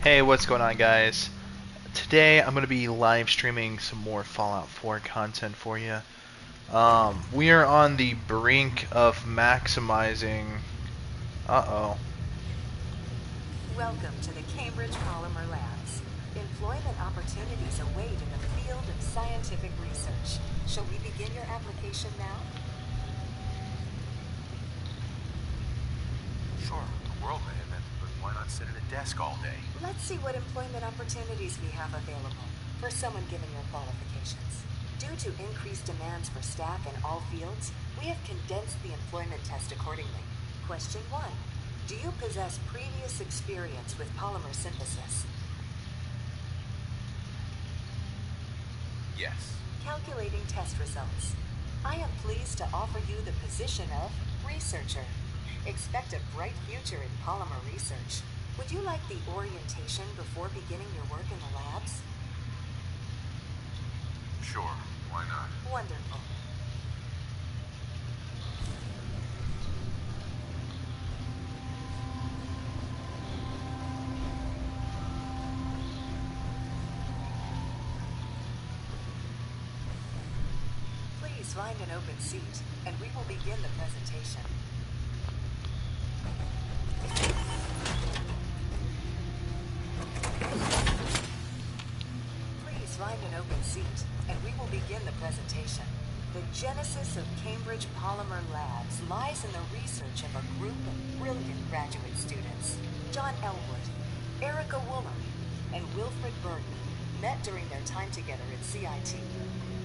Hey, what's going on, guys? Today I'm going to be live streaming some more Fallout 4 content for you. We are on the brink of maximizing. Uh-oh. Welcome to the Cambridge Polymer Labs. Employment opportunities await in the field of scientific research. Shall we begin your application now? Sure, the world may have ended, but why not sit at a desk all day? Let's see what employment opportunities we have available for someone given your qualifications. Due to increased demands for staff in all fields, we have condensed the employment test accordingly. Question 1. Do you possess previous experience with polymer synthesis? Yes. Calculating test results. I am pleased to offer you the position of researcher. Expect a bright future in polymer research. Would you like the orientation before beginning your work in the labs? Sure, why not? Wonderful. Please find an open seat, and we will begin the presentation. Please find an open seat, and we will begin the presentation. The genesis of Cambridge Polymer Labs lies in the research of a group of brilliant graduate students. John Elwood, Erica Woolery, and Wilfred Burton met during their time together at CIT.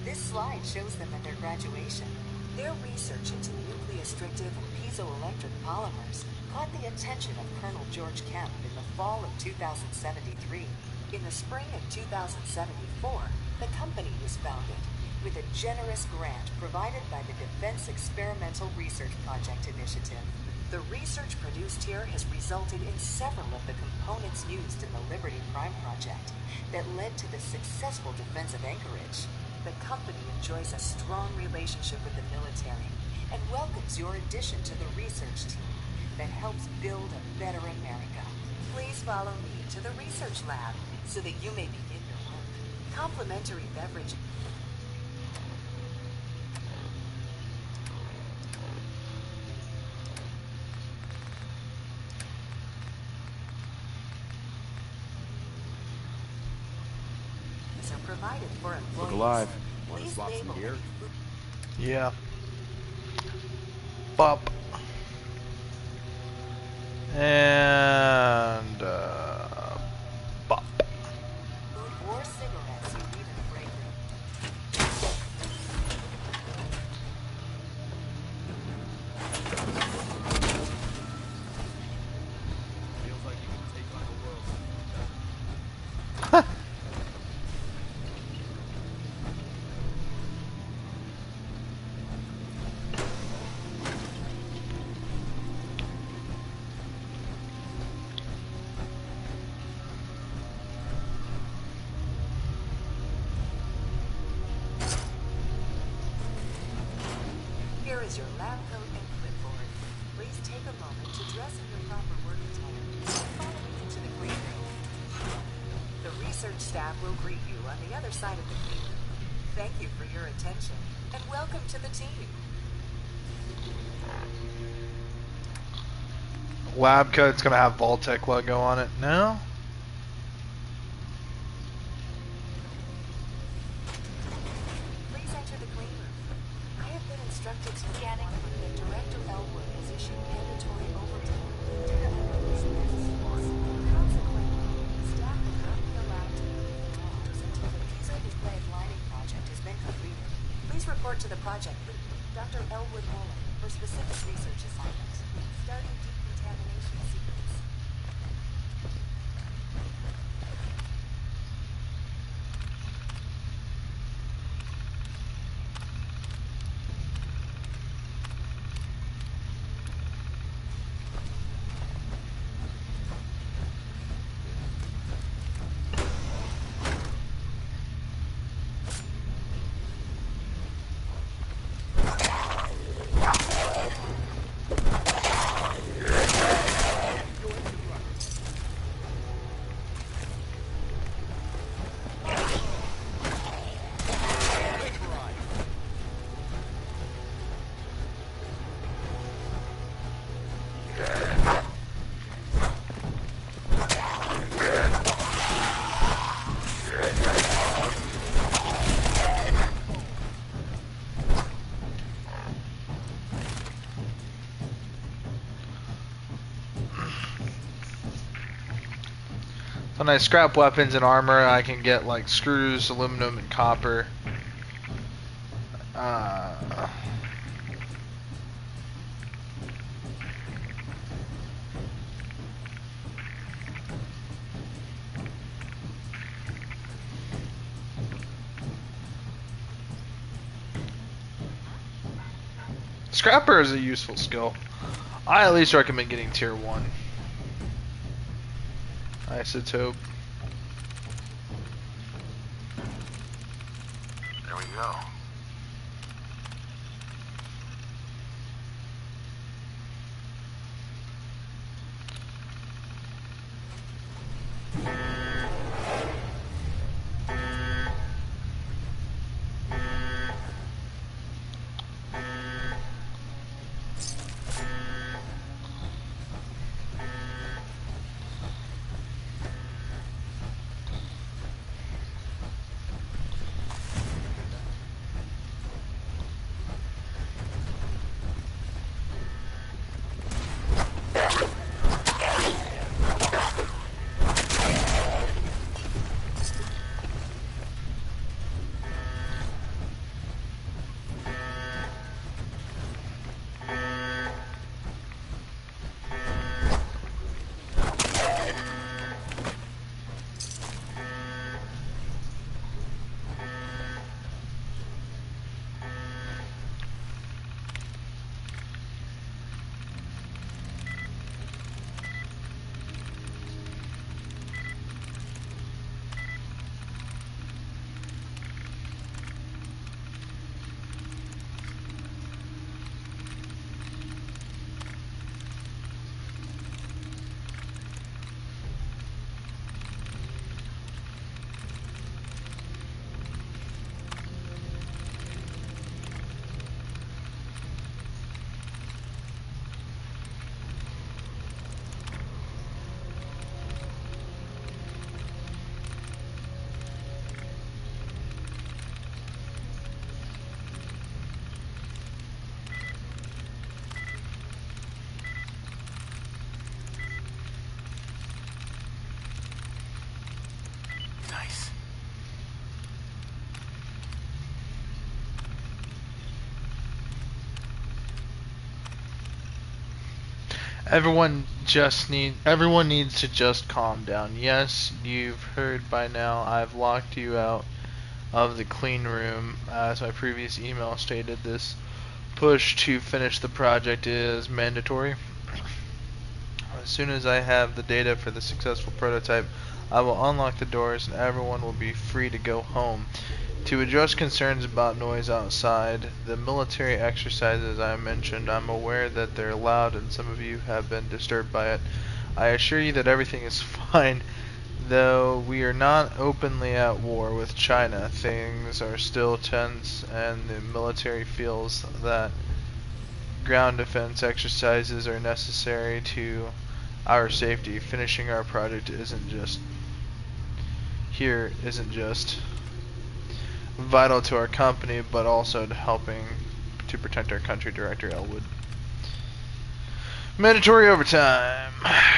This slide shows them at their graduation. Their research into nucleostrictive and piezoelectric polymers caught the attention of Colonel George Kemp in the fall of 2073. In the spring of 2074, the company was founded with a generous grant provided by the Defense Experimental Research Project Initiative. The research produced here has resulted in several of the components used in the Liberty Prime project that led to the successful defense of Anchorage. The company enjoys a strong relationship with the military and welcomes your addition to the research team that helps build a better America. Please follow me to the research lab so that you may begin your work. Complimentary beverage. Are provided for employees. Look alive. Want to Please swap some label gear? Yeah. Bop. And, bop. food or cigarettes you leave in the break room. Feels like you can take on the world. Here is your lab coat and clipboard. Please take a moment to dress in your proper work attire and follow me into the clean room. The research staff will greet you on the other side of the clean room. Thank you for your attention, and welcome to the team. Lab coat's going to have Vaultec logo on it. No? Please enter the clean room. I have been instructed to scanning that Director Elwood has issued mandatory overtime due to unreleased business. Consequently, staff will not be allowed to move the doors until the piezo display lining project has been completed. Please report to the project lead, Dr. Elwood Woolen, for specific research assignments, starting decontamination sequence. When I scrap weapons and armor, I can get like screws, aluminum, and copper. Uh, Scrapper is a useful skill. I at least recommend getting tier 1. Isotope. There we go. Nice. Everyone needs to just calm down. Yes, you've heard by now, I've locked you out of the clean room. As my previous email stated, this push to finish the project is mandatory. As soon as I have the data for the successful prototype, I will unlock the doors and everyone will be free to go home. To address concerns about noise outside, the military exercises I mentioned, I'm aware that they're loud and some of you have been disturbed by it. I assure you that everything is fine, though we are not openly at war with China. Things are still tense and the military feels that ground defense exercises are necessary to our safety. Finishing our project isn't just vital to our company, but also to helping to protect our country. Director Elwood. Mandatory overtime.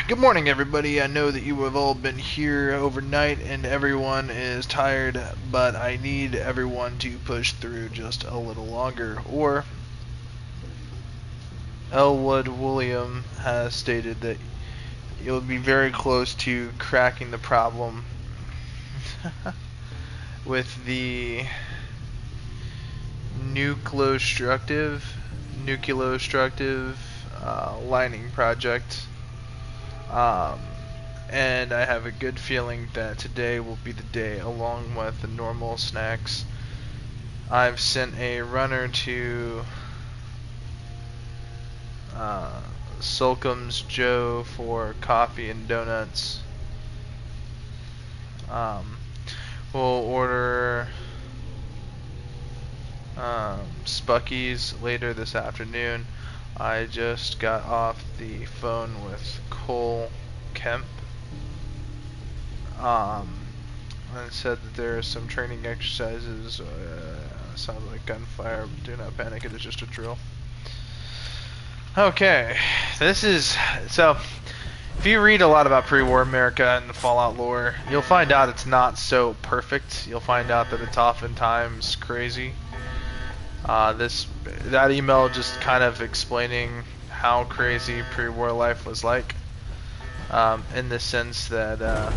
Good morning, everybody. I know that you have all been here overnight and everyone is tired, but I need everyone to push through just a little longer, or Elwood William has stated that you'll be very close to cracking the problem with the nucleostructive lining project, and I have a good feeling that today will be the day, along with the normal snacks. I've sent a runner to Sulcom's Joe for coffee and donuts. We'll order Spucky's later this afternoon. I just got off the phone with Cole Kemp. And said that there are some training exercises. Sounds like gunfire, but do not panic, it is just a drill. Okay, this is, so, If you read a lot about pre-war America and the Fallout lore, you'll find out it's not so perfect. You'll find out that it's oftentimes crazy. That email just kind of explaining how crazy pre-war life was like, in the sense that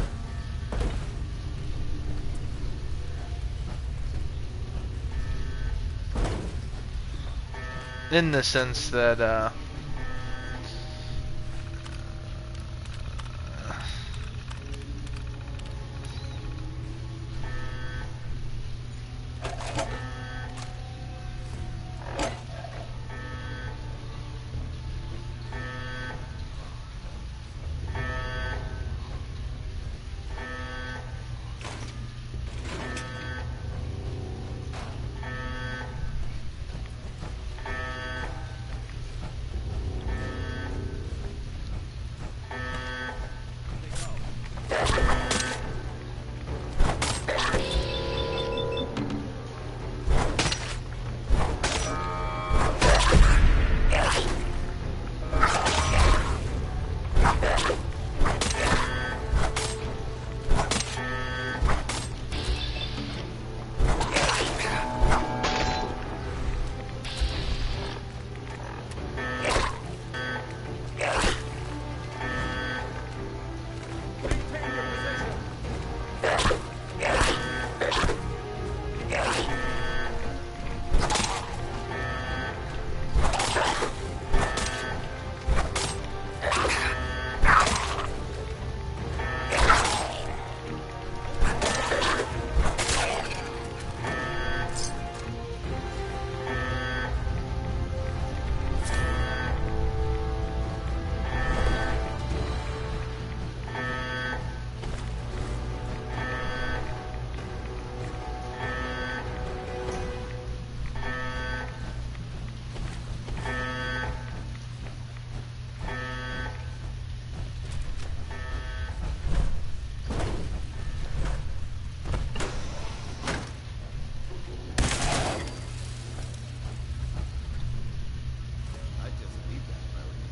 I'd just leave that if I were you.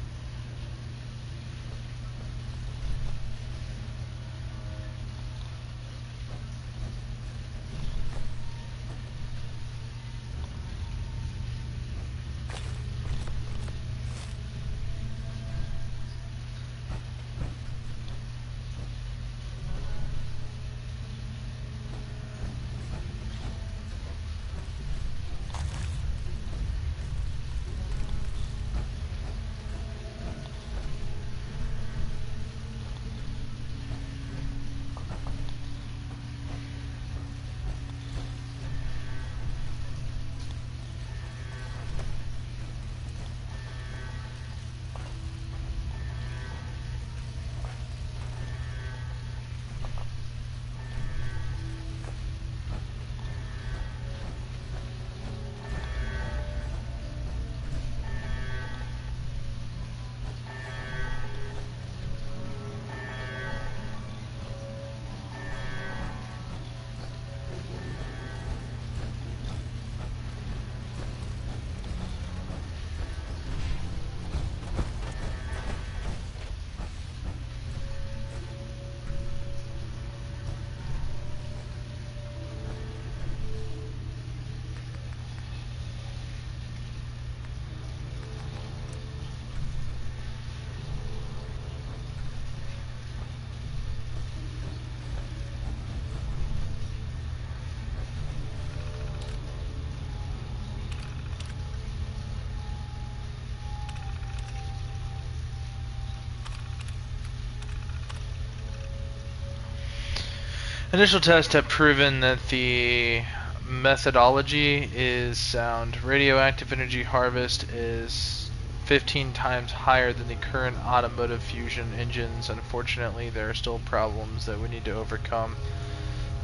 initial tests have proven that the methodology is sound. Radioactive energy harvest is 15 times higher than the current automotive fusion engines. Unfortunately, there are still problems that we need to overcome.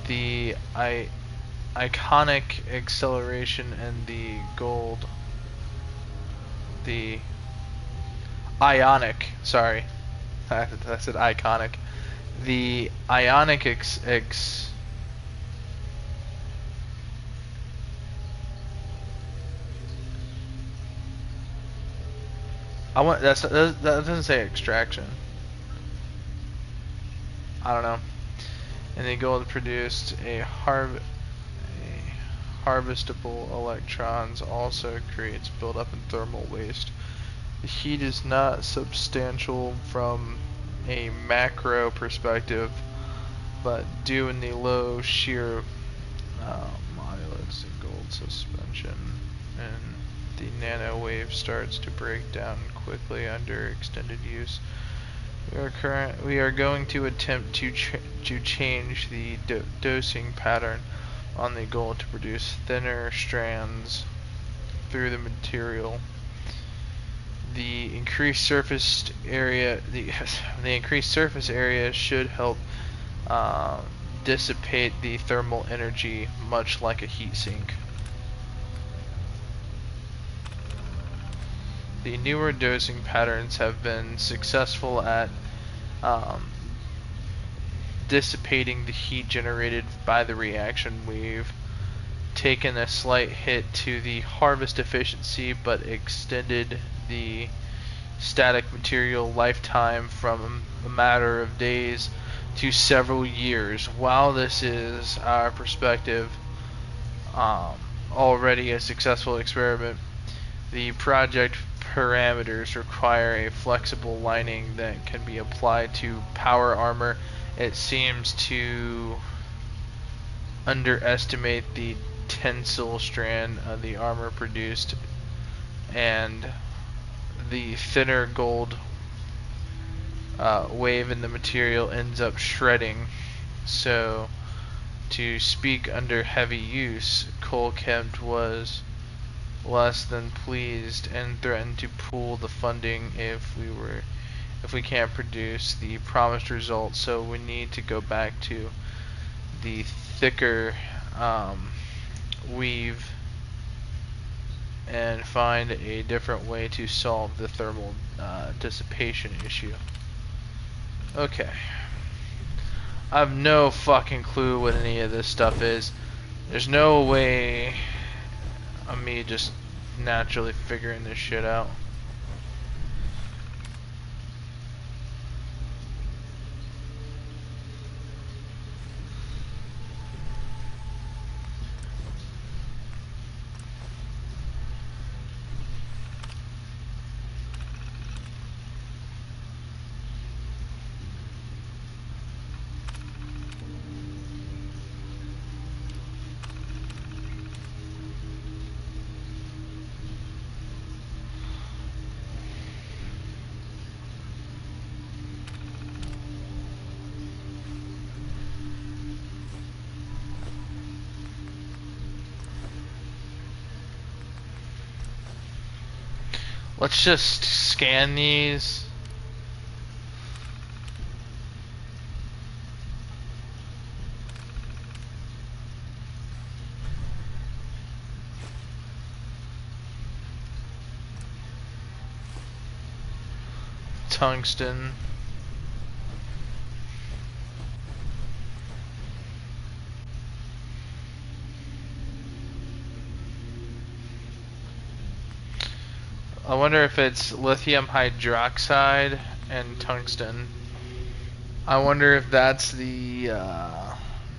The iconic acceleration and the gold, the ionic, sorry, I said iconic. The ionic I want that doesn't say extraction. I don't know. And the gold produced a harvestable electrons also creates buildup in thermal waste. The heat is not substantial from a macro perspective, but due in the low shear modulus in gold suspension, and the nanowave starts to break down quickly under extended use. We are going to attempt to change the dosing pattern on the gold to produce thinner strands through the material. The increased surface area, the increased surface area should help dissipate the thermal energy, much like a heat sink. The newer dosing patterns have been successful at dissipating the heat generated by the reaction. We've taken a slight hit to the harvest efficiency, but extended the static material lifetime from a matter of days to several years. While this is our perspective already a successful experiment, the project parameters require a flexible lining that can be applied to power armor. It seems to underestimate the tensile strand of the armor produced, and the thinner gold wave in the material ends up shredding. So, to speak under heavy use, Kolkempt was less than pleased and threatened to pull the funding if we can't produce the promised results. So we need to go back to the thicker weave and find a different way to solve the thermal dissipation issue. Okay. I have no fucking clue what any of this stuff is. There's no way of me just naturally figuring this shit out. Let's just scan these. Tungsten. I wonder if it's lithium hydroxide and tungsten. I wonder if that's the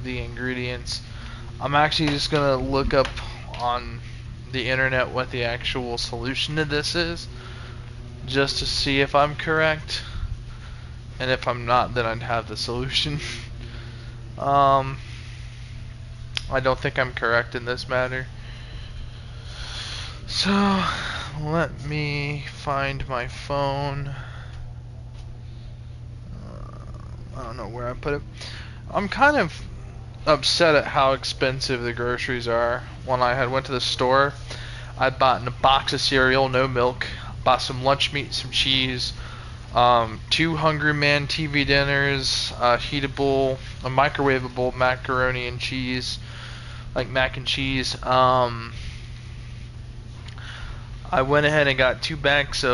ingredients. I'm actually just gonna look up on the internet what the actual solution to this is, just to see if I'm correct. And if I'm not, then I'd have the solution. I don't think I'm correct in this matter. So, let me find my phone. I don't know where I put it. I'm kind of upset at how expensive the groceries are. When I went to the store, I bought a box of cereal, no milk, bought some lunch meat, some cheese, 2 Hungry Man TV dinners, a microwavable macaroni and cheese, like mac and cheese. I went ahead and got 2 bags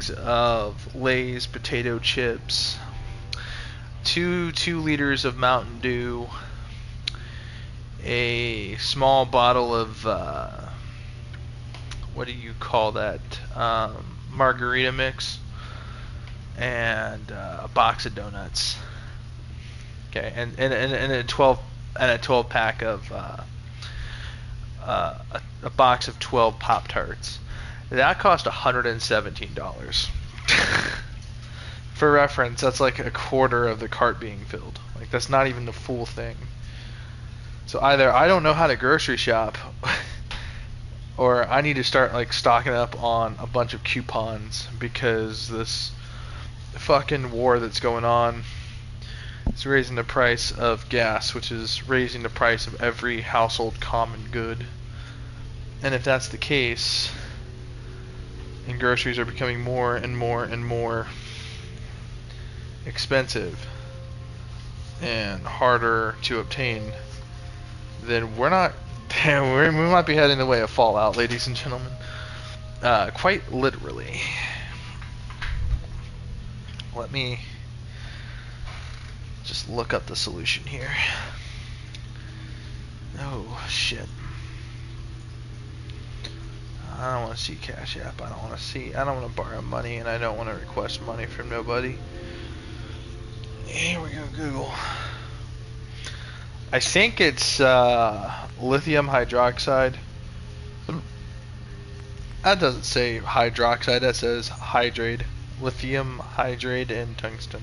of Lay's potato chips, 2 liters of Mountain Dew, a small bottle of what do you call that? Margarita mix, and a box of donuts. Okay, and a 12 pack of a box of 12 Pop Tarts. That cost $117. For reference, that's like a quarter of the cart being filled. Like that's not even the full thing. So either I don't know how to grocery shop, or I need to start like stocking up on a bunch of coupons because this fucking war that's going on is raising the price of gas, which is raising the price of every household common good. And if that's the case, and groceries are becoming more and more and more expensive and harder to obtain, then we're not. We might be heading the way of Fallout, ladies and gentlemen. Quite literally. Let me just look up the solution here. Oh, shit. I don't want to see Cash App. I don't want to borrow money, and I don't want to request money from nobody. Here we go, Google. I think it's lithium hydroxide. That doesn't say hydroxide, that says hydrate. Lithium, hydrate, and tungsten.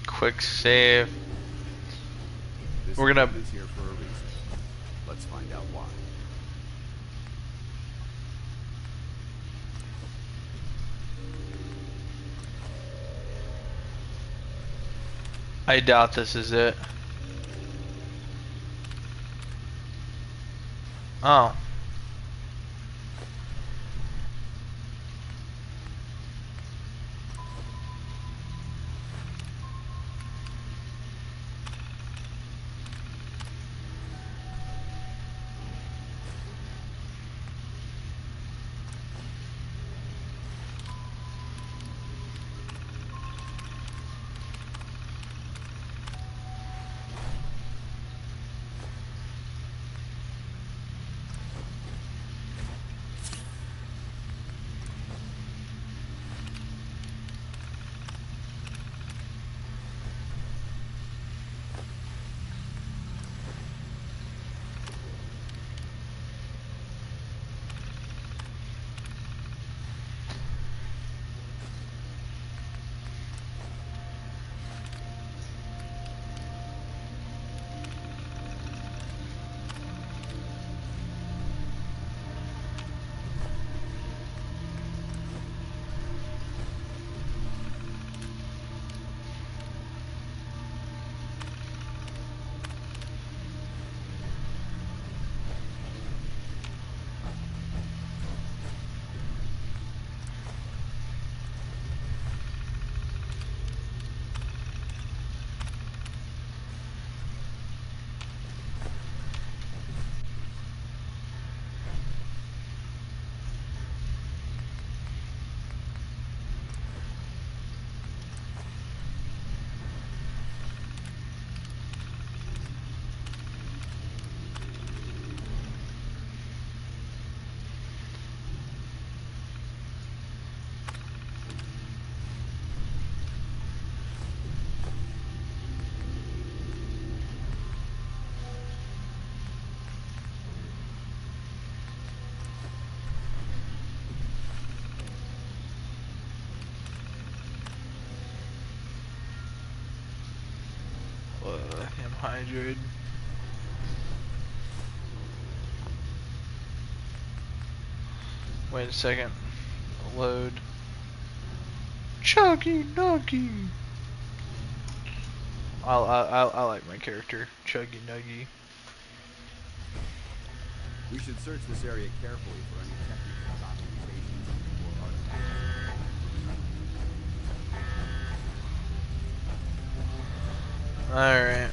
Quick save. This We're gonna. dude is here for a reason. Let's find out why. I doubt this is it. Oh. Lithium hydrate. Wait a second. Load. Chuggy Nuggy. I like my character, Chuggy Nuggy. We should search this area carefully for any technical documentations or artifacts. Alright.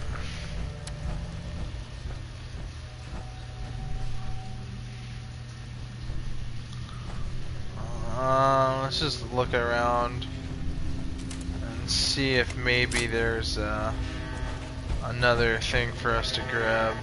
Let's just look around and see if maybe there's another thing for us to grab.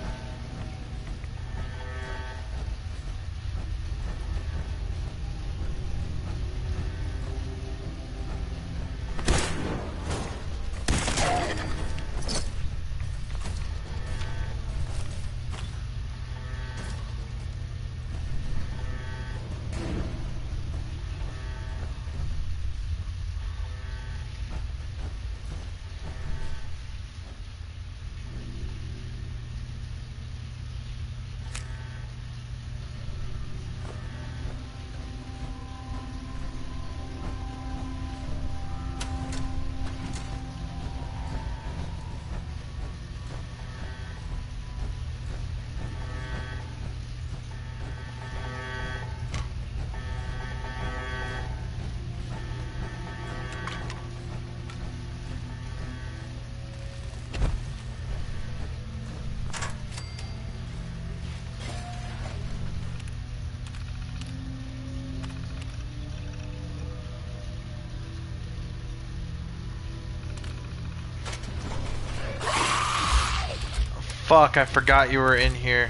Fuck, I forgot you were in here.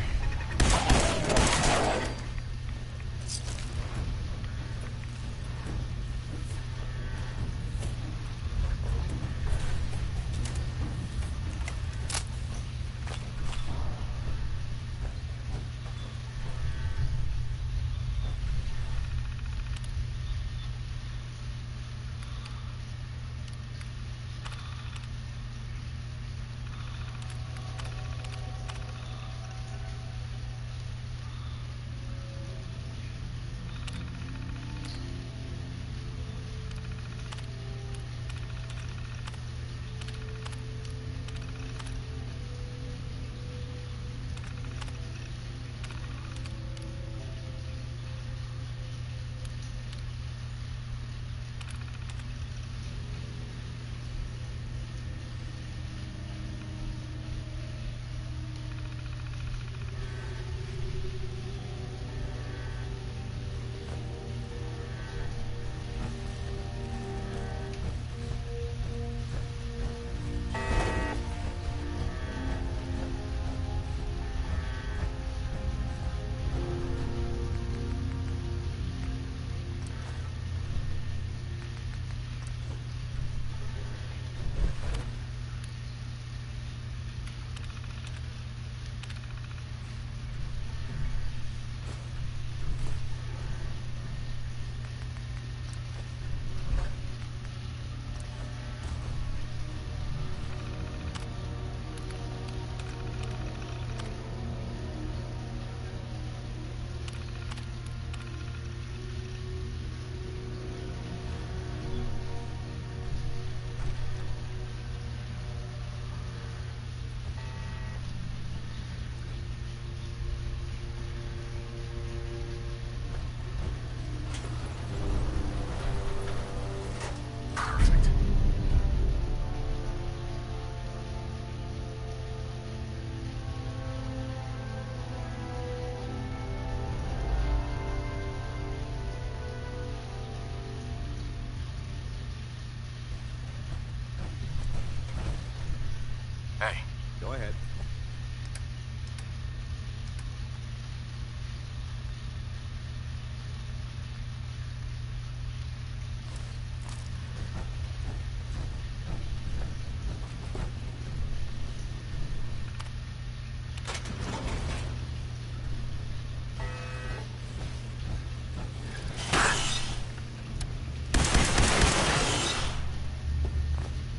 Hey, Go ahead.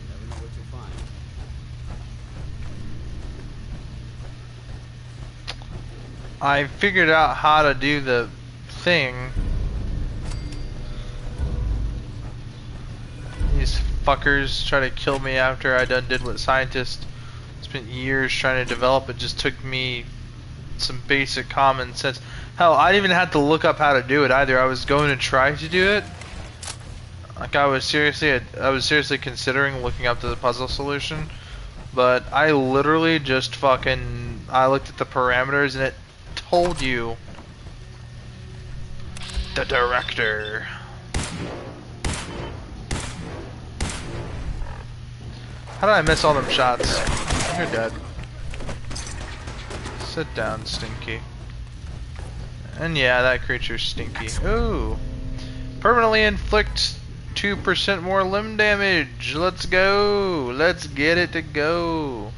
Never know what you'll find. I figured out how to do the thing. These fuckers try to kill me after I done did what scientists spent years trying to develop. It just took me some basic common sense. Hell, I didn't even have to look up how to do it either. I was going to try to do it. Like I was seriously considering looking up the puzzle solution, but I literally just I looked at the parameters and it told you the director. How did I miss all them shots? You're dead. Sit down, Stinky. And yeah, that creature's stinky. Ooh. Permanently inflict 2% more limb damage. Let's go. Let's get it to go.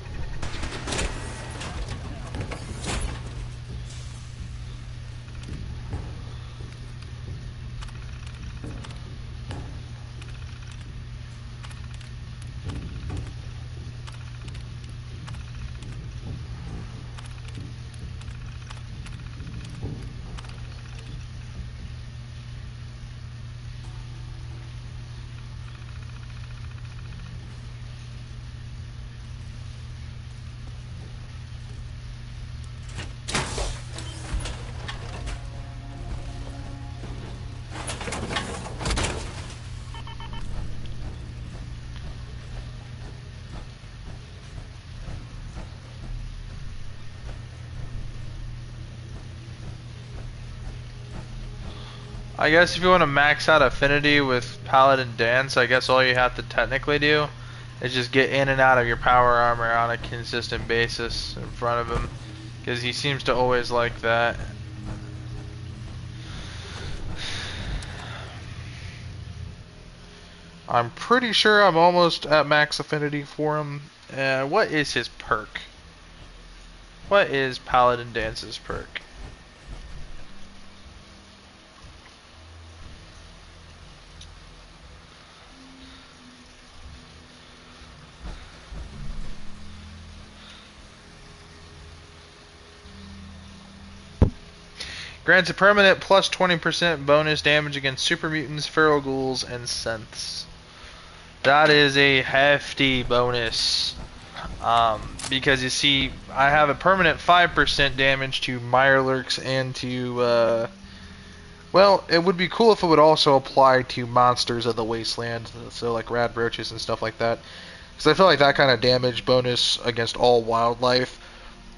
I guess if you want to max out affinity with Paladin Dance, I guess all you have to technically do is just get in and out of your power armor on a consistent basis in front of him, because he seems to always like that. I'm pretty sure I'm almost at max affinity for him. What is his perk? What is Paladin Dance's perk? Grants a permanent plus 20% bonus damage against super mutants, feral ghouls, and synths. That is a hefty bonus. Because you see, I have a permanent 5% damage to Mirelurks and to, well, it would be cool if it would also apply to monsters of the wasteland, so like rad roaches and stuff like that. Because I feel like that kind of damage bonus against all wildlife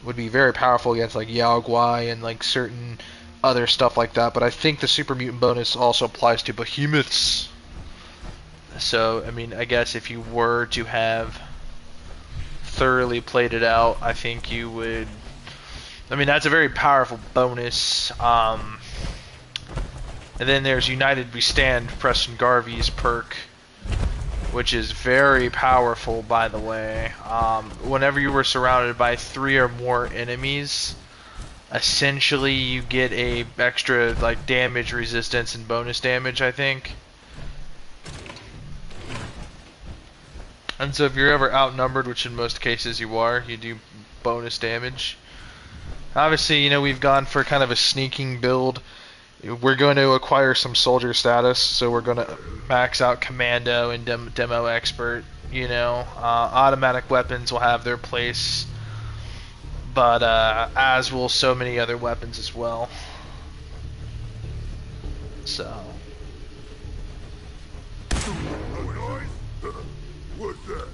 would be very powerful against like Yao Guai and like certain other stuff like that, but I think the super mutant bonus also applies to behemoths. So, I mean, I guess if you were to have thoroughly played it out, I think you would. I mean, that's a very powerful bonus. And then there's United We Stand, Preston Garvey's perk, which is very powerful, by the way. Whenever you were surrounded by 3 or more enemies, essentially you get a extra like damage resistance and bonus damage, I think. And so if you're ever outnumbered, which in most cases you are, you do bonus damage. Obviously, you know, we've gone for kind of a sneaking build. We're going to acquire some soldier status, so we're going to max out commando and demo expert, you know. Automatic weapons will have their place, but as will so many other weapons as well. So. What's that?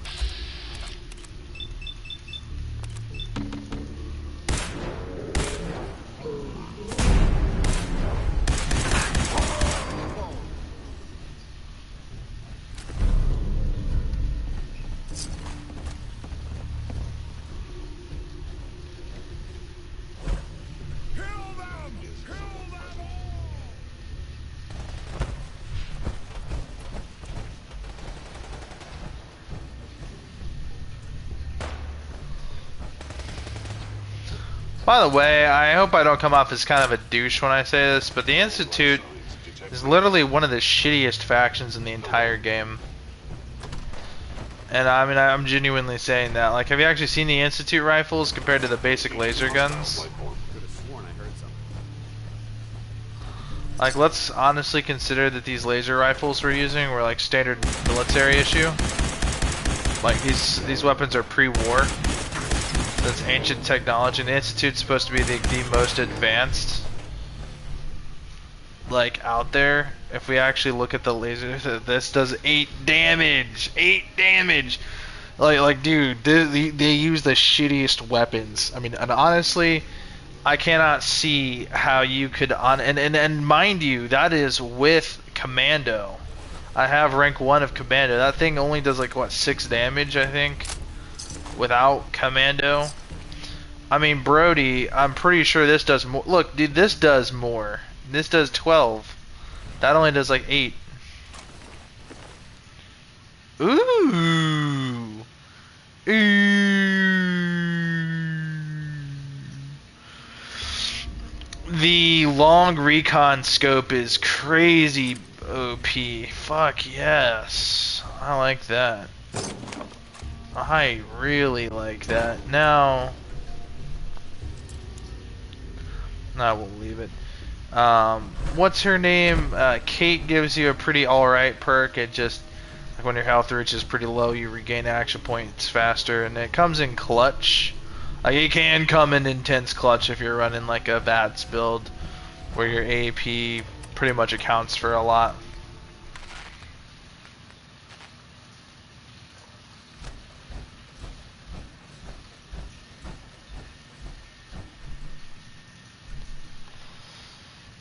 By the way, I hope I don't come off as kind of a douche when I say this, but the Institute is literally one of the shittiest factions in the entire game. And I mean, I'm genuinely saying that. Like, have you actually seen the Institute rifles compared to the basic laser guns? Like, let's honestly consider that these laser rifles we're using were like standard military issue. Like, these weapons are pre-war. That's ancient technology, and the Institute's supposed to be the most advanced, like, out there. If we actually look at the laser, this does 8 damage! 8 damage! Like, dude, they use the shittiest weapons. I mean, and honestly, I cannot see how you could and mind you, that is with Commando. I have rank 1 of Commando. That thing only does like what, 6 damage, I think, without Commando. I mean, Brody, I'm pretty sure this does more. Look, dude, this does more. This does 12. That only does like 8. Ooh. The long recon scope is crazy OP. Fuck yes. I like that. I really like that. Now, I will leave it. What's her name? Kate gives you a pretty alright perk. It just, like when your health reaches pretty low, you regain action points faster, and it comes in clutch. Like, it can come in intense clutch if you're running like a VATS build, where your AP pretty much accounts for a lot.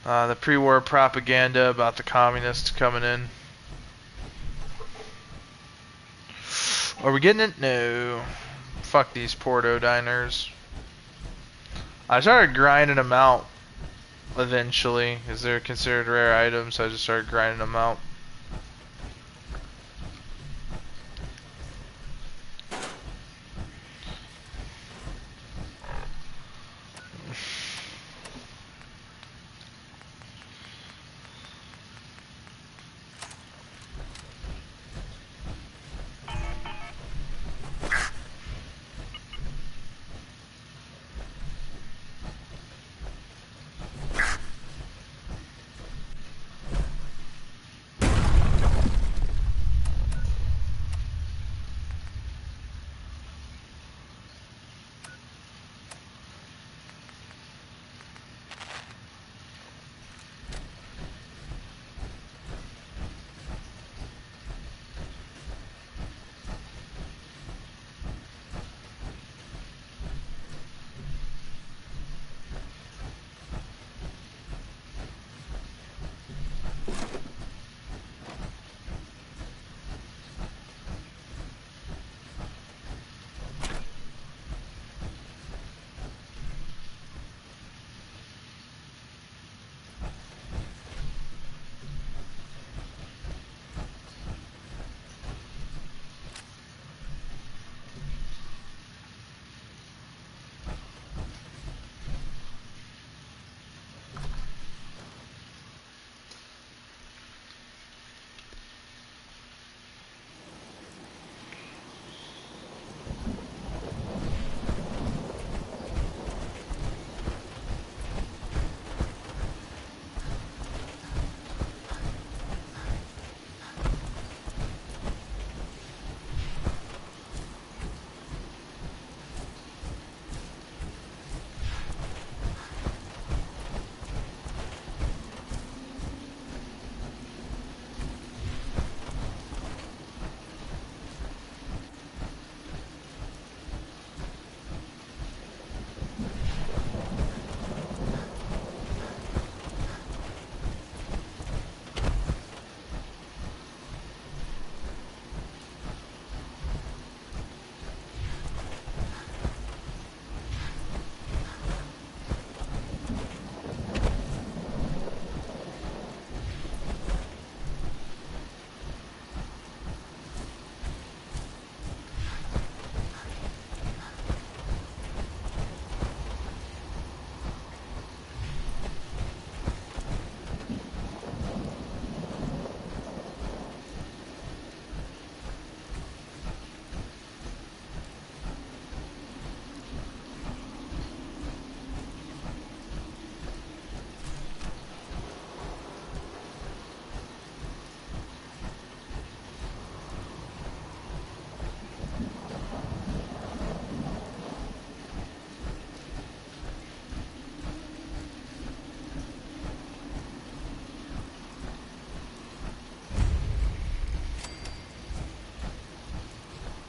The pre-war propaganda about the communists coming in. Are we getting it? No. Fuck these Porto diners. I started grinding them out eventually, because they're considered rare items, so I just started grinding them out.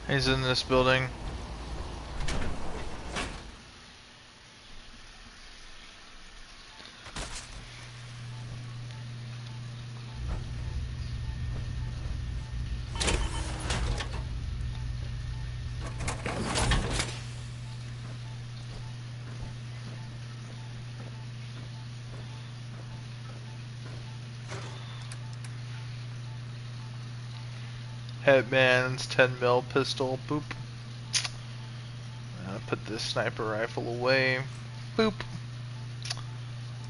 He's in this building. Headman's 10 mil pistol. Boop. Put this sniper rifle away. Boop.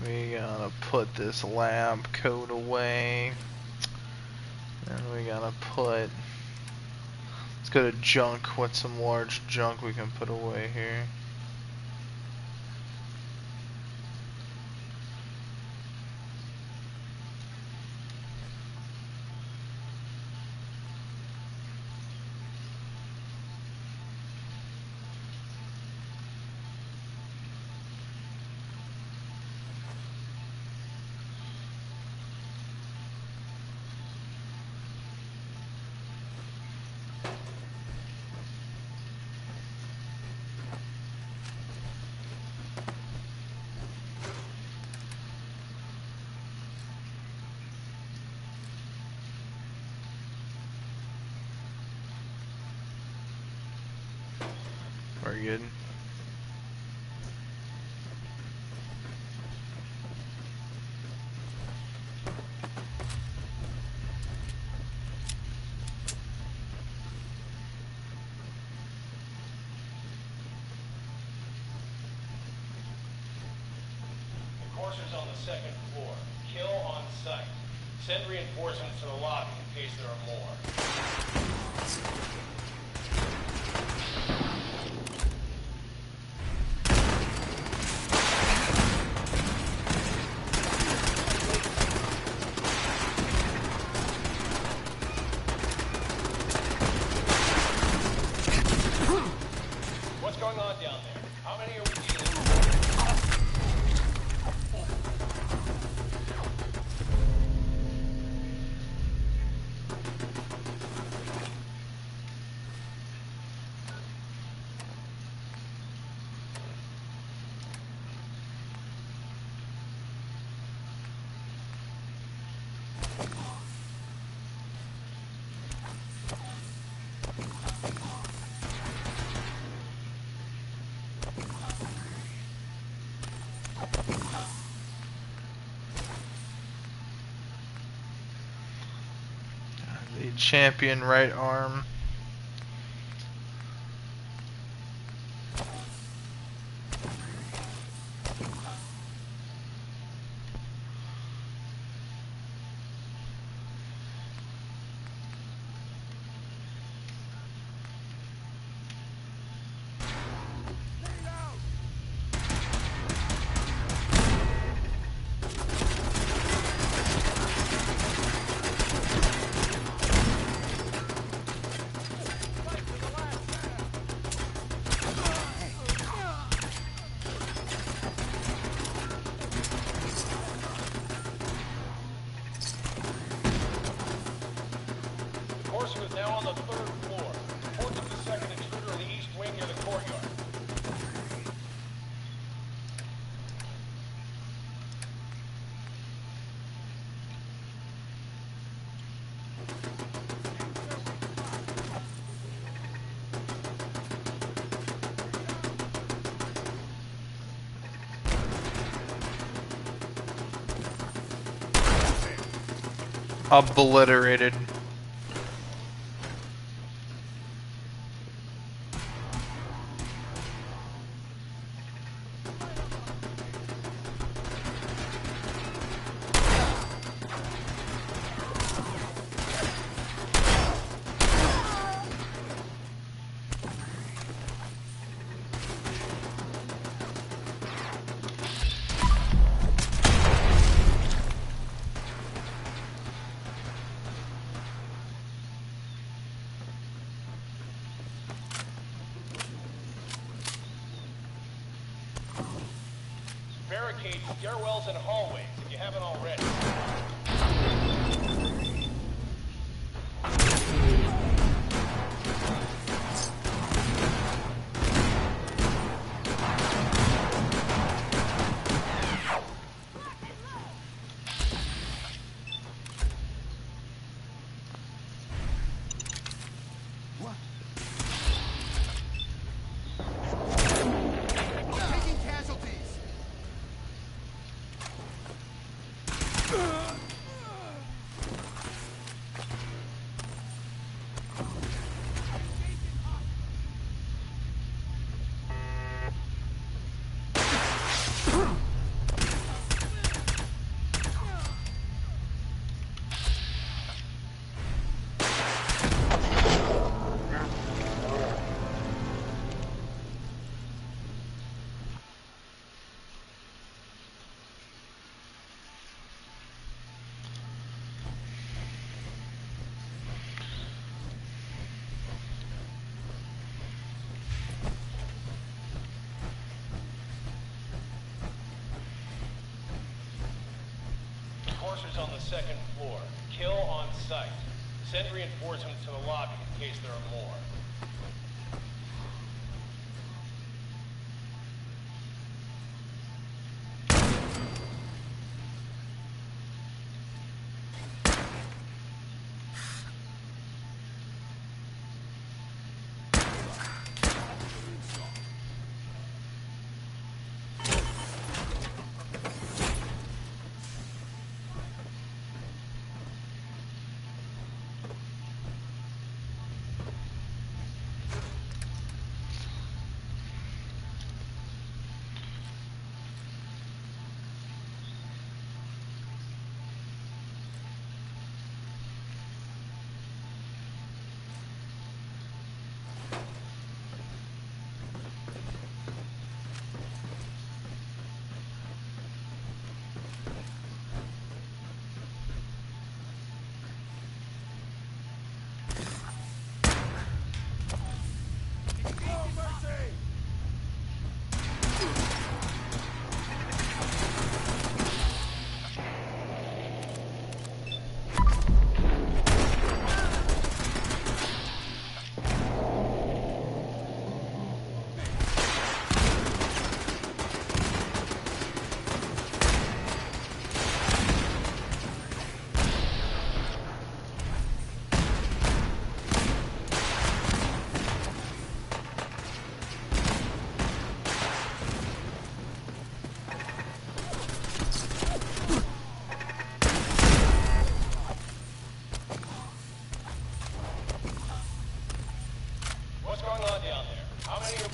We gotta put this lab coat away. And we gotta put... Let's go to junk. What's some large junk we can put away here? Very good. Enforcers on the second floor. Kill on site. Send reinforcements to the lobby in case there are more. What's going on down there? How many are we dealing with? The champion right arm. Enforcer is now on the third floor. Report to the second intruder in the east wing near the courtyard. Obliterated. Barricade stairwells and hallways if you haven't already. Enforcers on the second floor. Kill on sight. Send reinforcements to the lobby in case there are more. What's going on down there? How many of...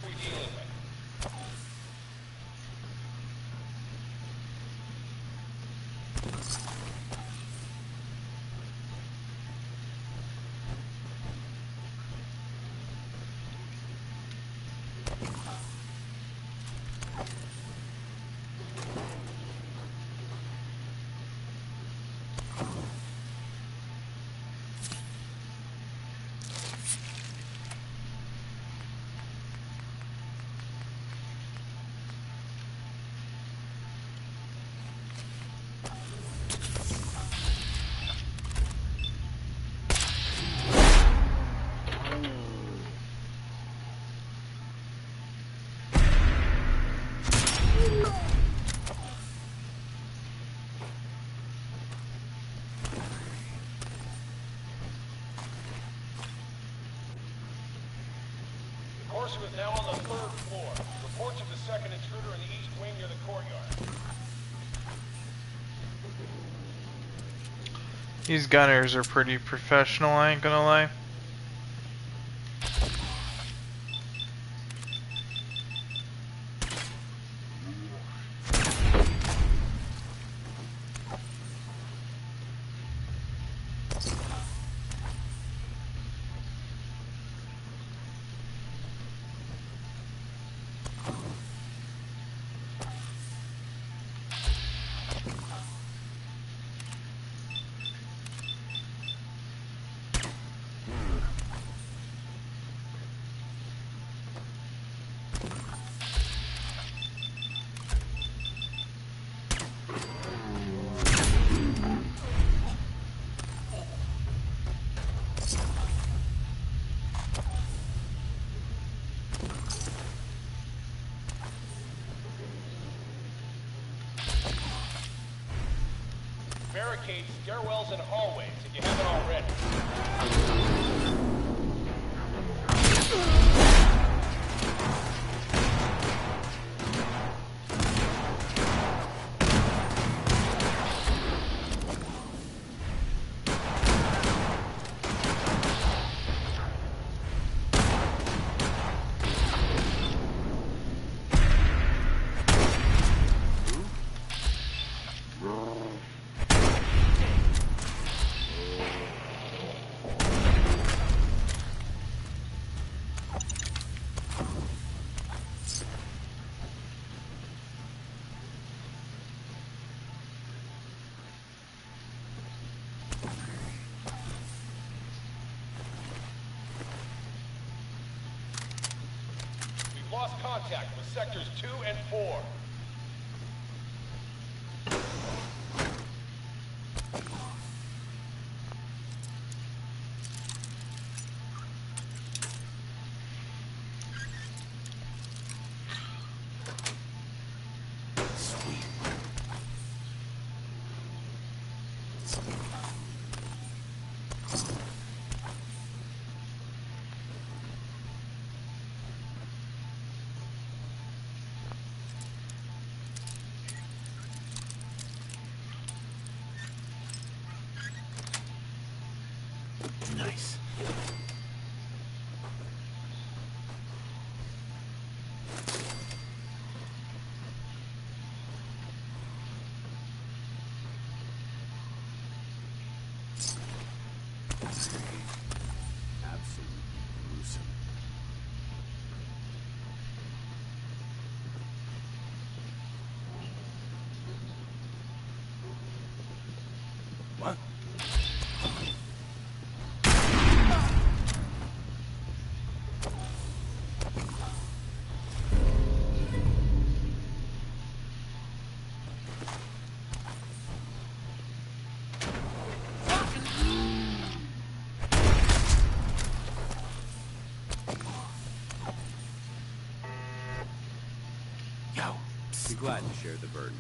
we dealing with? Corsa is now on the third floor. Reports of the second intruder in the east wing near the courtyard. These gunners are pretty professional, I ain't gonna lie. barricade stairwells and hallways if you haven't already. Lost contact with sectors 2 and 4. Nice. Absolutely gruesome. What? Yo. Be glad to share the burden.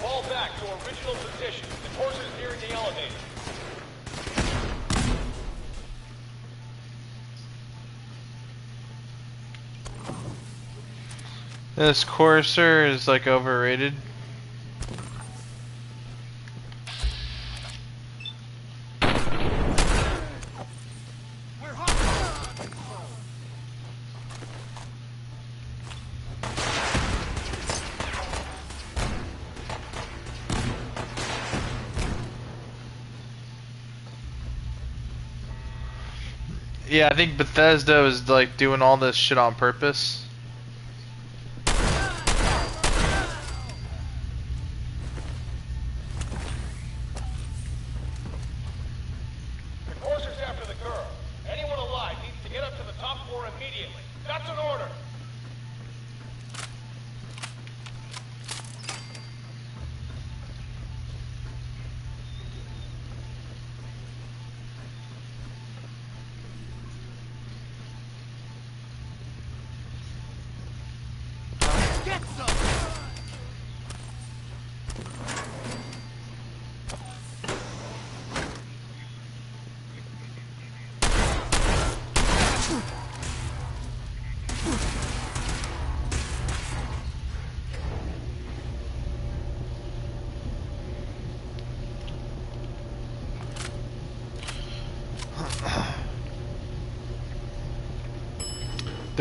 Fall back to original position. The course is nearing the elevator. This courser is like overrated. Yeah, I think Bethesda is like doing all this shit on purpose. The courser's after the girl. Anyone alive needs to get up to the top floor immediately. That's an order.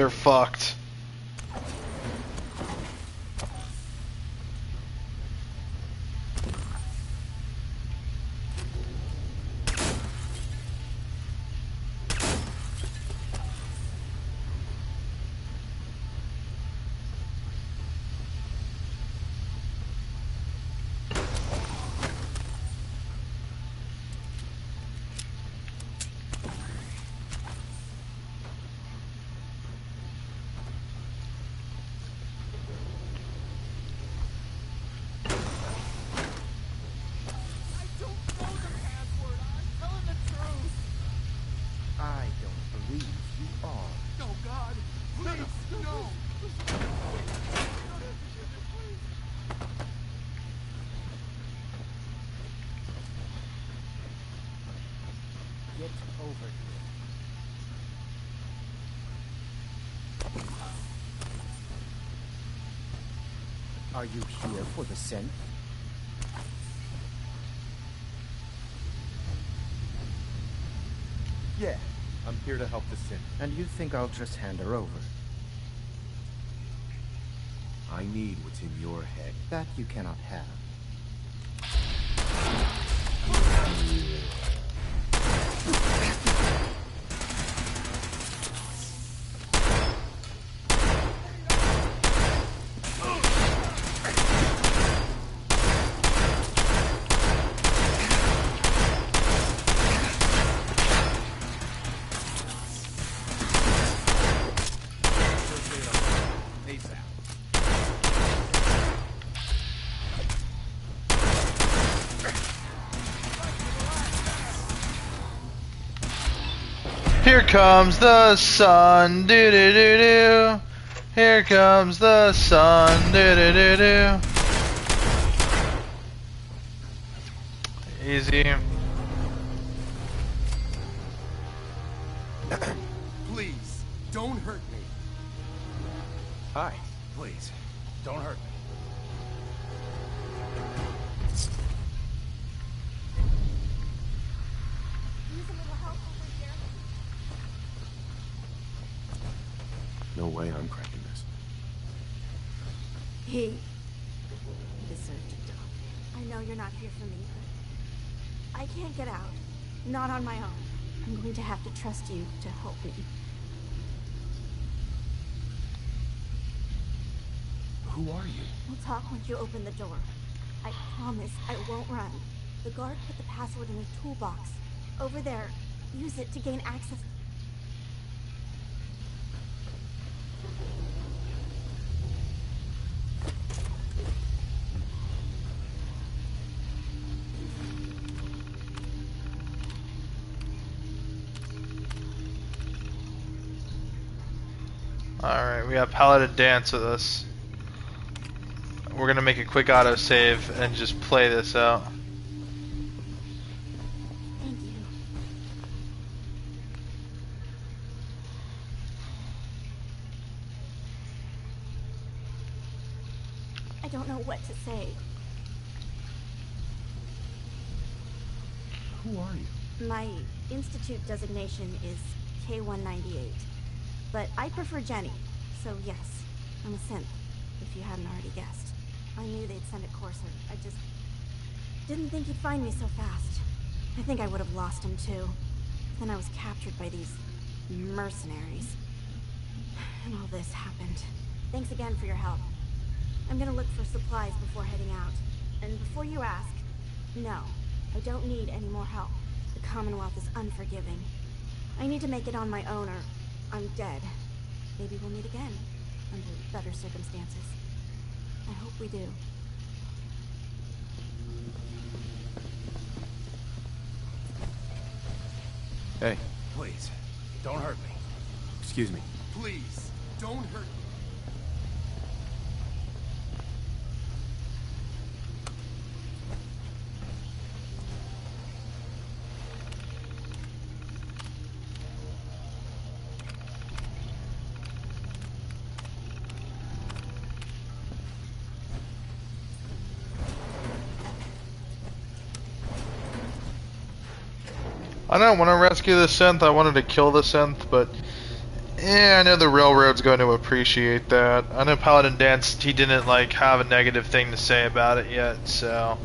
they're fucked. I don't believe you are. No, God! Please, no! Get over here. Are you here for the synth? Yeah, I'm here to help the synth. And you think I'll just hand her over? I need what's in your head. That you cannot have. Here comes the sun, doo doo doo doo. Here comes the sun, doo doo doo doo. Easy. Please, don't hurt me. Hi, please, don't hurt me. No way I'm cracking this. He deserved to die. I know you're not here for me, but I can't get out. Not on my own. I'm going to have to trust you to help me. Who are you? We'll talk once you open the door. I promise I won't run. The guard put the password in a toolbox. Over there. Use it to gain access. Alright, we got Paladin Dance with us. We're gonna make a quick autosave and just play this out. Thank you. I don't know what to say. Who are you? My institute designation is K-198. But I prefer Jenny, so yes, I'm a synth, if you hadn't already guessed. I knew they'd send a courser. I just didn't think he'd find me so fast. I think I would have lost him too. Then I was captured by these mercenaries. And all this happened. Thanks again for your help. I'm gonna look for supplies before heading out. And before you ask, no, I don't need any more help. The Commonwealth is unforgiving. I need to make it on my own or I'm dead. Maybe we'll meet again, under better circumstances. I hope we do. Hey, please, don't hurt me. Excuse me. Please, don't hurt me. I don't want to rescue the synth, I wanted to kill the synth, but Yeah, I know the railroad's going to appreciate that. I know Paladin Dance, he didn't like have a negative thing to say about it yet, so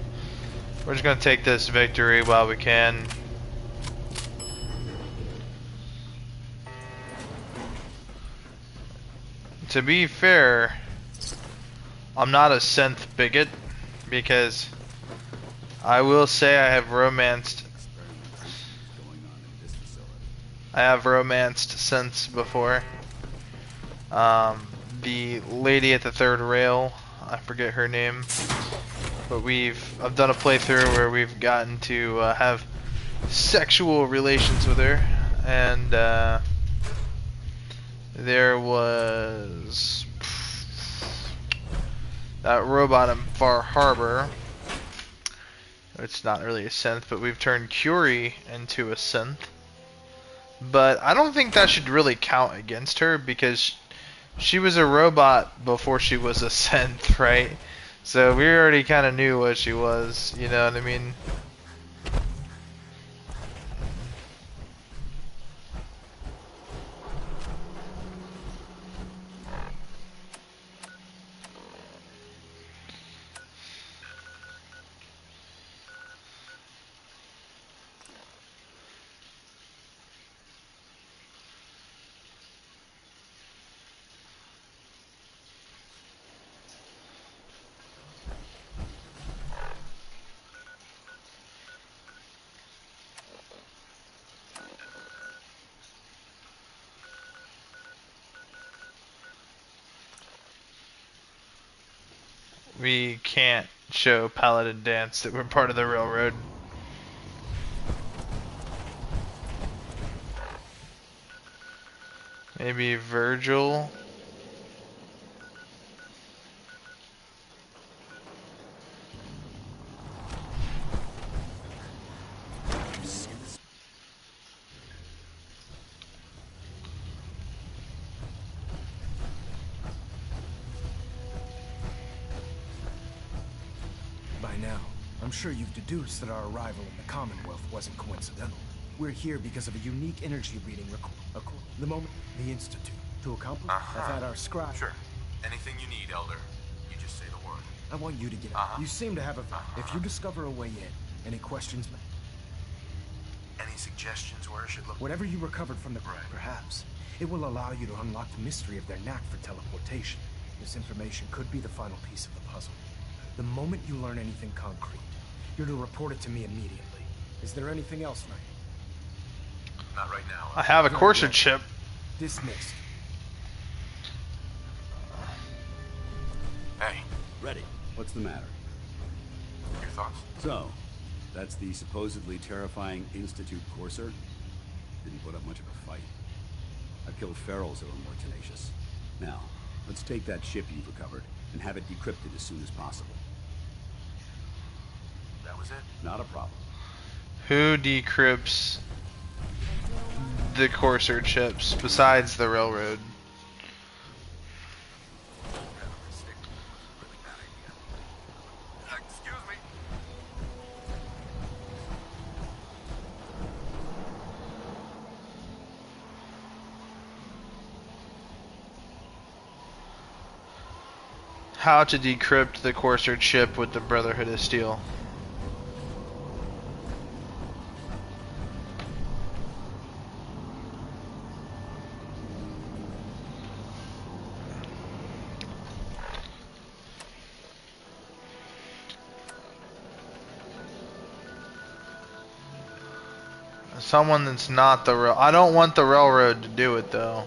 we're just gonna take this victory while we can. To be fair, I'm not a synth bigot because I will say I have romanced synths before. The lady at the third rail, I forget her name, but I've done a playthrough where we've gotten to have sexual relations with her, and there was that robot in Far Harbor. It's not really a synth, but we've turned Curie into a synth. But I don't think that should really count against her because she was a robot before she was a synth, right? So we already kind of knew what she was, you know what I mean? We can't show Paladin Dance that we're part of the railroad. Maybe Virgil. By now, I'm sure you've deduced that our arrival in the Commonwealth wasn't coincidental. We're here because of a unique energy reading the moment, the Institute. To accomplish, I've had our scribe. Sure. Anything you need, Elder. You just say the word. I want you to get out. You seem to have a... If you discover a way in, any questions? Any suggestions where I should look? Whatever you recovered from the... Perhaps. It will allow you to unlock the mystery of their knack for teleportation. This information could be the final piece of the puzzle. The moment you learn anything concrete, you're to report it to me immediately. Is there anything else, Knight? Not right now. I have a Courser chip. Dismissed. Hey, Ready. What's the matter? your thoughts? So, that's the supposedly terrifying Institute Courser? Didn't put up much of a fight. I've killed ferals that were more tenacious. Now, let's take that ship you've recovered and have it decrypted as soon as possible. That was it? Not a problem. Who decrypts the Courser chips besides the railroad? Excuse me. How to decrypt the Courser chip with the Brotherhood of Steel. Someone that's not the rail. I don't want the railroad to do it though.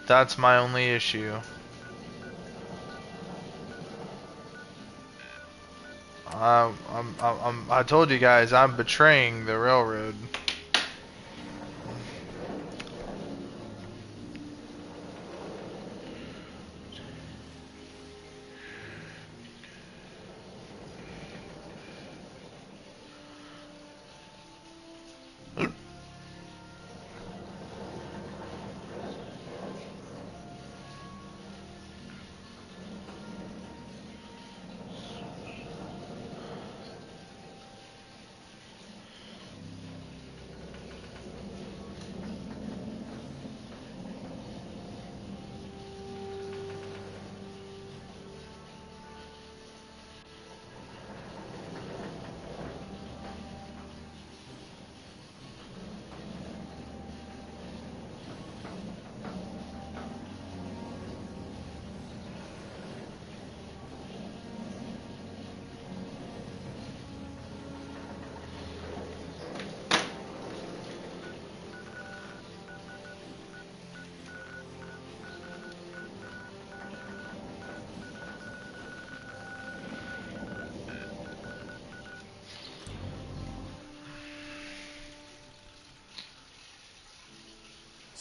That's my only issue. I told you guys I'm betraying the railroad.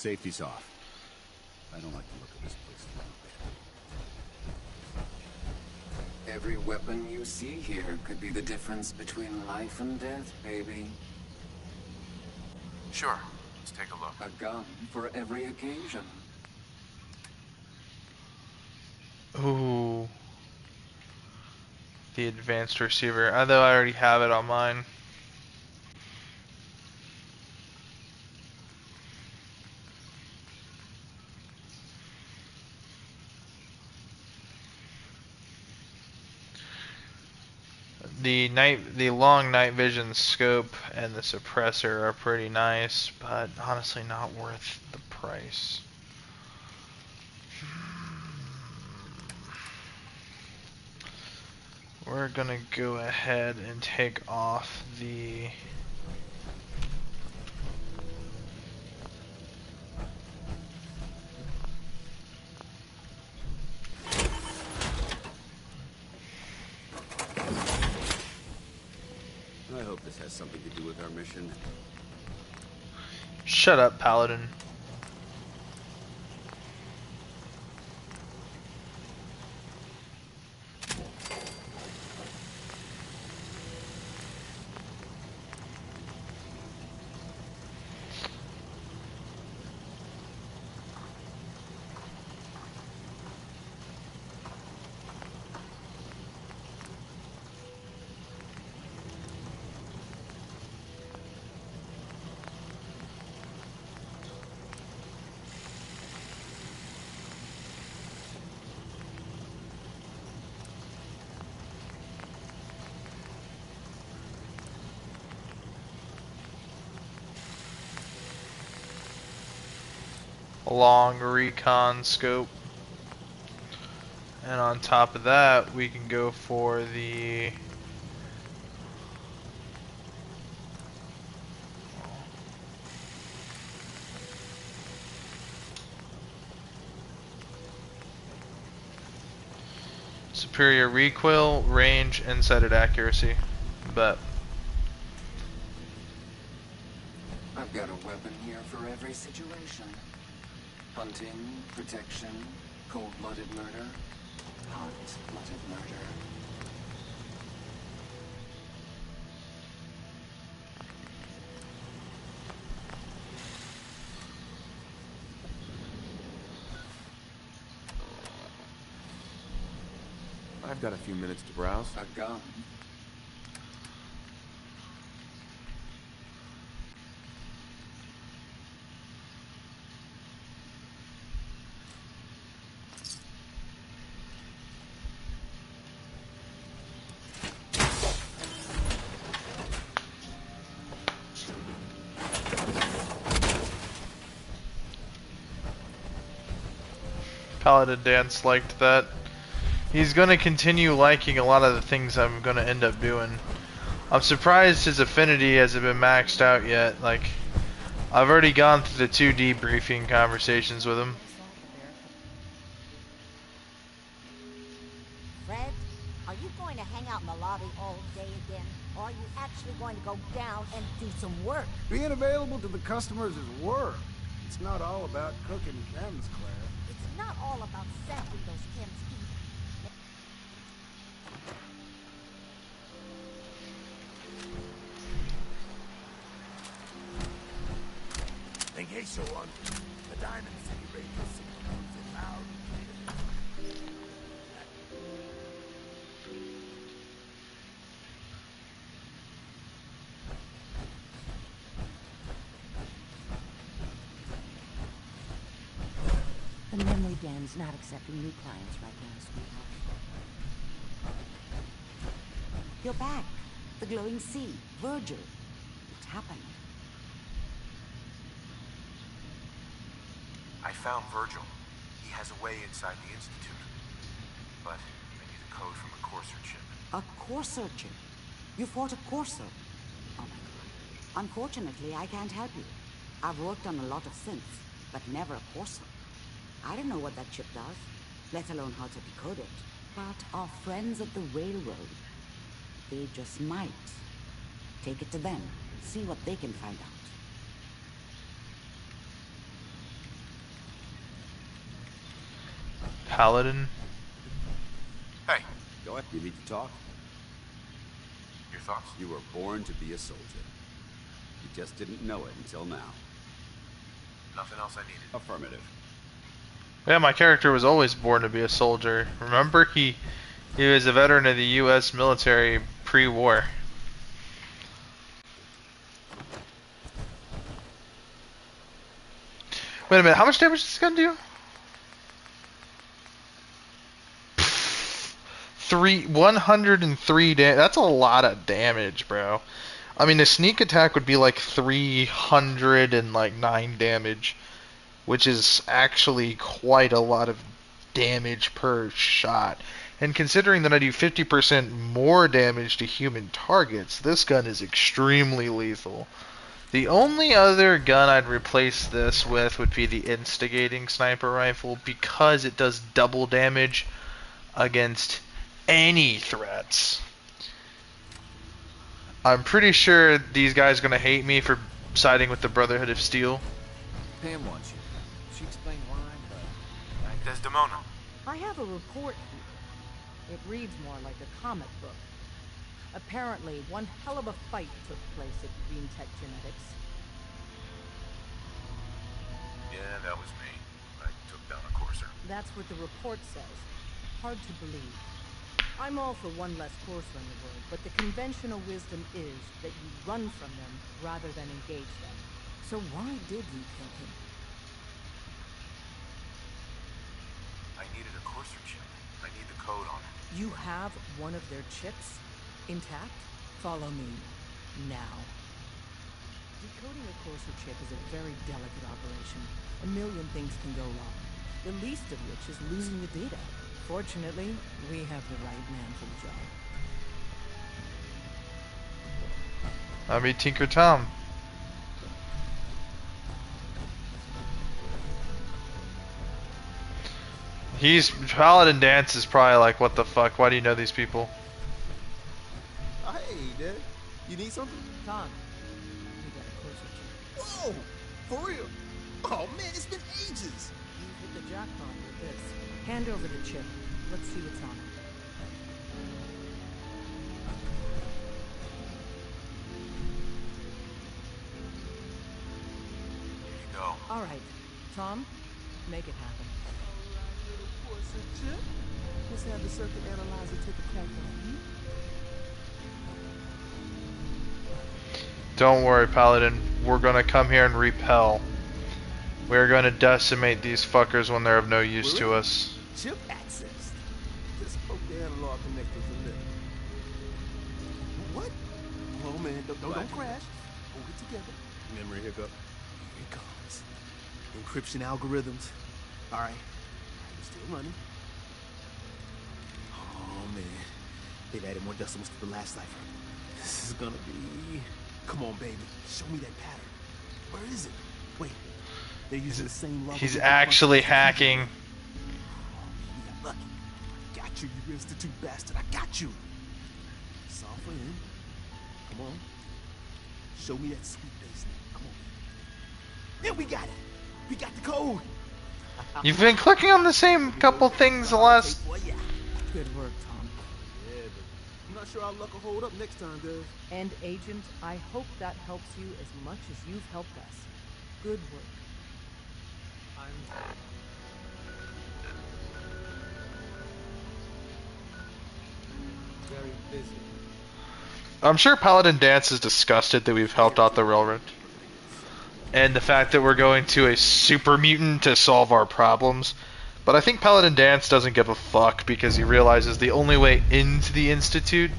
Safety's off. I don't like the look of this place one bit. Every weapon you see here could be the difference between life and death, baby. Sure. Let's take a look. A gun for every occasion. Ooh. The advanced receiver. Although I already have it on mine. The long night vision scope and the suppressor are pretty nice, but honestly not worth the price. We're gonna go ahead and take off the I hope this has something to do with our mission. Shut up, Paladin. Long recon scope, and on top of that we can go for the superior recoil, range, and sighted accuracy. But I've got a weapon here for every situation. Hunting, protection, cold-blooded murder, hot-blooded murder. I've got a few minutes to browse. A gun. Paladin Dance liked that. He's gonna continue liking a lot of the things I'm gonna end up doing. I'm surprised his affinity hasn't been maxed out yet. Like, I've already gone through the 2 debriefing conversations with him. Fred, are you going to hang out in the lobby all day again? Or are you actually going to go down and do some work? Being available to the customers is work. It's not all about cooking chems, Claire. It's not all about sampling those chems either. In case you're wondering, the Diamond City radio signal comes in loud and clear. The memory den's not accepting new clients right now, sweetheart. You're back. The glowing sea. Virgil. It's happened. I found Virgil. He has a way inside the Institute. But I need a code from a Courser chip. A Courser chip? You fought a Courser? Oh my god. Unfortunately, I can't help you. I've worked on a lot of synths, but never a Courser. I don't know what that chip does, let alone how to decode it. But our friends at the railroad, they just might. Take it to them, see what they can find out. Paladin. Hey, Go ahead. You need to talk? your thoughts? You were born to be a soldier. You just didn't know it until now. Nothing else I needed. Affirmative. Yeah, my character was always born to be a soldier. Remember, he was a veteran of the U.S. military pre-war. Wait a minute, how much damage is this gun do? 103 damage. That's a lot of damage, bro. I mean, the sneak attack would be like 309 damage, which is actually quite a lot of damage per shot. And considering that I do 50% more damage to human targets, this gun is extremely lethal. The only other gun I'd replace this with would be the instigating sniper rifle, because it does double damage against any threats. I'm pretty sure these guys are going to hate me for siding with the Brotherhood of Steel. Pam wants you. She explained why, but... Desdemona. I have a report here. It reads more like a comic book. Apparently, one hell of a fight took place at Green Tech Genetics. Yeah, that was me. I took down a courser. That's what the report says. Hard to believe. I'm all for one less courser in the world, but the conventional wisdom is that you run from them rather than engage them. So why did you kill him? I needed a courser chip. I need the code on it. You have one of their chips? Intact? Follow me. Now. Decoding a courser chip is a very delicate operation. A million things can go wrong. The least of which is losing the data. Fortunately, we have the right man for the job. I mean, Tinker Tom. Paladin Dance is probably like, what the fuck? Why do you know these people? Hey, Dad. You need something? Tom, we got a courser chip. Whoa! For real? Oh, man, it's been ages. You've hit the jackpot with this. Hand over the chip. Let's see what's on it. Here you go. All right, Tom, make it happen. Let's have the circuit analyzer take a crack on you. Don't worry, Paladin. We're gonna come here and repel. We're gonna decimate these fuckers when they're of no use to us. Chip accessed. Just poke the analog connectors a little. What? Oh man, don't crash. Hold it together. Memory hiccup. Here it comes. Encryption algorithms. All right. It's still running. Oh man, they've added more decimals to the last cipher. This is gonna be. Come on, baby. Show me that pattern. Where is it? Wait. They're using the same level. He's actually hacking. You got lucky. Got you, you institute bastard. I got you. It's all for him. Come on. Show me that sweet bass now. Come on. Yeah, we got it. We got the code. You've been clicking on the same couple things the last... Good work, Tom. Yeah, but I'm not sure our luck will hold up next time, Dev. And Agent, I hope that helps you as much as you've helped us. Good work. Very busy. I'm sure Paladin Dance is disgusted that we've helped out the railroad. And the fact that we're going to a super mutant to solve our problems. But I think Paladin Dance doesn't give a fuck because he realizes the only way into the Institute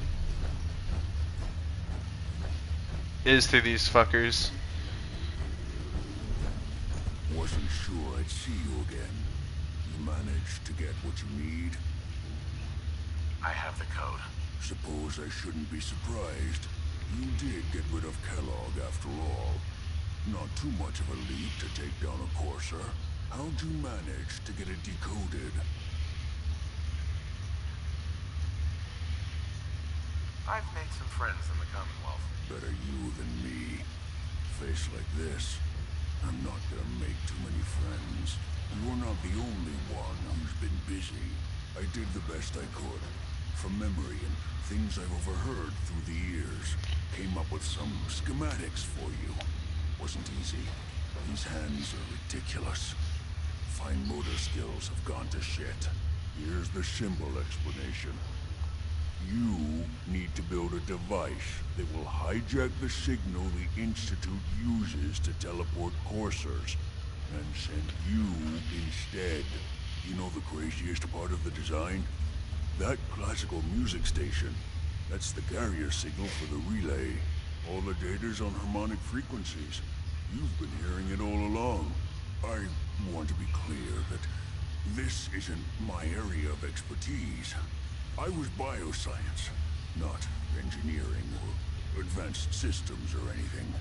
is through these fuckers. Wasn't sure I'd see you again. You managed to get what you need? I have the code. Suppose I shouldn't be surprised. You did get rid of Kellogg after all. Not too much of a leap to take down a courser. How'd you manage to get it decoded? I've made some friends in the Commonwealth. Better you than me. Face like this. I'm not gonna make too many friends. You're not the only one who's been busy. I did the best I could. From memory and things I've overheard through the years. Came up with some schematics for you. Wasn't easy. These hands are ridiculous. Fine motor skills have gone to shit. Here's the symbol explanation. You need to build a device that will hijack the signal the Institute uses to teleport coursers, and send you instead. You know the craziest part of the design? That classical music station. That's the carrier signal for the relay. All the data's on harmonic frequencies. You've been hearing it all along. I want to be clear that this isn't my area of expertise. I was bioscience, not engineering or advanced systems or anything.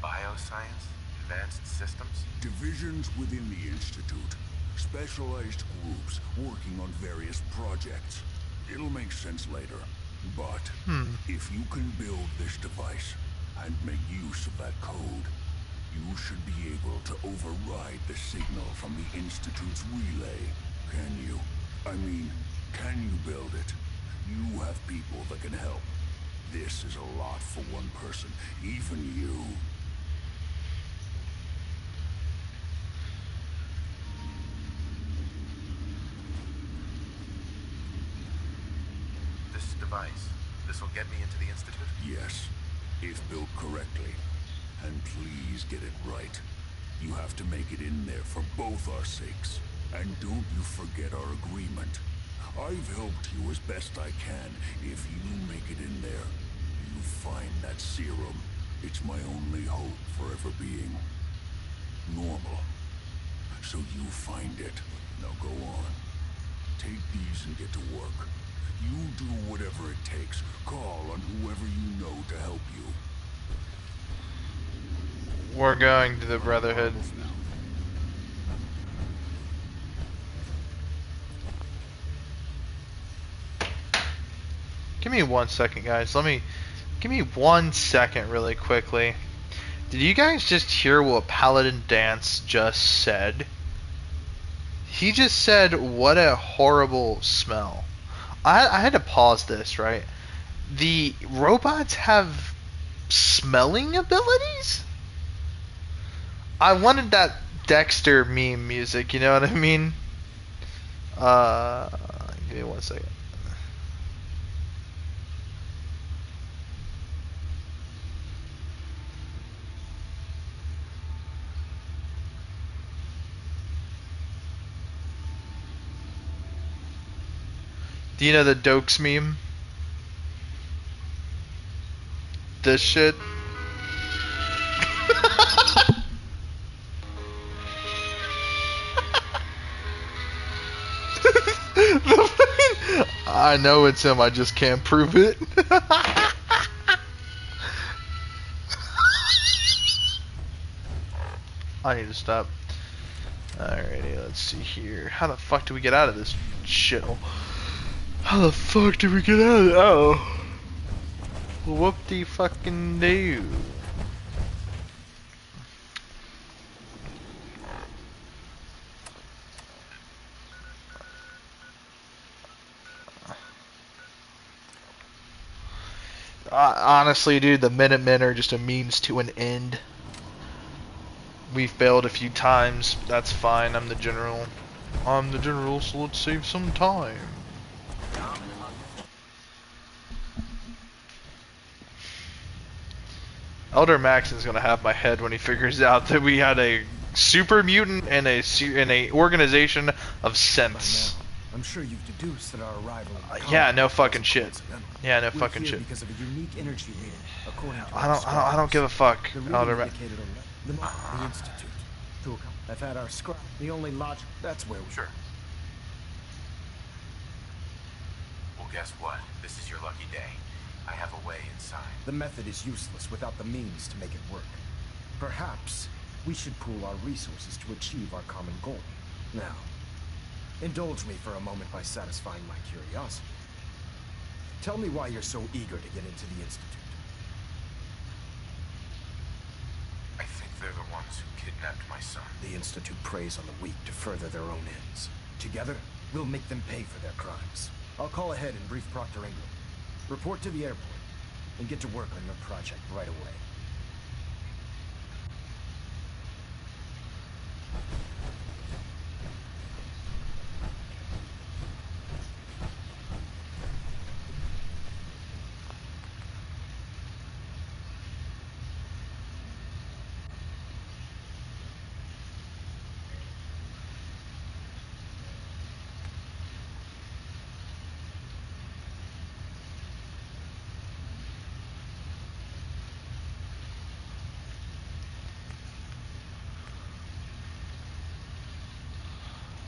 Bioscience? Advanced systems? Divisions within the Institute. Specialized groups working on various projects. It'll make sense later. But if you can build this device and make use of that code, you should be able to override the signal from the Institute's relay. Can you? I mean, can you build it? You have people that can help. This is a lot for one person, even you. This device, this will get me into the Institute? Yes, if built correctly. And please get it right. You have to make it in there for both our sakes. And don't you forget our agreement. I've helped you as best I can. If you make it in there, you find that serum. It's my only hope for ever being normal. So you find it. Now go on. Take these and get to work. You do whatever it takes. Call on whoever you know to help you. We're going to the Brotherhood. Give me 1 second, guys. Give me 1 second really quickly. Did you guys just hear what Paladin Dance just said? He just said, what a horrible smell. I had to pause this, right? The robots have smelling abilities? I wanted that Dexter meme music, you know what I mean? Give me 1 second. Do you know the Dokes meme? This shit? I know it's him, I just can't prove it. I need to stop. Alrighty, let's see here. How the fuck do we get out of this shithole? How the fuck do we get out of it? Oh. Whoop-de-fucking do. Honestly, dude, the Minutemen are just a means to an end. We failed a few times. That's fine. I'm the general. I'm the general, so let's save some time. Elder Maxon's gonna have my head when he figures out that we had a super mutant and a organization of synths. I'm sure you've deduced that our arrival. Yeah, no fucking shit. Yeah, no fucking shit. Because of a unique energy reading, according to I don't give a fuck. Elder the Institute. I've had our scribe. The only logic. That's where we. Sure. Well, guess what? This is your lucky day. I have a way inside. The method is useless without the means to make it work. Perhaps we should pool our resources to achieve our common goal. Now, indulge me for a moment by satisfying my curiosity. Tell me why you're so eager to get into the Institute. ones who kidnapped my son. The Institute preys on the weak to further their own ends. Together, we'll make them pay for their crimes. I'll call ahead and brief Proctor Ingram. Report to the airport, and get to work on your project right away.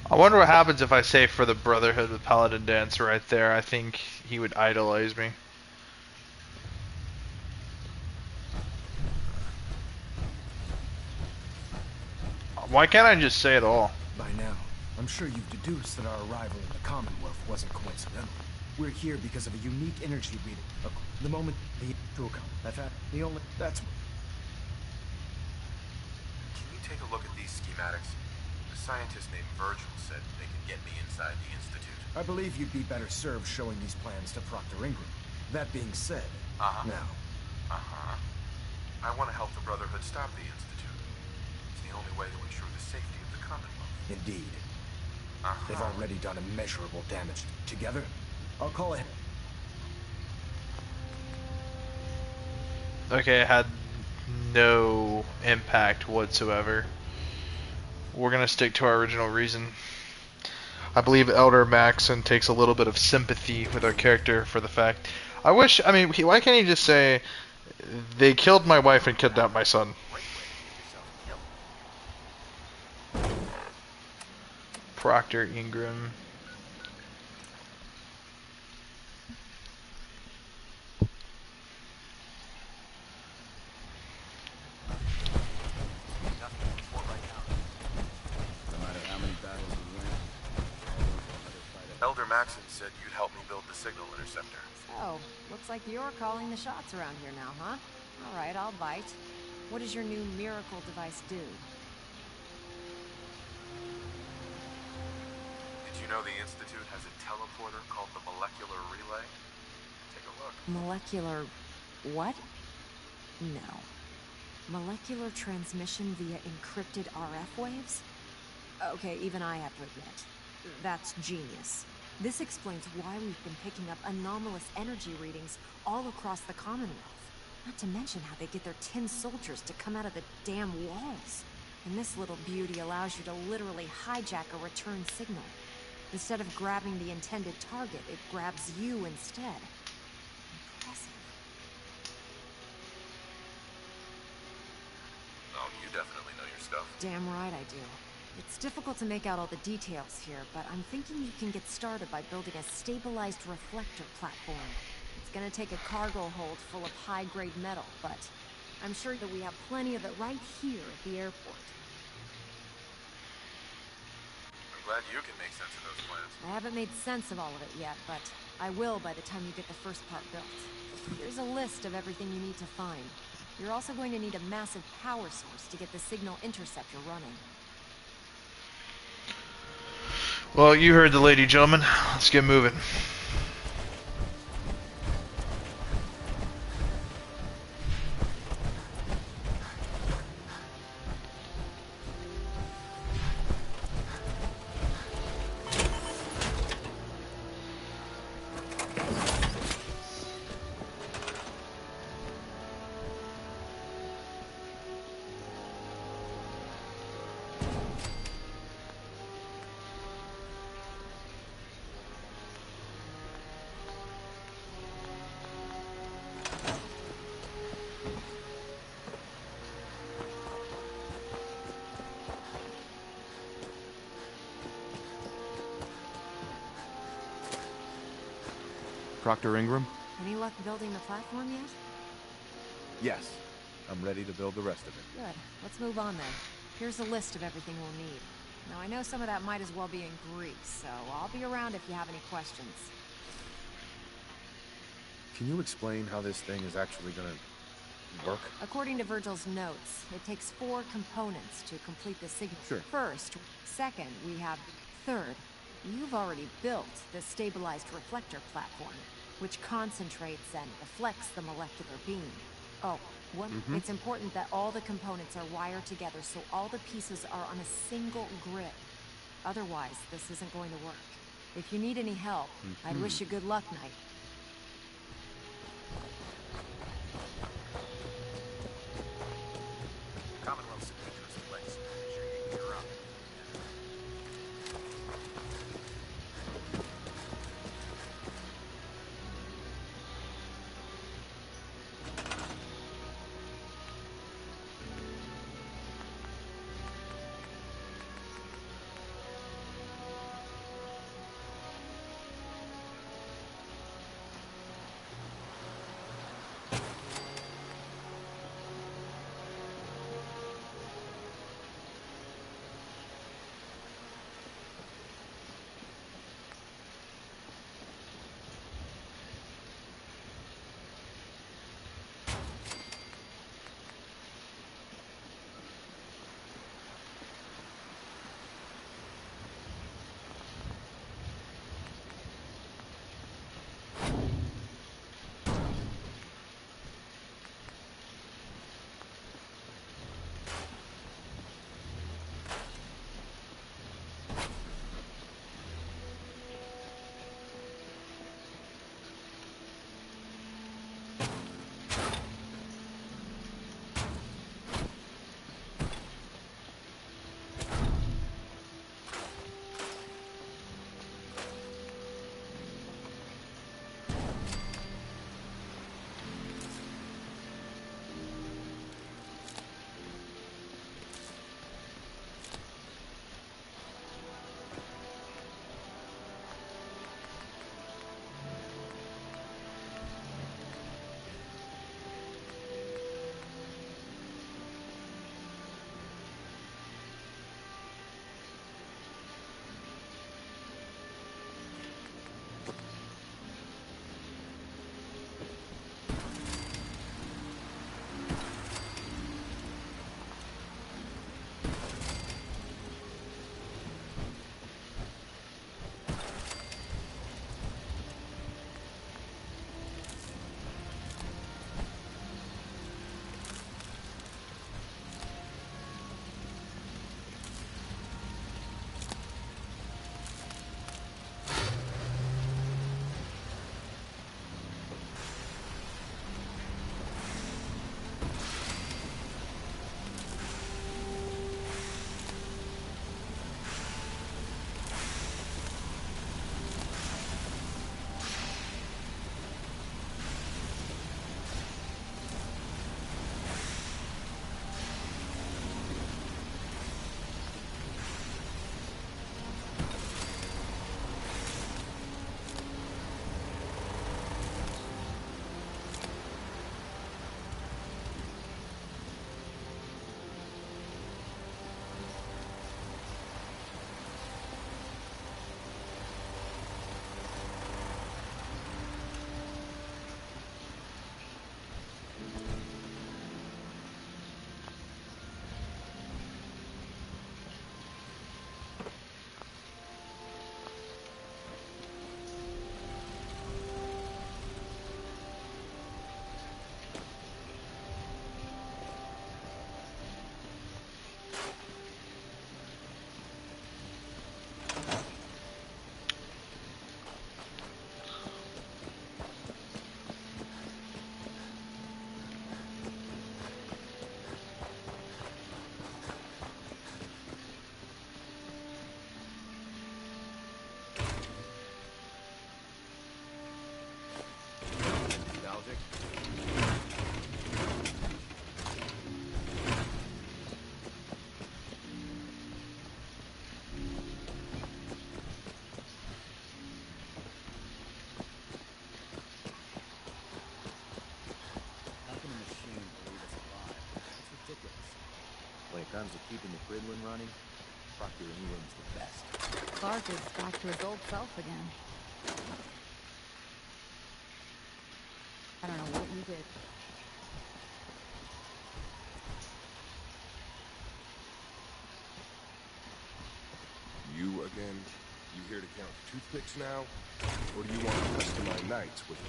I wonder what happens if I say for the Brotherhood with Paladin Dance right there. I think he would idolize me. Why can't I just say it all? By now, I'm sure you've deduced that our arrival in the Commonwealth wasn't coincidental. We're here because of a unique energy reading. The moment the Tucum, that's. Can you take a look at these schematics? A scientist named Virgil said they could get me inside the Institute. I believe you'd be better served showing these plans to Proctor Ingram. That being said, now. I want to help the Brotherhood stop the Institute. It's the only way to ensure the safety of the Commonwealth. Indeed. They've already done immeasurable damage. Together, I'll call ahead. Okay, it had no impact whatsoever. We're gonna stick to our original reason. I believe Elder Maxon takes a little bit of sympathy with our character for the fact. I mean, why can't he just say, they killed my wife and kidnapped my son? Proctor Ingram. Elder Maxon said you'd help me build the signal interceptor. So, looks like you're calling the shots around here now, huh? Alright, I'll bite. What does your new miracle device do? Did you know the Institute has a teleporter called the Molecular Relay? Take a look. Molecular... what? No. Molecular transmission via encrypted RF waves? Okay, even I have to admit. That's genius. This explains why we've been picking up anomalous energy readings all across the Commonwealth. Not to mention how they get their tin soldiers to come out of the damn walls. And this little beauty allows you to literally hijack a return signal. Instead of grabbing the intended target, it grabs you instead. Impressive. Oh, you definitely know your stuff. Damn right I do. It's difficult to make out all the details here, but I'm thinking you can get started by building a stabilized reflector platform. It's gonna take a cargo hold full of high-grade metal, but I'm sure that we have plenty of it right here at the airport. I'm glad you can make sense of those plans. I haven't made sense of all of it yet, but I will by the time you get the first part built. Here's a list of everything you need to find. You're also going to need a massive power source to get the signal interceptor running. Well, you heard the lady, gentlemen. Let's get moving. Proctor Ingram? Any luck building the platform yet? Yes. I'm ready to build the rest of it. Good. Let's move on then. Here's a list of everything we'll need. Now, I know some of that might as well be in Greek, so I'll be around if you have any questions. Can you explain how this thing is actually gonna work? According to Virgil's notes, it takes 4 components to complete the signal. Sure. First, second, we have third. You've already built the stabilized reflector platform, which concentrates and reflects the molecular beam. Oh, it's important that all the components are wired together so all the pieces are on a single grid. Otherwise, this isn't going to work. If you need any help, I'd wish you good luck, Knight. Commonwealth's a dangerous place. Make sure you gear up. comes to keeping the Gridlin running, Proctor Ingram's the best. Clark is back to his old self again. I don't know what you did. You again? You here to count toothpicks now? Or do you want the rest of my nights with me?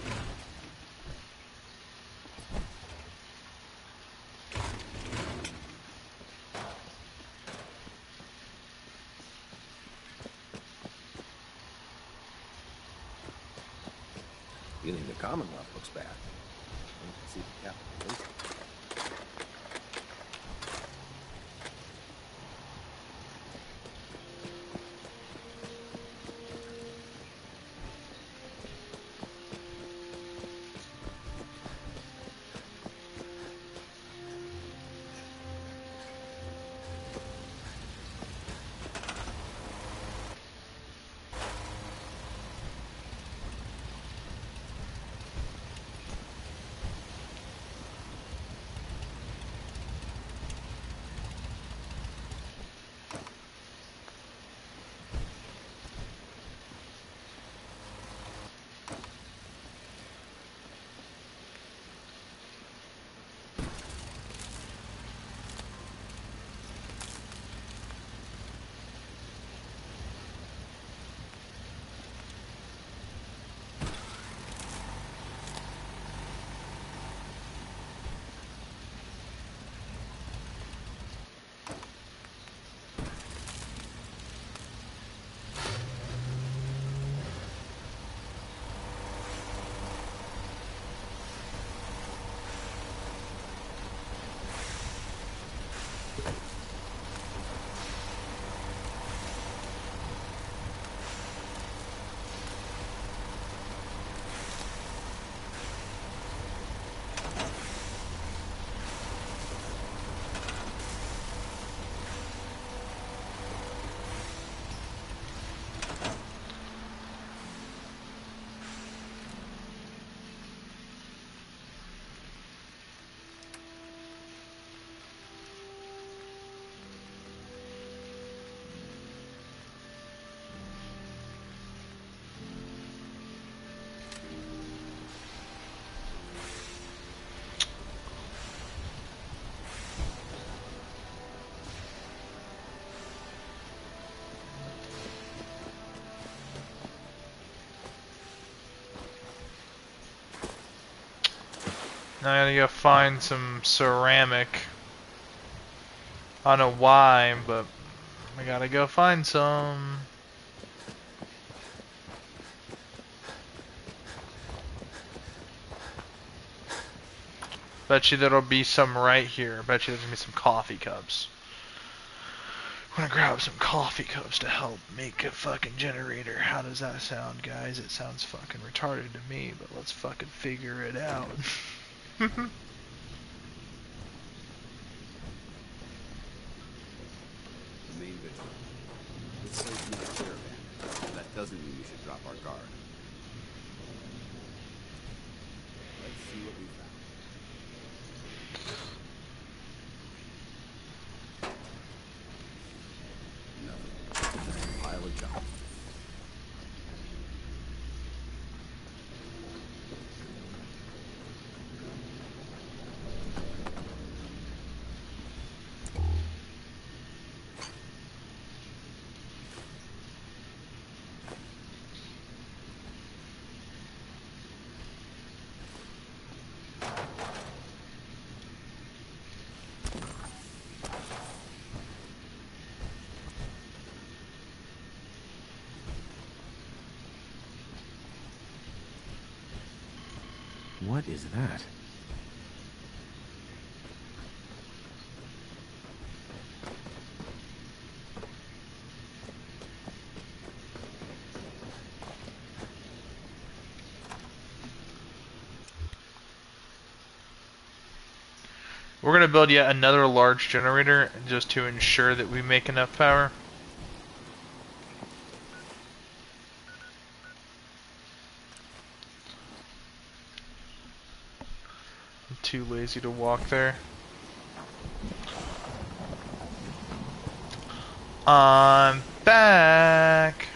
Feeling the Commonwealth looks bad. I can see the capital facing. Now I gotta go find some ceramic. I don't know why, but I gotta go find some. Bet you there'll be some right here. Bet you there's gonna be some coffee cups. I'm gonna grab some coffee cups to help make a fucking generator. How does that sound, guys? It sounds fucking retarded to me, but let's fucking figure it out. The main vigil. This place needs a caravan. But that doesn't mean we should drop our guard. Let's see what we found. Nothing. Just a pile of junk. What is that? We're gonna build yet another large generator just to ensure that we make enough power. I'm too lazy to walk there. I'm back.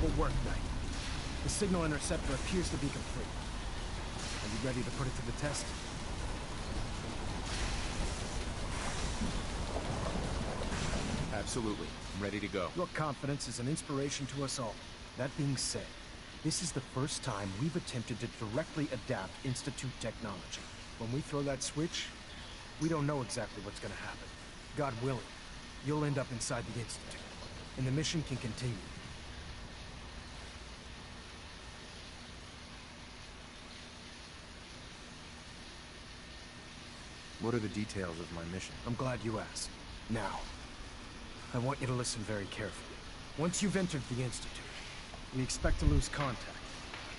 Beautiful work, Knight. The signal interceptor appears to be complete. Are you ready to put it to the test? Absolutely. I'm ready to go. Your confidence is an inspiration to us all. That being said, this is the first time we've attempted to directly adapt Institute technology. When we throw that switch, we don't know exactly what's gonna happen. God willing, you'll end up inside the Institute, and the mission can continue. What are the details of my mission? I'm glad you asked. Now, I want you to listen very carefully. Once you've entered the Institute, we expect to lose contact,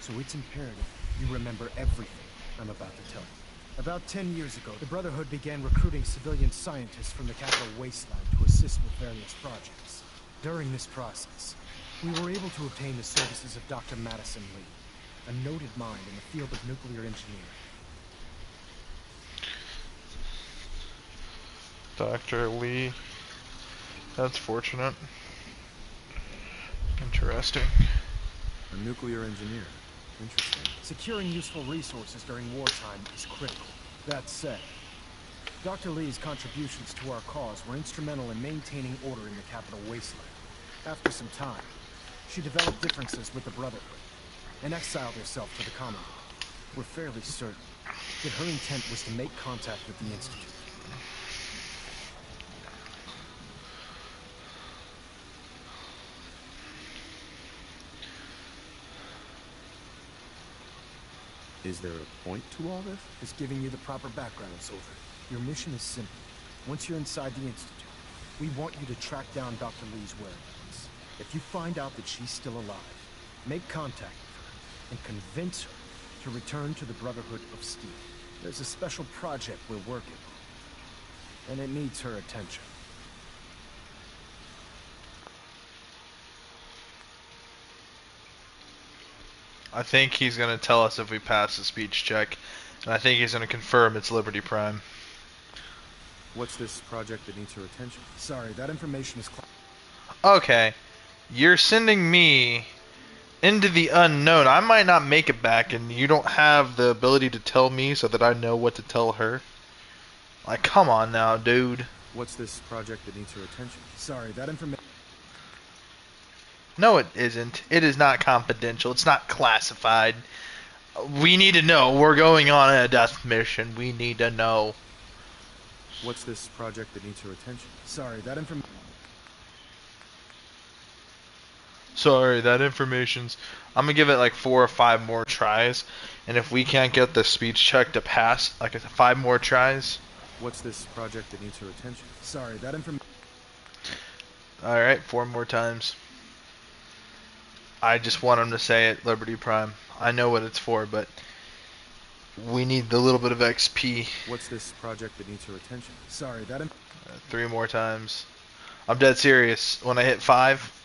so it's imperative you remember everything I'm about to tell you. About 10 years ago, the Brotherhood began recruiting civilian scientists from the capital wasteland to assist with various projects. During this process, we were able to obtain the services of Dr. Madison Lee, a noted mind in the field of nuclear engineering. Dr. Lee. That's fortunate. Interesting. A nuclear engineer. Interesting. Securing useful resources during wartime is critical. That said, Dr. Lee's contributions to our cause were instrumental in maintaining order in the capital wasteland. After some time, she developed differences with the Brotherhood and exiled herself to the Commonwealth. We're fairly certain that her intent was to make contact with the Institute. Is there a point to all this? Just giving you the proper background, soldier. Your mission is simple. Once you're inside the Institute, we want you to track down Dr. Lee's whereabouts. If you find out that she's still alive, make contact with her and convince her to return to the Brotherhood of Steel. There's a special project we're working on, and it needs her attention. I think he's going to tell us if we pass the speech check, and I think he's going to confirm it's Liberty Prime. What's this project that needs her attention? Sorry, that information is Okay, you're sending me into the unknown. I might not make it back, and you don't have the ability to tell me so that I know what to tell her. Like, come on now, dude. What's this project that needs her attention? Sorry, that information... No, it isn't. It is not confidential. It's not classified. We need to know. We're going on a death mission. We need to know. What's this project that needs her attention? Sorry, that information's... I'm gonna give it like 4 or 5 more tries, and if we can't get the speech check to pass, like 5 more tries. What's this project that needs her attention? Sorry, that information... Alright, 4 more times. I just want him to say it, Liberty Prime. I know what it's for, but we need the little bit of XP. What's this project that needs her attention? Sorry, that... 3 more times. I'm dead serious. When I hit 5,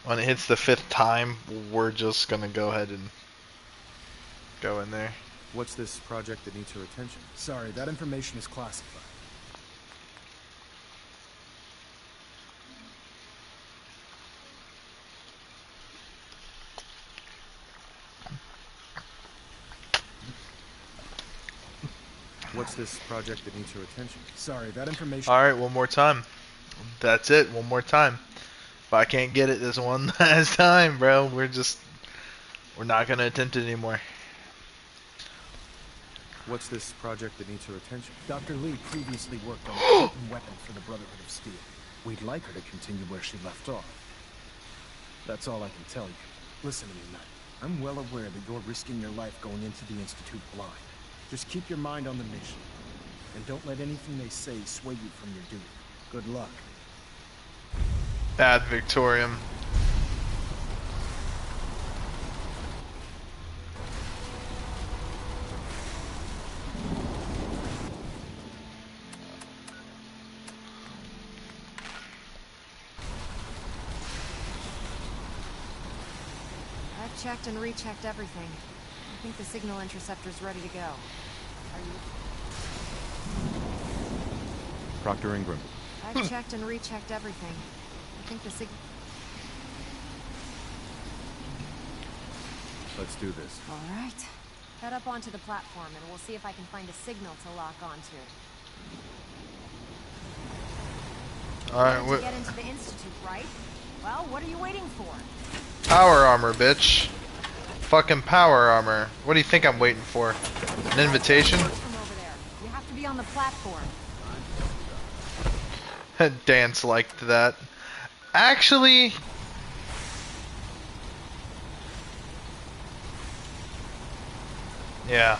when it hits the 5th time, we're just gonna go ahead and go in there. What's this project that needs her attention? Sorry, that information is classified. What's this project that needs her attention? Sorry, that information... Alright, one more time. That's it, one more time. If I can't get it this one last time, bro, we're not gonna attempt it anymore. What's this project that needs her attention? Dr. Lee previously worked on a potent weapon for the Brotherhood of Steel. We'd like her to continue where she left off. That's all I can tell you. Listen to me, Knight. I'm well aware that you're risking your life going into the Institute blind. Just keep your mind on the mission, and don't let anything they say sway you from your duty. Good luck. Ad Victorium. I've checked and rechecked everything. I think the signal interceptor's ready to go. Are you... Proctor Ingram. I've checked and rechecked everything. I think the Let's do this. All right. Head up onto the platform, and we'll see if I can find a signal to lock onto. All right. To get into the Institute, right? Well, what are you waiting for? Power armor, bitch. Fucking power armor. What do you think I'm waiting for? An invitation? From over there. You have to be on the platform. Dance liked that. Actually, yeah.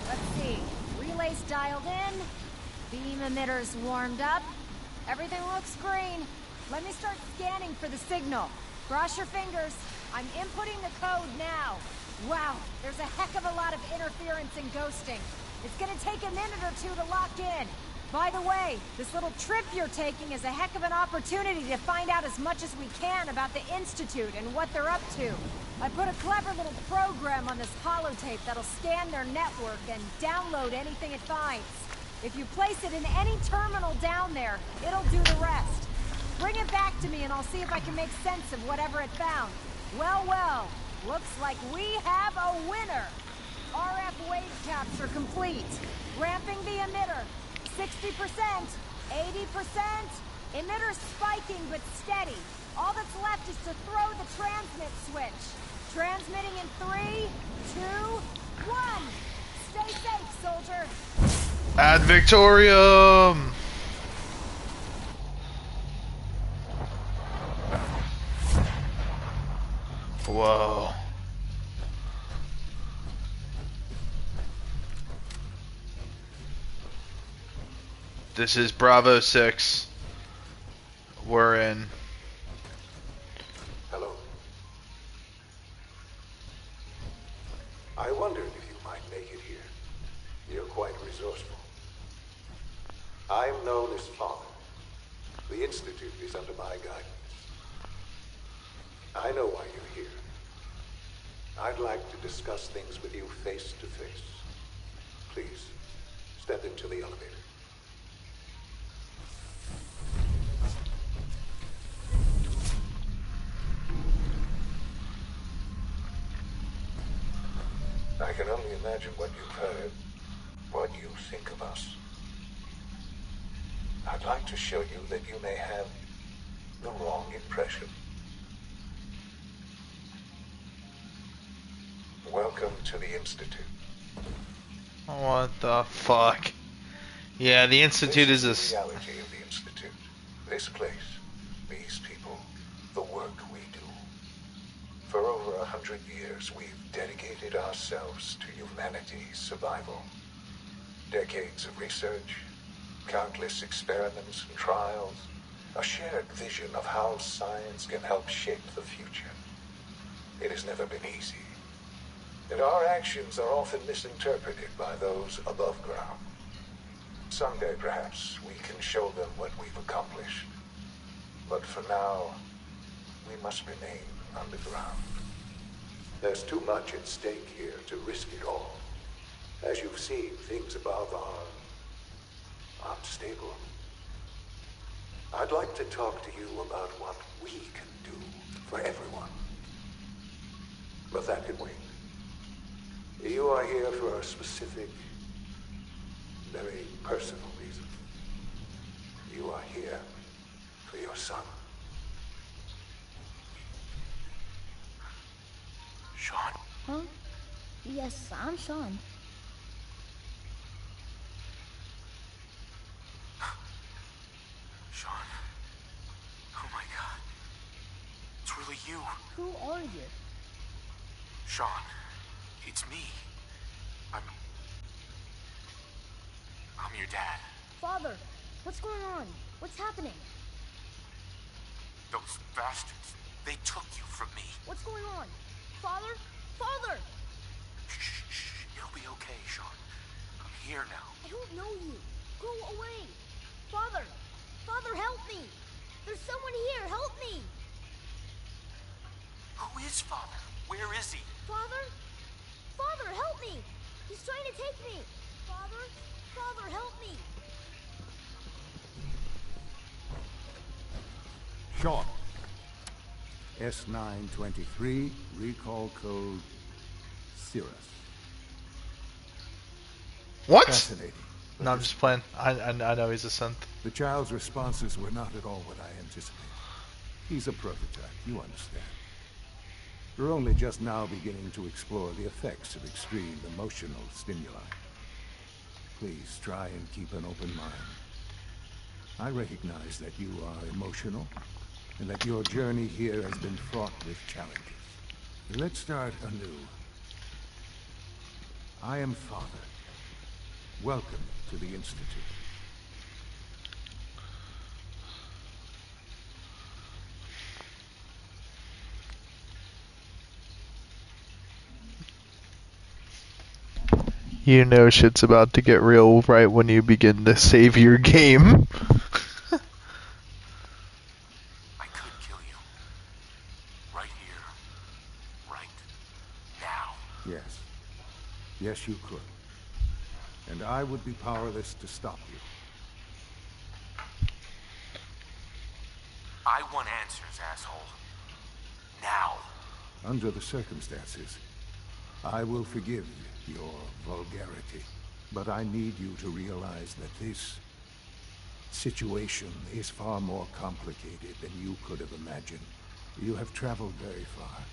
Let's see. Relays dialed in. Beam emitters warmed up. Everything looks green. Let me start scanning for the signal. Cross your fingers. I'm inputting the code now. Wow, there's a heck of a lot of interference and ghosting. It's gonna take a minute or two to lock in. By the way, this little trip you're taking is a heck of an opportunity to find out as much as we can about the Institute and what they're up to. I put a clever little program on this holotape that'll scan their network and download anything it finds. If you place it in any terminal down there, it'll do the rest. Bring it back to me and I'll see if I can make sense of whatever it found. Well, well, looks like we have a winner. RF wave caps are complete. Ramping the emitter. 60%, 80%. Emitter spiking but steady. All that's left is to throw the transmit switch. Transmitting in 3, 2, 1. Stay safe, soldier. Ad Victorium! Whoa. This is Bravo 6. We're in. Hello. I wondered if you might make it here. You're quite resourceful. I'm known as Father. The Institute is under my guidance. I know why you're here. I'd like to discuss things with you face to face. Please, step into the elevator. I can only imagine what you've heard, what you think of us. I'd like to show you that you may have the wrong impression. Welcome to the Institute. What the fuck? Yeah, the Institute is This is the reality of the Institute. This place, these people, the work we do. For over 100 years, we've dedicated ourselves to humanity's survival. Decades of research, countless experiments and trials, a shared vision of how science can help shape the future. It has never been easy, and our actions are often misinterpreted by those above ground. Someday, perhaps, we can show them what we've accomplished. But for now, we must remain underground. There's too much at stake here to risk it all. As you've seen, things above are unstable. I'd like to talk to you about what we can do for everyone. But that can wait. You are here for a specific, very personal reason. You are here for your son. Sean? Huh? Yes, I'm Sean. Sean. Oh my God. It's really you. Who are you? Sean. It's me. I'm your dad. Father, what's going on? What's happening? Those bastards. They took you from me. What's going on? Father? Father! Shh. It'll be okay, Sean. I'm here now. I don't know you. Go away. Father! Father, help me! There's someone here. Help me! Who is Father? Where is he? Father? Father, help me! He's trying to take me! Father? Father, help me! Sean. S923, recall code Cirrus. What? Fascinating. No, I'm just playing. I know he's a synth. The child's responses were not at all what I anticipated. He's a prototype, you understand. We're only just now beginning to explore the effects of extreme emotional stimuli. Please try and keep an open mind. I recognize that you are emotional, and that your journey here has been fraught with challenges. Let's start anew. I am Father. Welcome to the Institute. You know shit's about to get real right when you begin to save your game. I could kill you. Right here. Right now. Yes. Yes, you could. And I would be powerless to stop you. I want answers, asshole. Now. Under the circumstances, I will forgive your vulgarity. But I need you to realize that this situation is far more complicated than you could have imagined. You have traveled very far,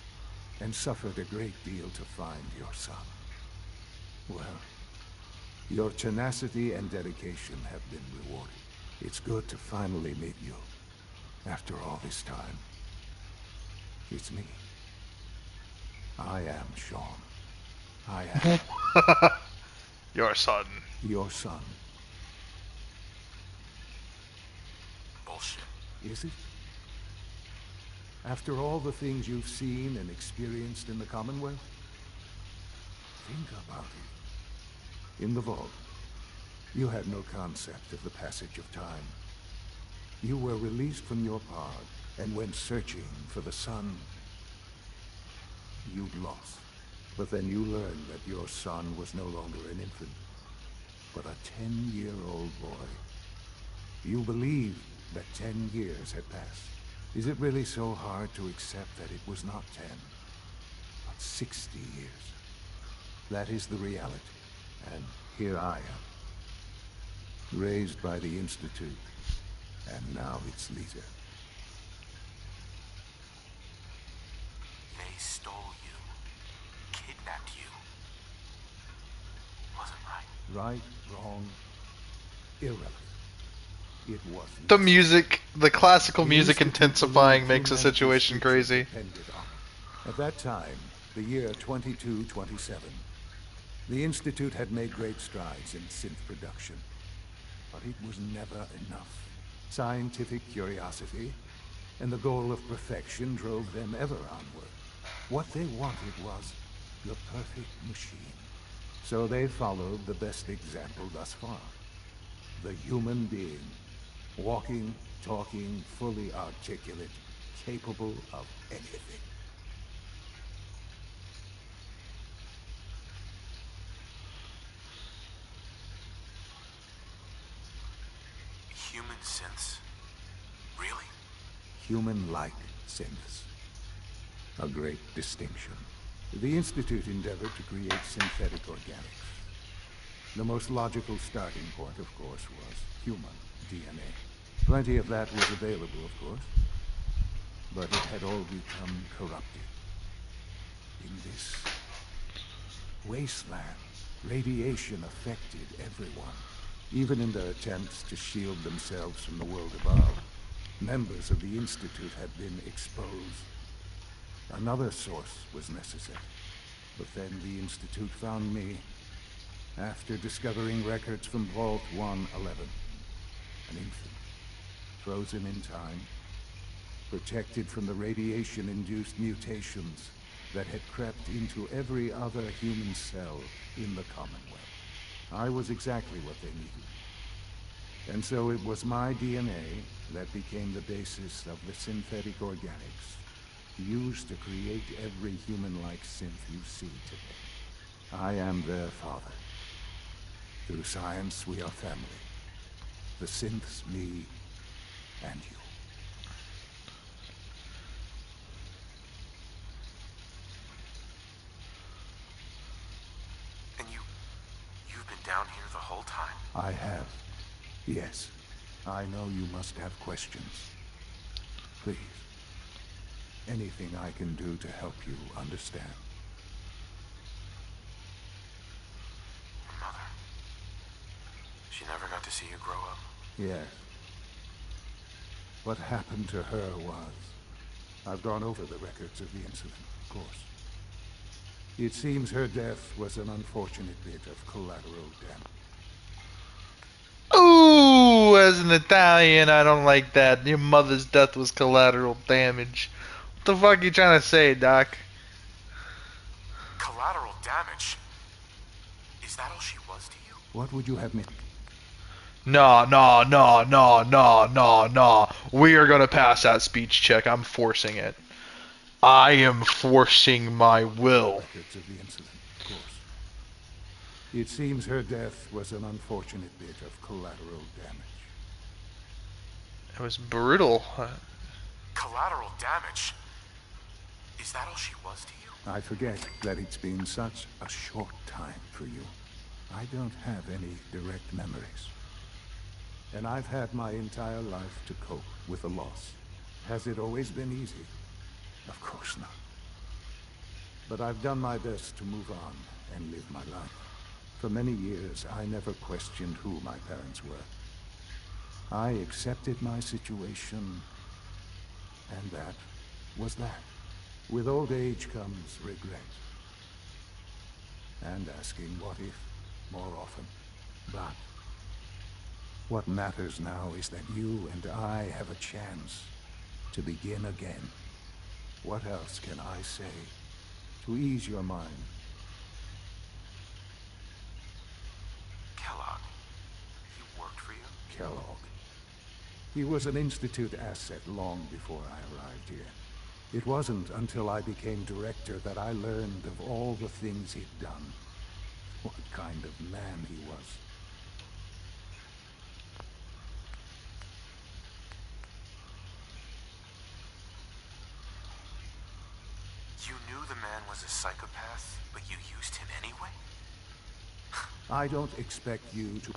and suffered a great deal to find your son. Well, your tenacity and dedication have been rewarded. It's good to finally meet you, after all this time. It's me. I am Sean. I am... Your son. Your son. Bullshit. Is it? After all the things you've seen and experienced in the Commonwealth? Think about it. In the vault, you had no concept of the passage of time. You were released from your pod and went searching for the sun you'd lost. But then you learned that your son was no longer an infant, but a 10-year-old boy. You believed that 10 years had passed. Is it really so hard to accept that it was not 10, but 60 years? That is the reality. And here I am, raised by the Institute, and now its leader. They stole you. Kidnapped you. Wasn't right. Right, wrong, irrelevant. It was The music, the classical music intensifying makes the situation crazy. At that time, the year 2227, the Institute had made great strides in synth production. But it was never enough. Scientific curiosity and the goal of perfection drove them ever onward. What they wanted was the perfect machine. So they followed the best example thus far. The human being. Walking, talking, fully articulate, capable of anything. Human synths? Really? Human-like synths. A great distinction. The Institute endeavored to create synthetic organics. The most logical starting point, of course, was human DNA. Plenty of that was available, of course. But it had all become corrupted. In this wasteland, radiation affected everyone. Even in their attempts to shield themselves from the world above, members of the Institute had been exposed. Another source was necessary. But then the Institute found me after discovering records from Vault 111. An infant, frozen in time, protected from the radiation-induced mutations that had crept into every other human cell in the Commonwealth. I was exactly what they needed. And so it was my DNA that became the basis of the synthetic organics used to create every human-like synth you see today. I am their father. Through science, we are family. The synths, me, and you. whole time? I have. Yes. I know you must have questions. Please. Anything I can do to help you understand. Your mother. She never got to see you grow up? Yes. What happened to her was... I've gone over the records of the incident, of course. It seems her death was an unfortunate bit of collateral damage. Ooh, as an Italian, I don't like that. Your mother's death was collateral damage. What the fuck are you trying to say, Doc? Collateral damage? Is that all she was to you? What would you have me... No. We are gonna pass that speech check. I'm forcing it. I am forcing my will. Records of the incident, of course. It seems her death was an unfortunate bit of collateral damage. It was brutal. Collateral damage? Is that all she was to you? I forget that it's been such a short time for you. I don't have any direct memories. And I've had my entire life to cope with the loss. Has it always been easy? Of course not. But I've done my best to move on and live my life. For many years, I never questioned who my parents were. I accepted my situation, and that was that. With old age comes regret. And asking what if more often. But what matters now is that you and I have a chance to begin again. What else can I say to ease your mind? Kellogg. He worked for you? Kellogg. He was an Institute asset long before I arrived here. It wasn't until I became director that I learned of all the things he'd done. What kind of man he was. You knew the man was a psychopath, but you used him anyway? I don't expect you to...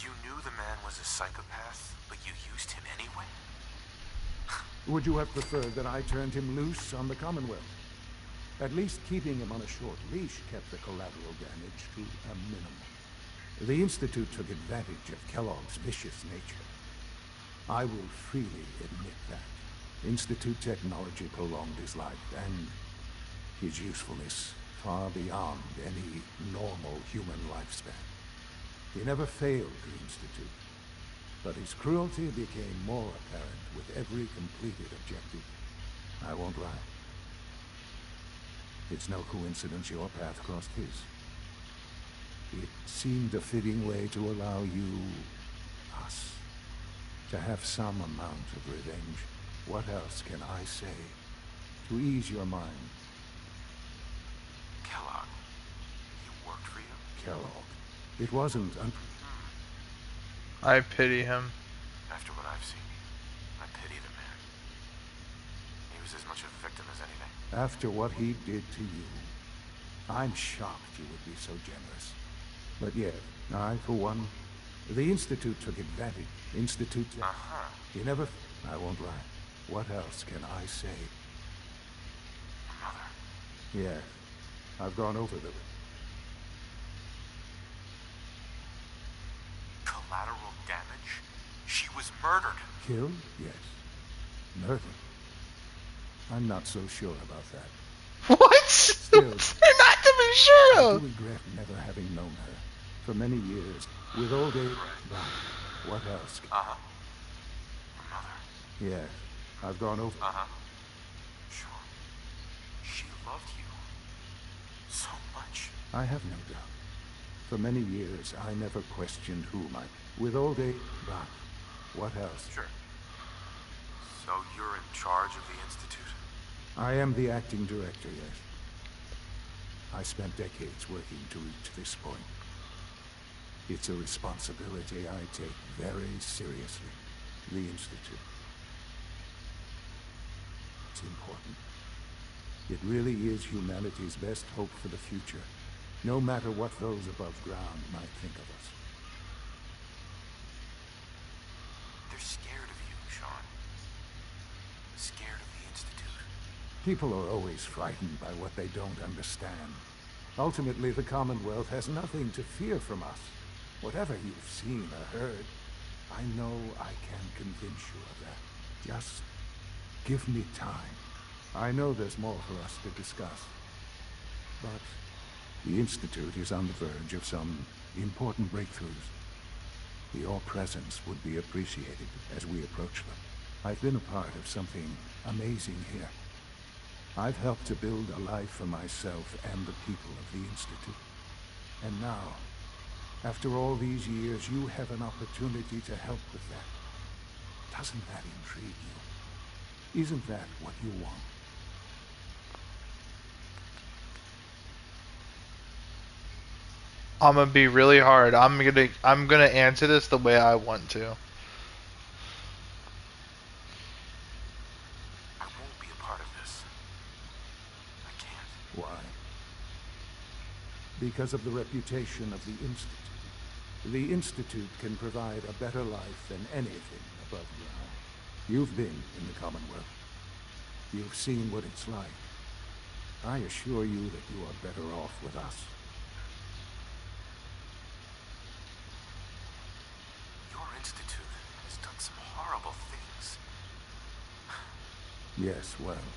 You knew the man was a psychopath, but you used him anyway? Would you have preferred that I turned him loose on the Commonwealth? At least keeping him on a short leash kept the collateral damage to a minimum. The Institute took advantage of Kellogg's vicious nature. I will freely admit that. Institute technology prolonged his life, and his usefulness far beyond any normal human lifespan. He never failed the Institute, but his cruelty became more apparent with every completed objective. I won't lie. It's no coincidence your path crossed his. It seemed a fitting way to allow you, us, to have some amount of revenge. What else can I say to ease your mind? Kellogg. He worked for you? Kellogg. It wasn't I pity him. After what I've seen, I pity the man. He was as much a victim as anything. After what he did to you, I'm shocked you would be so generous. But yet, I, for one, the Institute took advantage. Institute... He never... I won't lie. What else can I say? Your mother. Yes. I've gone over the... Collateral damage? She was murdered. Killed? Yes. Murdered? I'm not so sure about that. What? Still, You're not to be sure I of. do regret never having known her. For many years, with old age... But what else? Uh-huh. Your mother. Yes. I've gone over... Uh-huh. Sure. She loved you. So much. I have no doubt. For many years, I never questioned who might... With old age... But what else? Sure. So you're in charge of the Institute? I am the acting director, yes. I spent decades working to reach this point. It's a responsibility I take very seriously. The Institute. what's important. It really is humanity's best hope for the future, no matter what those above ground might think of us. They're scared of you, Sean. Scared of the Institute. People are always frightened by what they don't understand. Ultimately, the Commonwealth has nothing to fear from us. Whatever you've seen or heard, I know I can convince you of that. Just give me time. I know there's more for us to discuss. But the Institute is on the verge of some important breakthroughs. Your presence would be appreciated as we approach them. I've been a part of something amazing here. I've helped to build a life for myself and the people of the Institute. And now, after all these years, you have an opportunity to help with that. Doesn't that intrigue you? Isn't that what you want? I'm gonna be really hard. I'm gonna answer this the way I want to. I won't be a part of this. I can't. Why? Because of the reputation of the Institute. The Institute can provide a better life than anything above ground. You've been in the Commonwealth. You've seen what it's like. I assure you that you are better off with us. Your Institute has done some horrible things. Yes, well,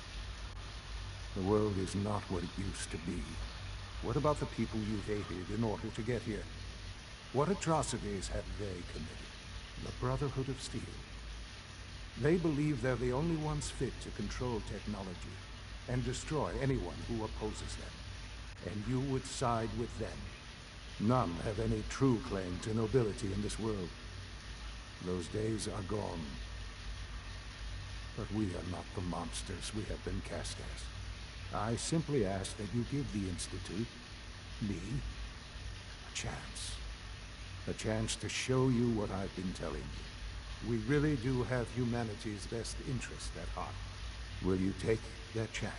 the world is not what it used to be. What about the people you've aided in order to get here? What atrocities have they committed? The Brotherhood of Steel. They believe they're the only ones fit to control technology and destroy anyone who opposes them. And you would side with them. None have any true claim to nobility in this world. Those days are gone. But we are not the monsters we have been cast as. I simply ask that you give the Institute, me, a chance. A chance to show you what I've been telling you. We really do have humanity's best interest at heart. Will you take that chance?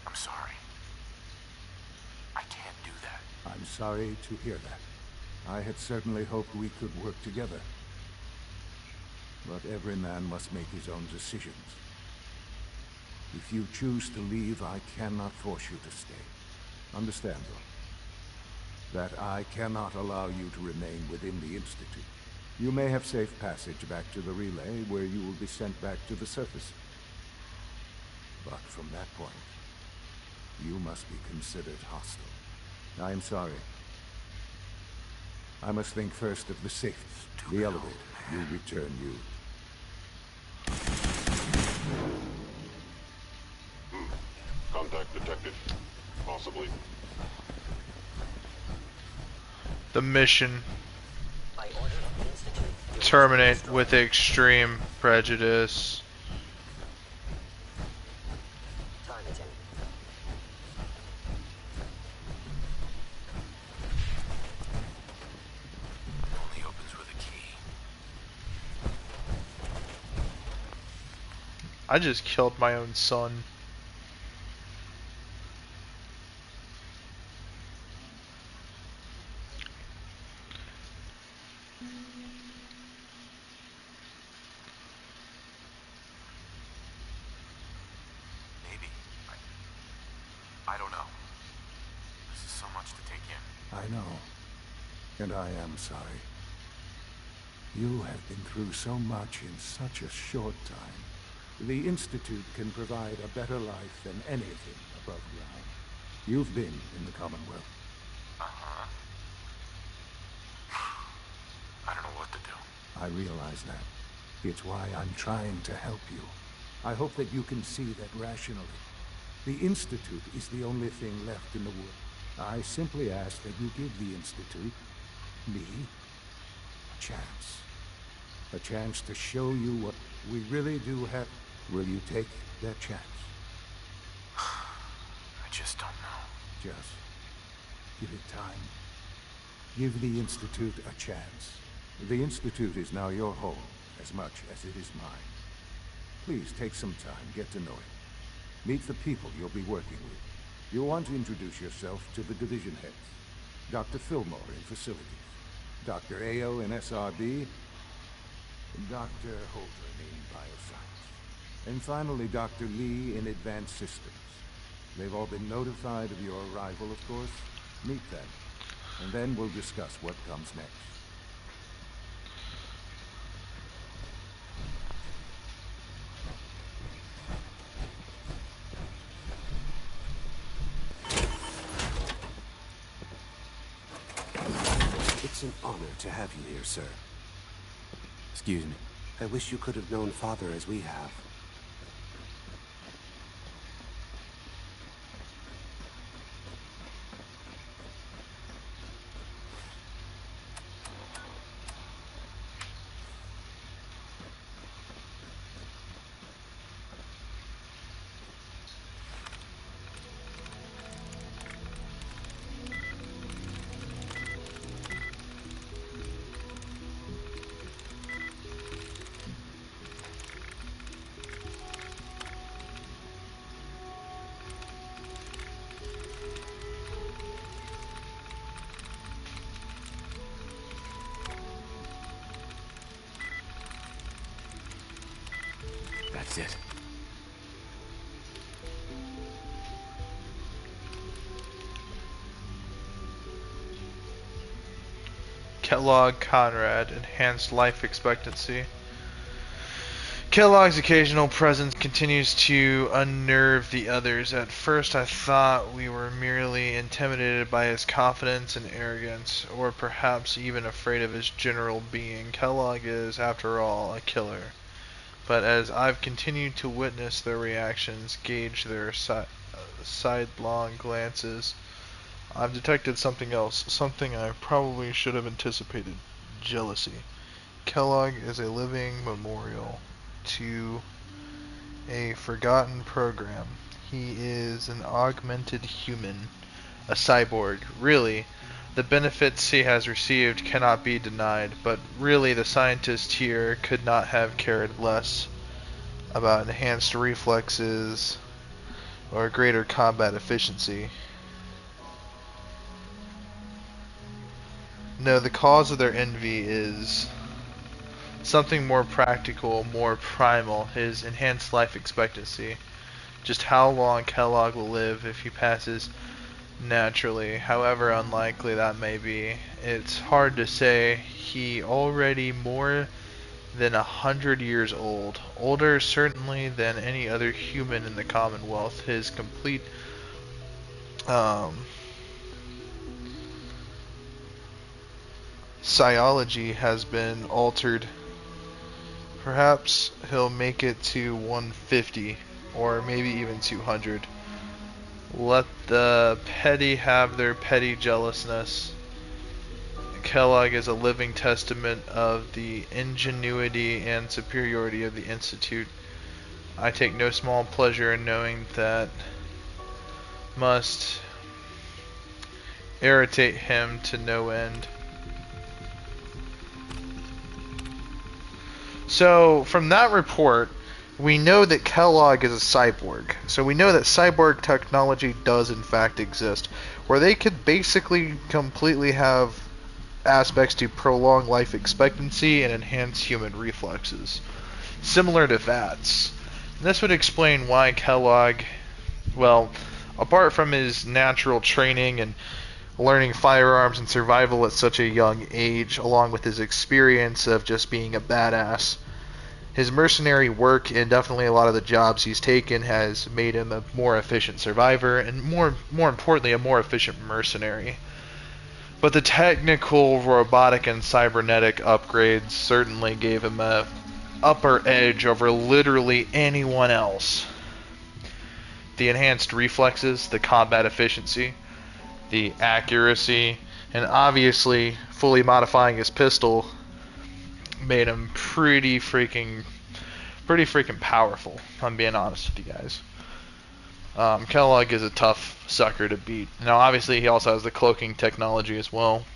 I'm sorry. I can't do that. I'm sorry to hear that. I had certainly hoped we could work together. But every man must make his own decisions. If you choose to leave, I cannot force you to stay. Understand, though, that I cannot allow you to remain within the Institute. You may have safe passage back to the relay, where you will be sent back to the surface. But from that point, you must be considered hostile. I am sorry. I must think first of the safety. The elevator will return you. Contact detected. Possibly. The mission. Terminate with extreme prejudice. Only opens with a key. I just killed my own son. Maybe. I don't know. This is so much to take in. I know. And I am sorry. You have been through so much in such a short time. The Institute can provide a better life than anything above ground. You've been in the Commonwealth. Uh-huh. I don't know what to do. I realize that. It's why I'm trying to help you. I hope that you can see that rationally. The Institute is the only thing left in the world. I simply ask that you give the Institute, me, a chance. A chance to show you what we really do have. Will you take that chance? I just don't know. Just give it time. Give the Institute a chance. The Institute is now your home as much as it is mine. Please take some time, get to know him. Meet the people you'll be working with. You'll want to introduce yourself to the division heads. Dr. Fillmore in facilities, Dr. Ao in SRB, and Dr. Holden in bioscience. And finally, Dr. Lee in advanced systems. They've all been notified of your arrival, of course. Meet them, and then we'll discuss what comes next. It's an honor to have you here, sir. Excuse me. I wish you could have known Father as we have. That's it. Kellogg Conrad, enhanced life expectancy. Kellogg's occasional presence continues to unnerve the others. At first I thought we were merely intimidated by his confidence and arrogance, or perhaps even afraid of his general being. Kellogg is, after all, a killer. But as I've continued to witness their reactions, gauge their sidelong glances, I've detected something else, something I probably should have anticipated. Jealousy. Kellogg is a living memorial to a forgotten program. He is an augmented human, a cyborg. Really, the benefits he has received cannot be denied, but really the scientist here could not have cared less about enhanced reflexes or greater combat efficiency. No, the cause of their envy is something more practical, more primal, his enhanced life expectancy. Just how long Kellogg will live if he passes naturally, however unlikely that may be. It's hard to say. He already more than 100 years old. Older certainly than any other human in the Commonwealth. His complete physiology has been altered. Perhaps he'll make it to 150, or maybe even 200. Let the petty have their petty jealousness. Kellogg is a living testament of the ingenuity and superiority of the Institute. I take no small pleasure in knowing that must irritate him to no end. So, from that report, we know that Kellogg is a cyborg. So we know that cyborg technology does in fact exist, where they could basically completely have aspects to prolong life expectancy and enhance human reflexes, similar to VATS. And this would explain why Kellogg, well, apart from his natural training and learning firearms and survival at such a young age, along with his experience of just being a badass, his mercenary work and definitely a lot of the jobs he's taken has made him a more efficient survivor and more importantly a more efficient mercenary. But the technical, robotic, and cybernetic upgrades certainly gave him a upper edge over literally anyone else. The enhanced reflexes, the combat efficiency, the accuracy, and obviously fully modifying his pistol made him pretty freaking powerful, if I'm being honest with you guys. Kellogg is a tough sucker to beat. Now obviously he also has the cloaking technology as well.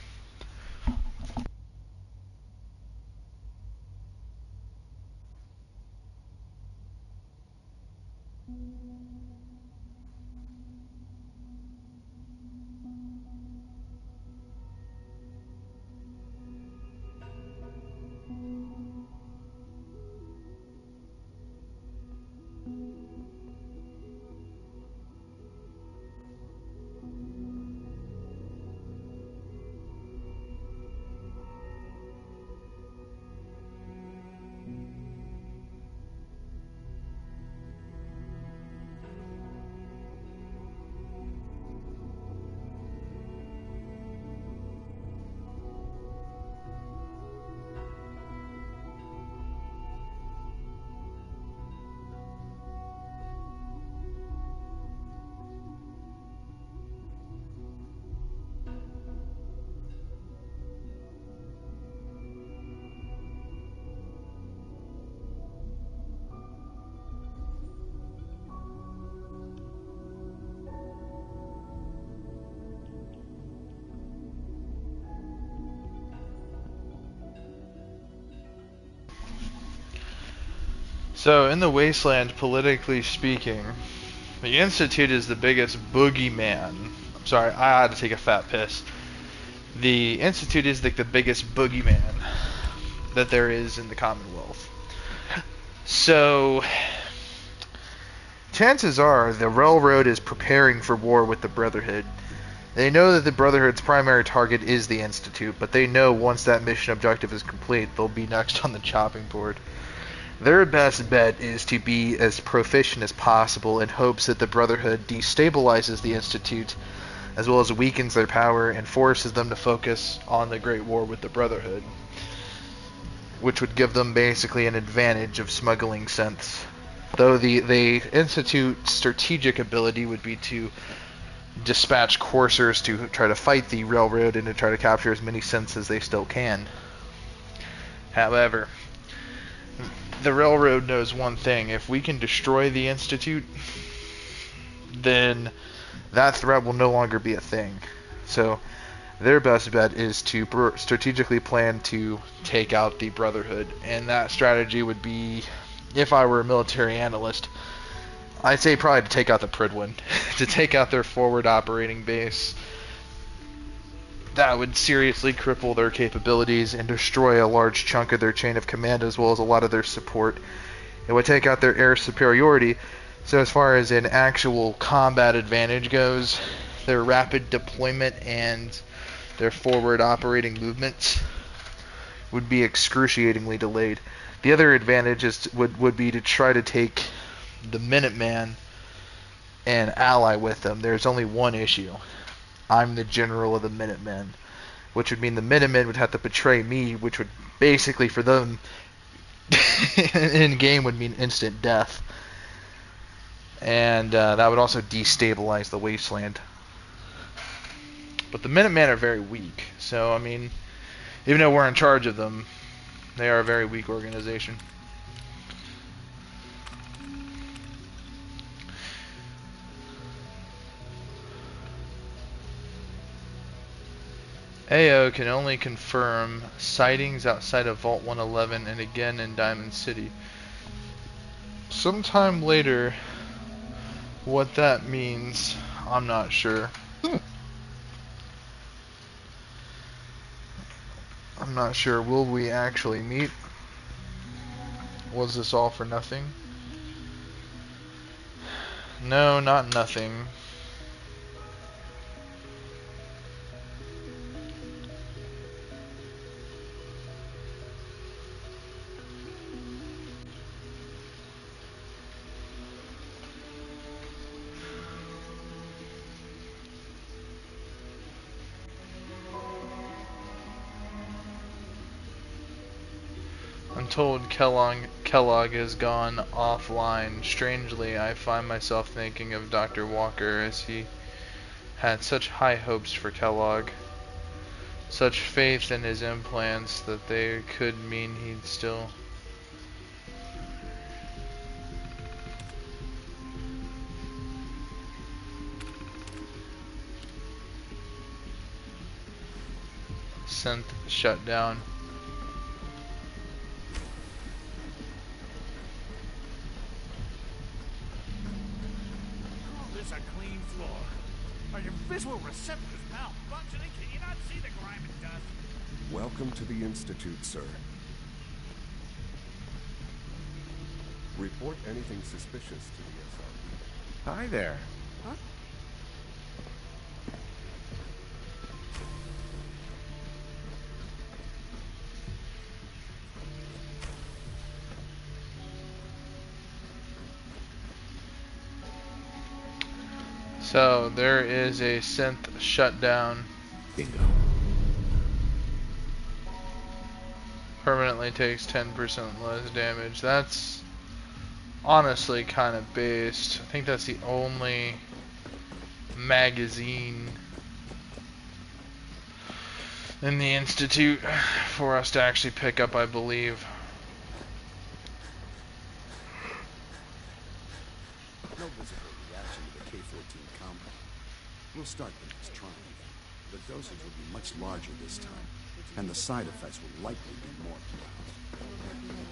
So, in the Wasteland, politically speaking, the Institute is the biggest boogeyman. I'm sorry, I had to take a fat piss. The Institute is like the biggest boogeyman that there is in the Commonwealth. So, chances are the Railroad is preparing for war with the Brotherhood. They know that the Brotherhood's primary target is the Institute, but they know once that mission objective is complete, they'll be next on the chopping board. Their best bet is to be as proficient as possible in hopes that the Brotherhood destabilizes the Institute, as well as weakens their power and forces them to focus on the Great War with the Brotherhood, which would give them basically an advantage of smuggling synths. Though the Institute's strategic ability would be to dispatch coursers to try to fight the Railroad and to try to capture as many synths as they still can. However, the Railroad knows one thing: if we can destroy the Institute, then that threat will no longer be a thing. So their best bet is to strategically plan to take out the Brotherhood, and that strategy would be, if I were a military analyst, I'd say probably to take out the Prydwen, to take out their forward operating base. That would seriously cripple their capabilities and destroy a large chunk of their chain of command, as well as a lot of their support. It would take out their air superiority. So as far as an actual combat advantage goes, their rapid deployment and their forward operating movements would be excruciatingly delayed. The other advantage would be to try to take the Minuteman and ally with them. There's only one issue. I'm the general of the Minutemen, which would mean the Minutemen would have to betray me, which would basically, for them, in game would mean instant death. And that would also destabilize the Wasteland. But the Minutemen are very weak, so I mean, even though we're in charge of them, they are a very weak organization. AO can only confirm sightings outside of Vault 111 and again in Diamond City. Sometime later, what that means, I'm not sure. I'm not sure. Will we actually meet? Was this all for nothing? No, not nothing. I'm told Kellogg has gone offline. Strangely, I find myself thinking of Dr. Walker, as he had such high hopes for Kellogg, such faith in his implants that they could mean he'd still... Synth shut down. This a clean floor. Are your visual receptors malfunctioning? Can you not see the grime and dust? Welcome to the Institute, sir. Report anything suspicious to the SRB. Hi there. Huh? So, there is a synth shutdown. Bingo. Permanently takes 10% less damage. That's honestly kind of based. I think that's the only magazine in the Institute for us to actually pick up, I believe. No visible reaction to the K-14 compound. We'll start the next trial. The dosage will be much larger this time, and the side effects will likely be more pronounced.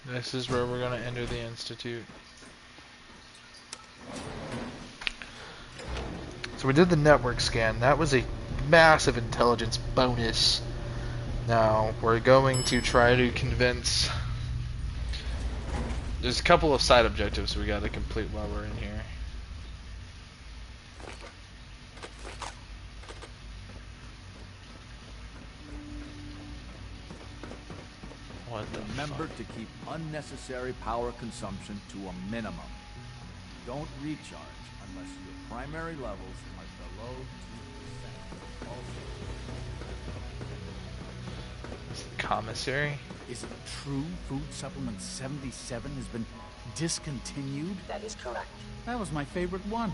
This is where we're gonna enter the Institute. So we did the network scan. That was a massive intelligence bonus. Now we're going to try to convince. There's a couple of side objectives we gotta complete while we're in here. What the Remember to keep unnecessary power consumption to a minimum. Don't recharge unless your primary levels are below 2%. Commissary? Is it true food supplement 77 has been discontinued? That is correct. That was my favorite one.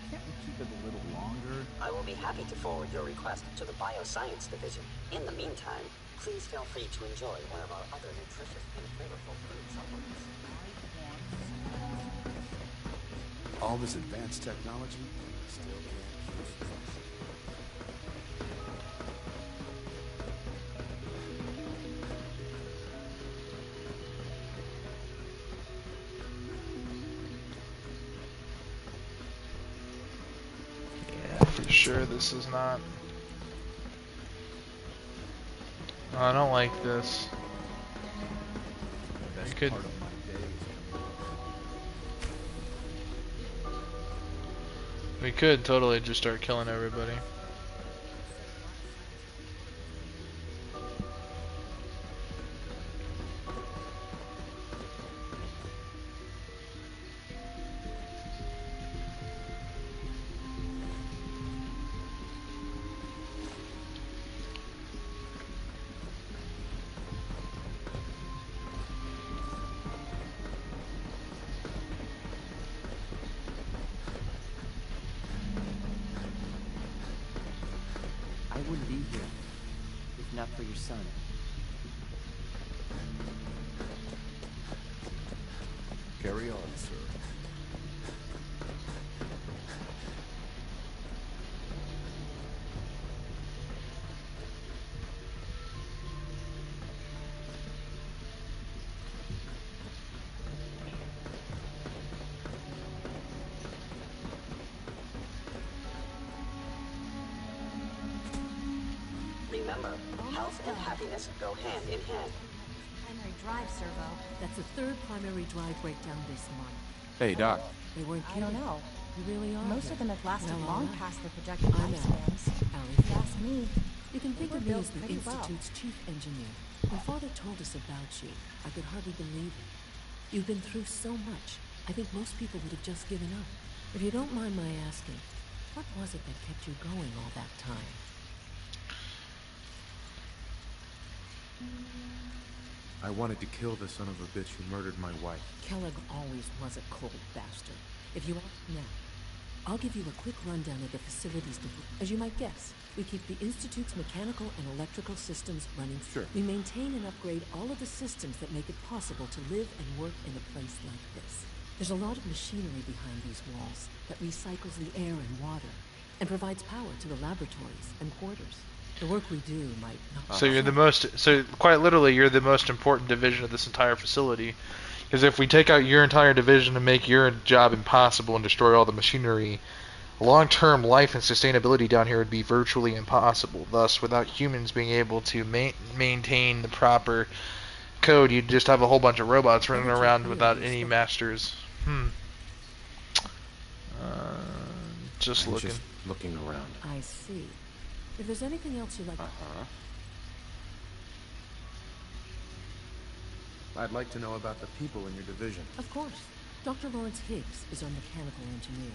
Can't we keep it a little longer? I will be happy to forward your request to the Bioscience Division. In the meantime, please feel free to enjoy one of our other nutritious and flavorful food supplements. All this advanced technology still can't keep us. Yeah, for sure this is not. Oh, I don't like this. Best could. part of my day is We could totally just start killing everybody. I wouldn't be here if not for your son. Carry on, sir. Remember, health and happiness go hand in hand. Primary drive servo. That's the third primary drive breakdown this month. Hey, Doc. They weren't I kidding. don't know. You really are. Most of them have lasted Well, long all right. past their projected I'm lifespans. Allie. If you ask me, You can think They of were me built as the pretty well. Institute's chief engineer. When Father told us about you, I could hardly believe it. You've been through so much. I think most people would have just given up. If you don't mind my asking, what was it that kept you going all that time? I wanted to kill the son of a bitch who murdered my wife. Kellogg always was a cold bastard. If you want now, I'll give you a quick rundown of the facilities. As you might guess, we keep the Institute's mechanical and electrical systems running. Sure. We maintain and upgrade all of the systems that make it possible to live and work in a place like this. There's a lot of machinery behind these walls that recycles the air and water and provides power to the laboratories and quarters. The work we do might not. So you're the most. So quite literally, you're the most important division of this entire facility. Because if we take out your entire division and make your job impossible and destroy all the machinery, long-term life and sustainability down here would be virtually impossible. Thus, without humans being able to maintain the proper code, you'd just have a whole bunch of robots running around without any masters. Just I'm looking. just looking around. I see. If there's anything else you'd like I'd like to know about the people in your division. Of course. Dr. Lawrence Higgs is our mechanical engineer.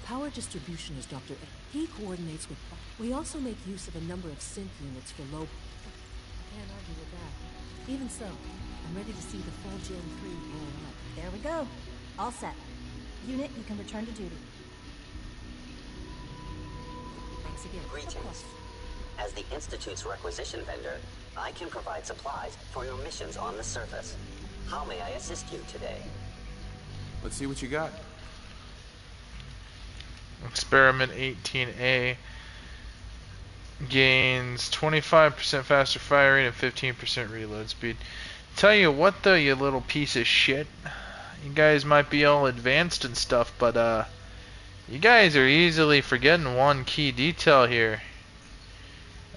Power distribution is Dr. A. He coordinates with... We also make use of a number of sync units for low... I can't argue with that. Even so, I'm ready to see the full Gen 3 roll up. there we go. All set. Unit, you can return to duty. Thanks again. Greetings. As the Institute's requisition vendor, I can provide supplies for your missions on the surface. How may I assist you today? Let's see what you got. Experiment 18A. Gains 25% faster fire rate and 15% reload speed. Tell you what though, you little piece of shit. You guys might be all advanced and stuff, but you guys are easily forgetting one key detail here.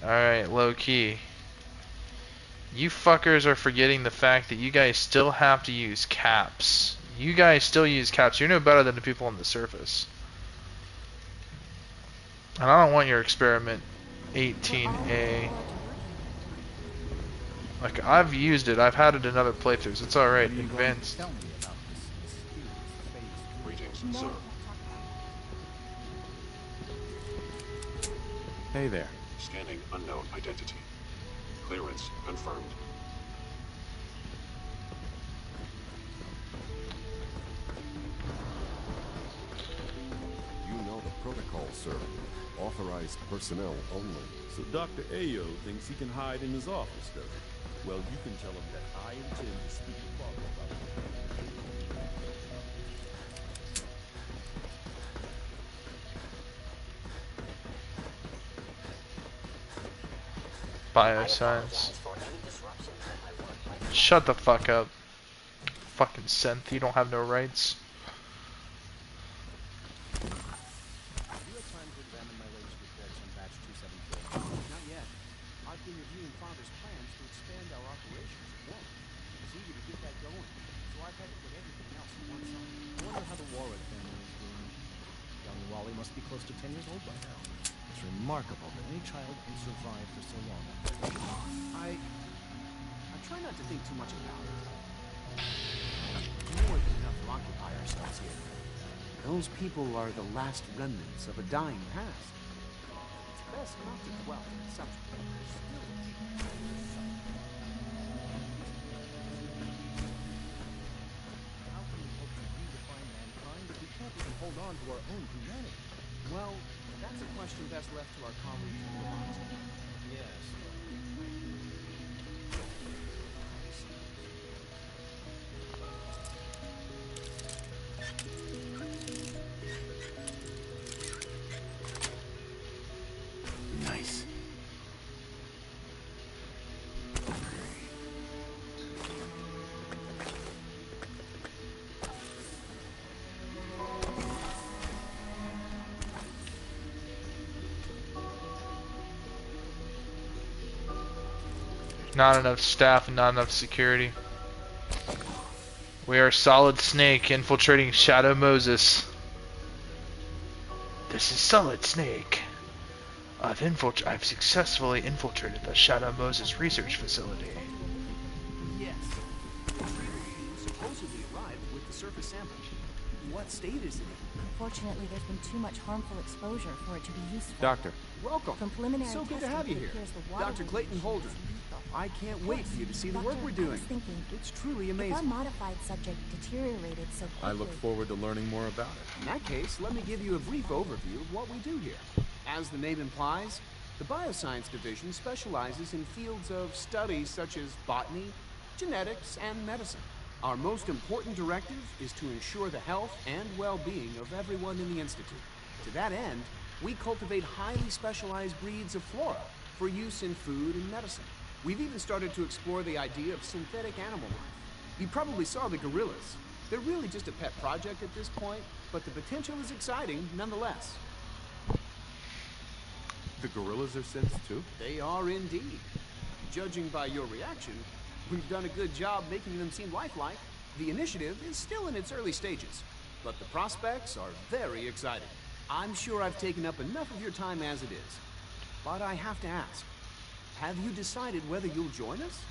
Alright, low key. You fuckers are forgetting the fact that you guys still have to use caps. You guys still use caps. You're no better than the people on the surface. And I don't want your experiment 18A. Like, I've used it. I've had it in other playthroughs. It's alright. Advanced. Greetings, sir. Hey there. Scanning unknown identity. Clearance confirmed. You know the protocol, sir. Authorized personnel only. So Dr. Ayo thinks he can hide in his office, does he? Well, you can tell him that I intend to speak to Father about it. Bioscience. Shut the fuck up. Fucking synth. You don't have no rights. Not yet. I've been reviewing Father's plans to expand our operations at once. He's eager to get that going, so I've had to put everything else to one side. I wonder how the Warwick family is doing. Young Wally must be close to 10 years old by now. It's remarkable that any child can survive for so long. I try not to think too much about it. More than enough to occupy ourselves here. Those people are the last remnants of a dying past. It's best not to dwell on the subject. How can we hope to redefine mankind if we can't even hold on to our own humanity? Well, that's a question best left to our colleagues in the laboratory. Yes. Nice. Not enough staff and not enough security. We are Solid Snake infiltrating Shadow Moses. This is Solid Snake. I've successfully infiltrated the Shadow Moses research facility. Yes. Supposedly arrived with the surface sample. What state is it in? Unfortunately, there's been too much harmful exposure for it to be useful. Doctor. Welcome. From preliminary So good to testing, have you it here. appears the water Dr. Clayton Holder. I can't wait for you to see the work we're I doing. was thinking, It's truly if our amazing. modified subject deteriorated so quickly... I look forward to learning more about it. In that case, let me give you a brief overview of what we do here. As the name implies, the Bioscience Division specializes in fields of studies such as botany, genetics, and medicine. Our most important directive is to ensure the health and well-being of everyone in the Institute. To that end, we cultivate highly specialized breeds of flora for use in food and medicine. We've even started to explore the idea of synthetic animal life. You probably saw the gorillas. They're really just a pet project at this point, but the potential is exciting nonetheless. The gorillas are synths too? They are indeed. Judging by your reaction, we've done a good job making them seem lifelike. The initiative is still in its early stages, but the prospects are very exciting. I'm sure I've taken up enough of your time as it is, but I have to ask, have you decided whether you'll join us?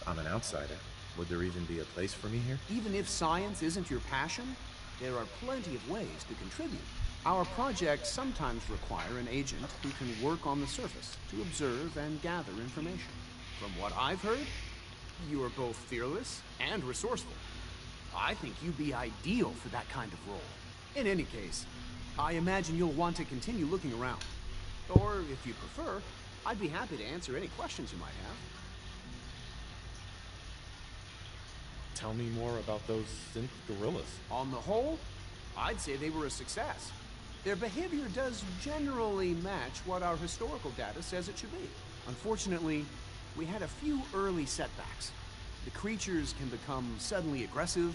I'm an outsider. Would there even be a place for me here? Even if science isn't your passion, there are plenty of ways to contribute. Our projects sometimes require an agent who can work on the surface to observe and gather information. From what I've heard, you are both fearless and resourceful. I think you'd be ideal for that kind of role. In any case, I imagine you'll want to continue looking around. Or, if you prefer, I'd be happy to answer any questions you might have. Tell me more about those synth gorillas. On the whole, I'd say they were a success. Their behavior does generally match what our historical data says it should be. Unfortunately, we had a few early setbacks. The creatures can become suddenly aggressive,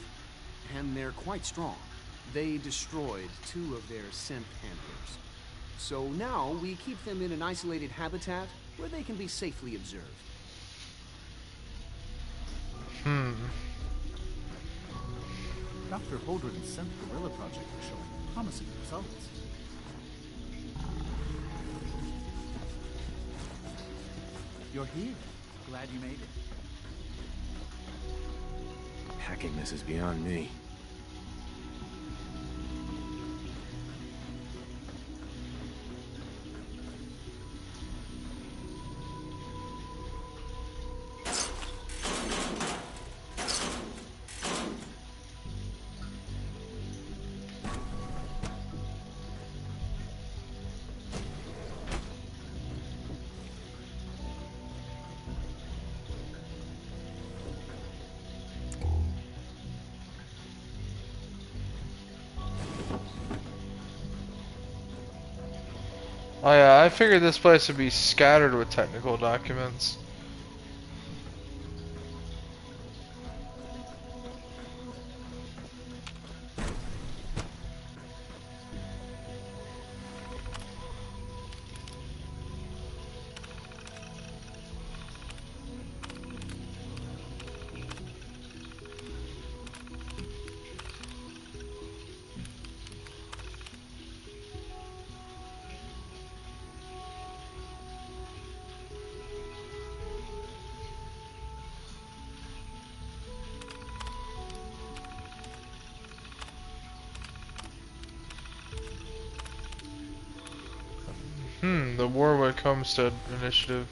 and they're quite strong. They destroyed 2 of their synth handlers. So now we keep them in an isolated habitat where they can be safely observed. Dr. Holdren's synth gorilla project is showing promising results. You're here. Glad you made it. Hacking this is beyond me. Oh yeah, I figured this place would be scattered with technical documents. The Warwick Homestead Initiative.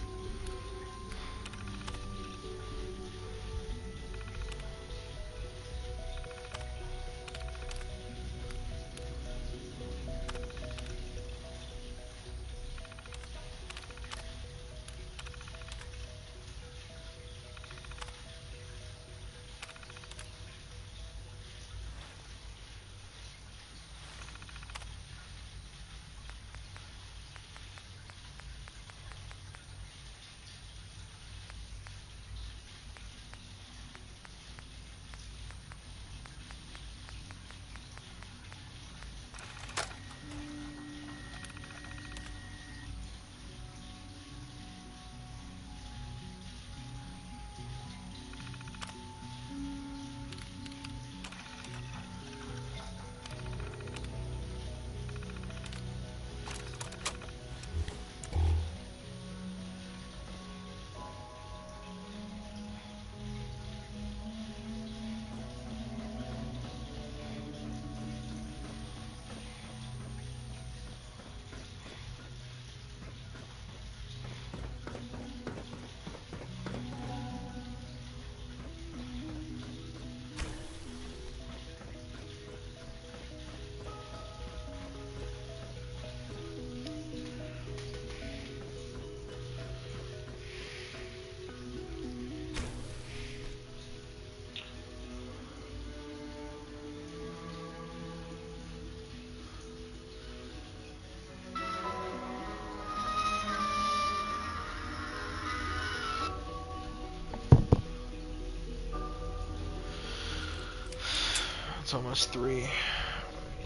It's almost 3.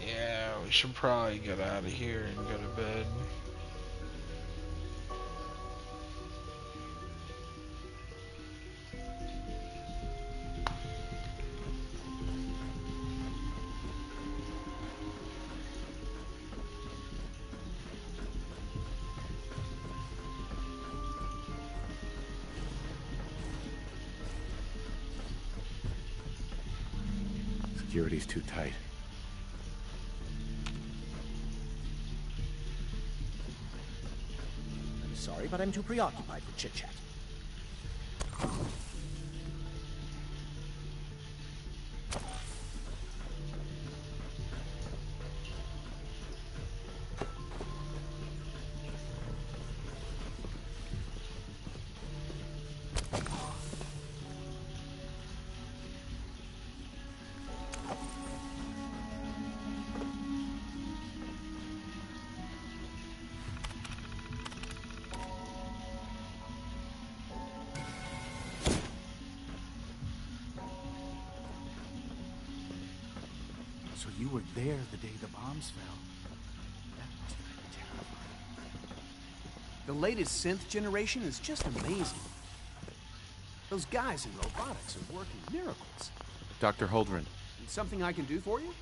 Yeah, we should probably get out of here and go to bed. Security's too tight. I'm sorry, but I'm too preoccupied for chit-chat. So you were there the day the bombs fell. That must have been terrifying. The latest synth generation is just amazing. Those guys in robotics are working miracles. Dr. Holdren. Something I can do for you?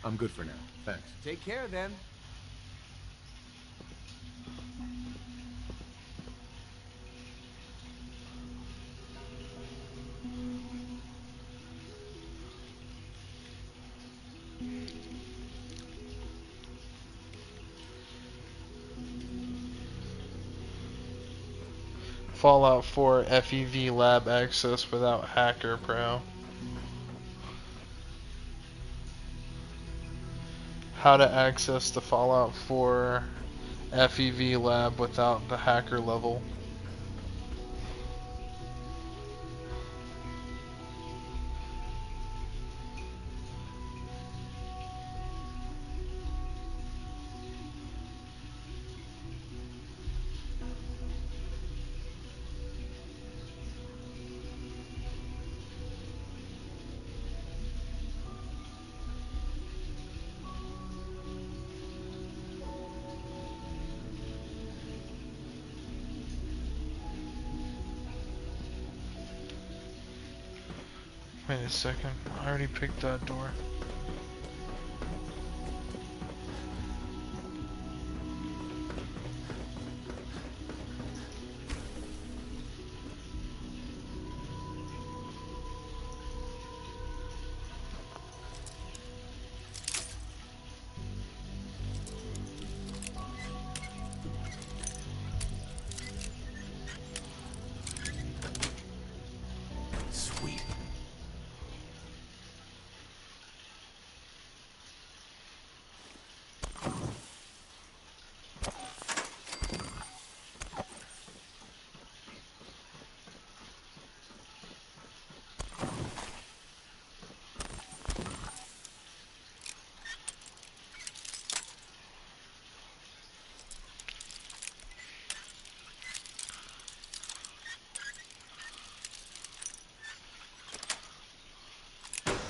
I'm good for now. Thanks. Take care, then. Fallout 4 FEV lab access without Hacker Pro. How to access the Fallout 4 FEV lab without the hacker level. Wait a second, I already picked that door. Sweet.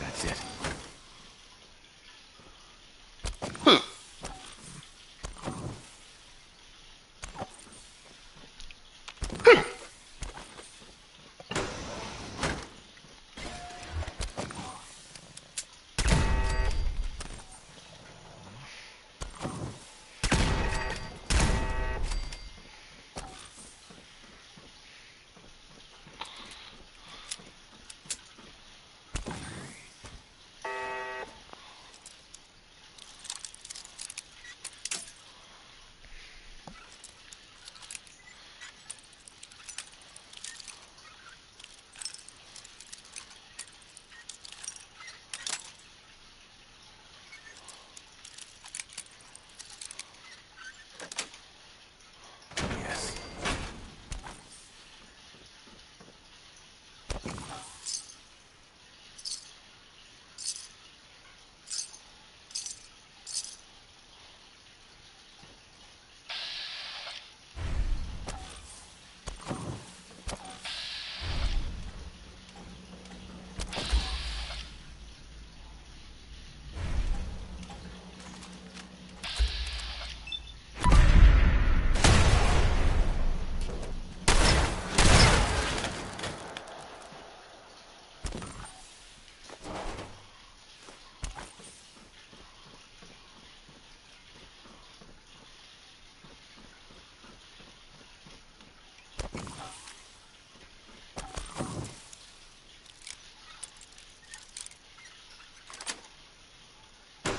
That's it.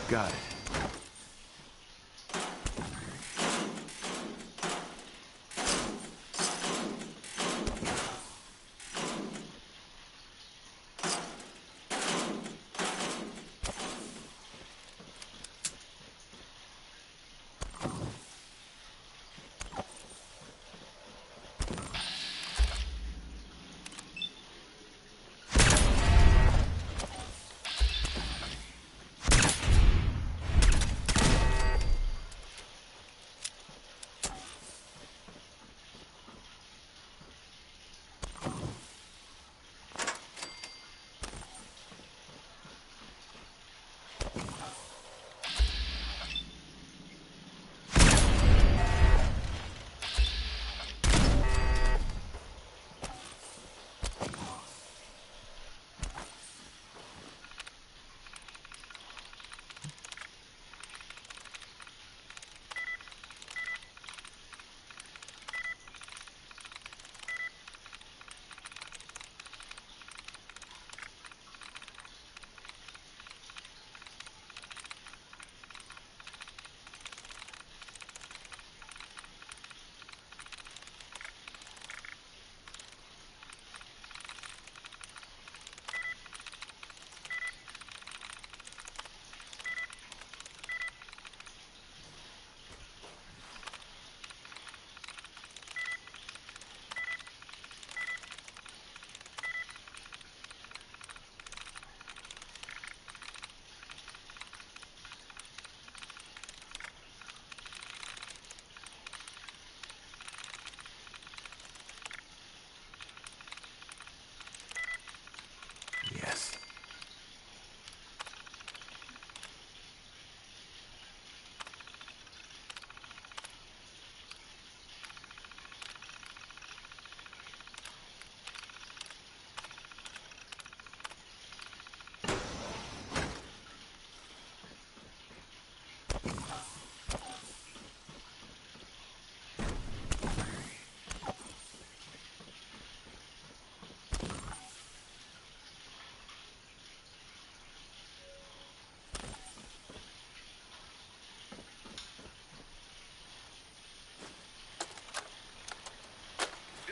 Got it.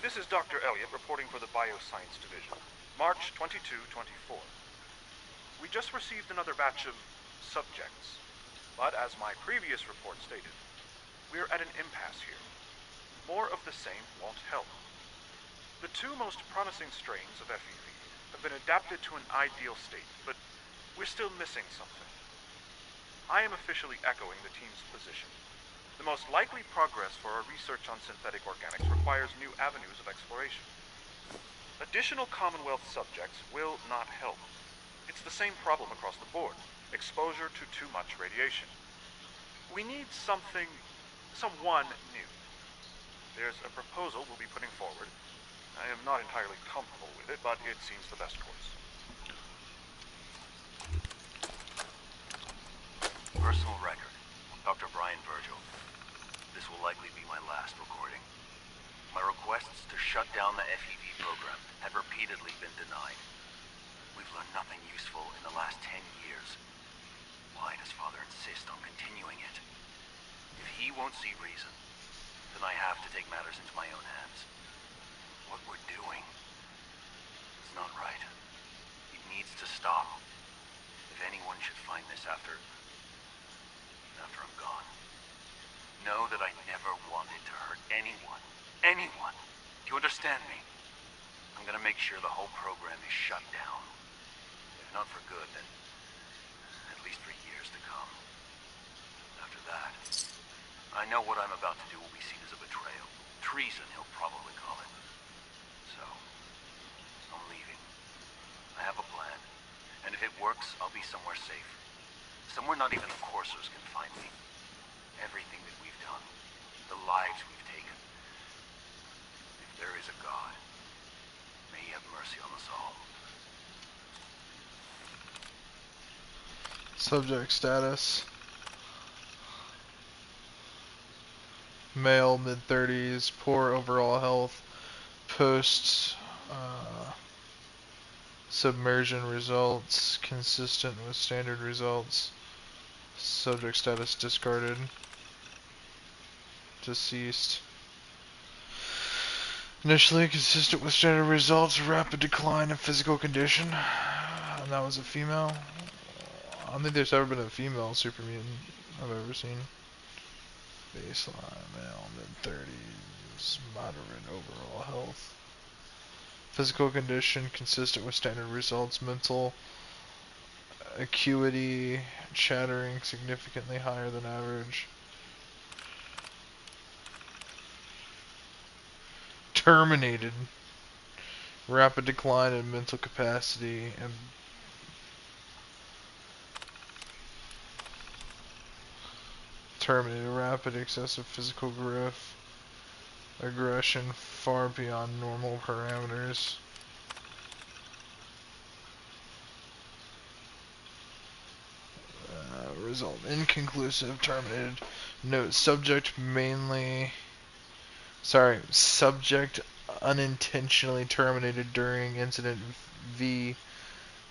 This is Dr. Elliot reporting for the Bioscience Division. March 22-24. We just received another batch of subjects. But as my previous report stated, we're at an impasse here. More of the same won't help. The two most promising strains of FEV have been adapted to an ideal state, but we're still missing something. I am officially echoing the team's position. The most likely progress for our research on synthetic organics requires new avenues of exploration. Additional Commonwealth subjects will not help. It's the same problem across the board. Exposure to too much radiation. We need someone new. There's a proposal we'll be putting forward. I am not entirely comfortable with it, but it seems the best course. Personal record. Dr. Brian Virgil. This will likely be my last recording. My requests to shut down the FEV program have repeatedly been denied. We've learned nothing useful in the last 10 years. Why does Father insist on continuing it? If he won't see reason, then I have to take matters into my own hands. What we're doing is not right. It needs to stop. If anyone should find this after I'm gone, know that I never wanted to hurt anyone. Anyone! Do you understand me? I'm gonna make sure the whole program is shut down. If not for good, then at least for years to come. After that, I know what I'm about to do will be seen as a betrayal. Treason, he'll probably call it. So, I'm leaving. I have a plan. And if it works, I'll be somewhere safe. Somewhere not even the coursers can find me. Everything that we've done, the lives we've taken. If there is a God, may he have mercy on us all. Subject status. Male, mid-30s, poor overall health, post submersion results, consistent with standard results. Subject status discarded. Deceased. Initially consistent with standard results, rapid decline in physical condition. And that was a female. I don't think there's ever been a female super mutant I've ever seen. Baseline, male, mid-30s, moderate overall health. Physical condition consistent with standard results. Mental acuity, chattering significantly higher than average. Terminated. Rapid decline in mental capacity and terminated. Rapid excessive physical growth. Aggression far beyond normal parameters. Result inconclusive. Terminated. Note subject unintentionally terminated during incident V.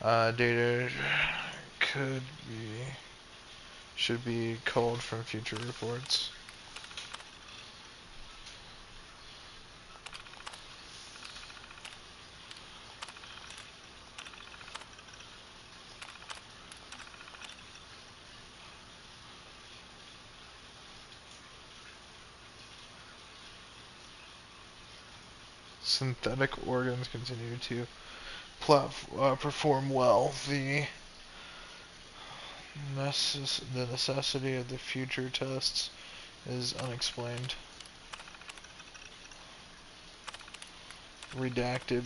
Data should be culled from future reports. Synthetic organs continue to perform well. The necessity of the future tests is unexplained. Redacted.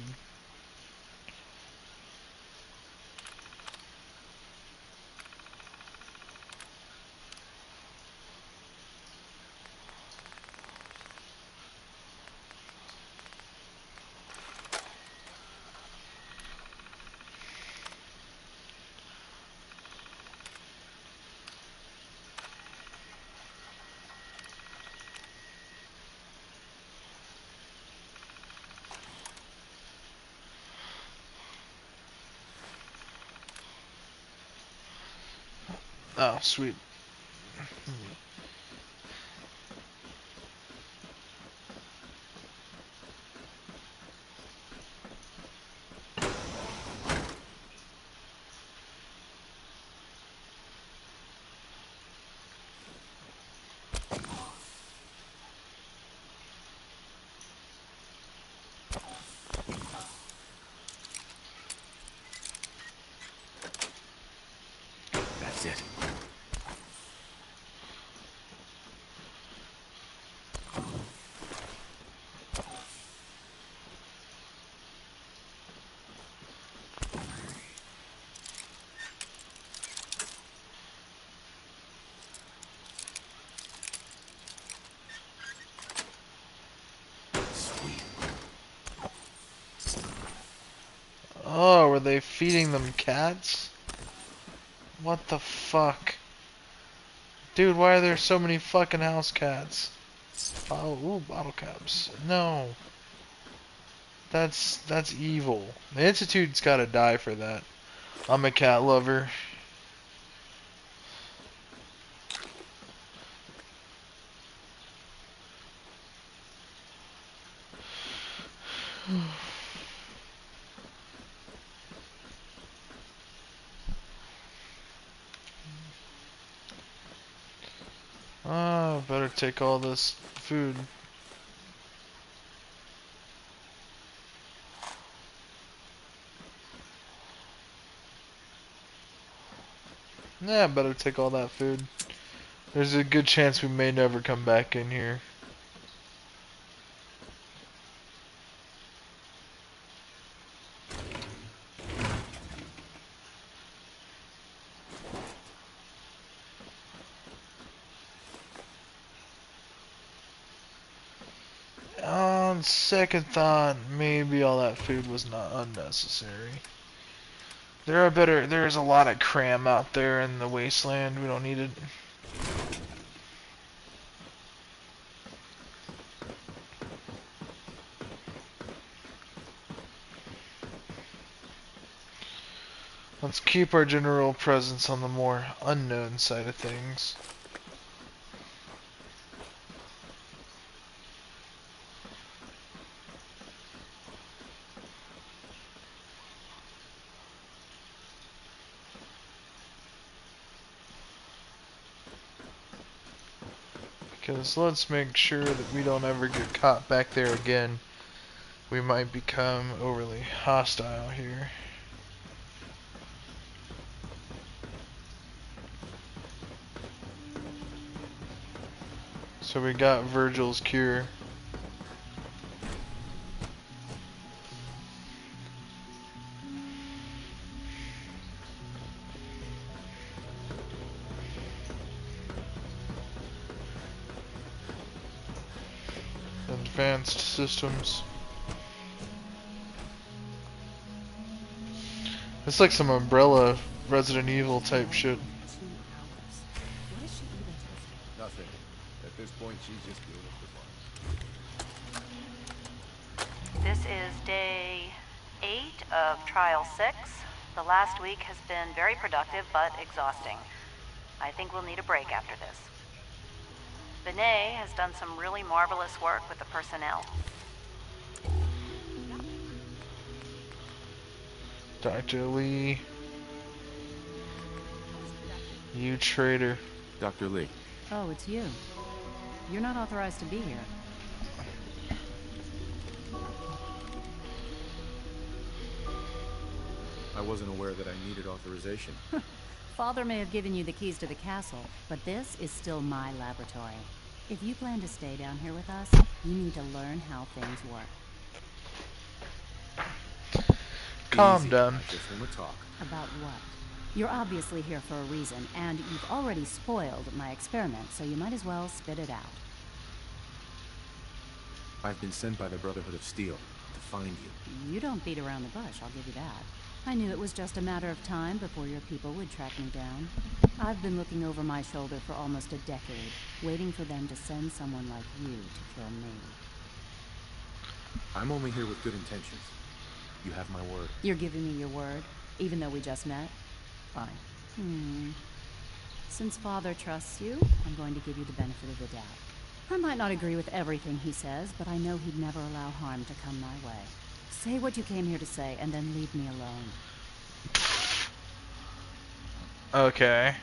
Oh, sweet. are they feeding them cats? What the fuck? Dude, why are there so many fucking house cats? Ooh, bottle caps. No. That's evil. The Institute's gotta die for that. I'm a cat lover. Oh, better take all this food. Yeah, better take all that food. There's a good chance we may never come back in here. On second thought, maybe all that food was not unnecessary. There's a lot of cram out there in the wasteland. We don't need it. Let's keep our general presence on the more unknown side of things. Because let's make sure that we don't ever get caught back there again. We might become overly hostile here. So we got Virgil's cure. Advanced systems. It's like some Umbrella Resident Evil type shit. What is she even testing? Nothing. At this point, she's just doing it for fun. This is day 8 of Trial 6. The last week has been very productive but exhausting. I think we'll need a break after this. Benet has done some really marvelous work with the personnel. Dr. Lee. You traitor. Dr. Lee. Oh, it's you. You're not authorized to be here. I wasn't aware that I needed authorization. Father may have given you the keys to the castle, but this is still my laboratory. If you plan to stay down here with us, you need to learn how things work. Calm down. I just want to talk. About what? You're obviously here for a reason, and you've already spoiled my experiment, so you might as well spit it out. I've been sent by the Brotherhood of Steel to find you. You don't beat around the bush, I'll give you that. I knew it was just a matter of time before your people would track me down. I've been looking over my shoulder for almost a decade, waiting for them to send someone like you to kill me. I'm only here with good intentions. You have my word. You're giving me your word, even though we just met? Fine. Since Father trusts you, I'm going to give you the benefit of the doubt. I might not agree with everything he says, but I know he'd never allow harm to come my way. Say what you came here to say, and then leave me alone. Okay.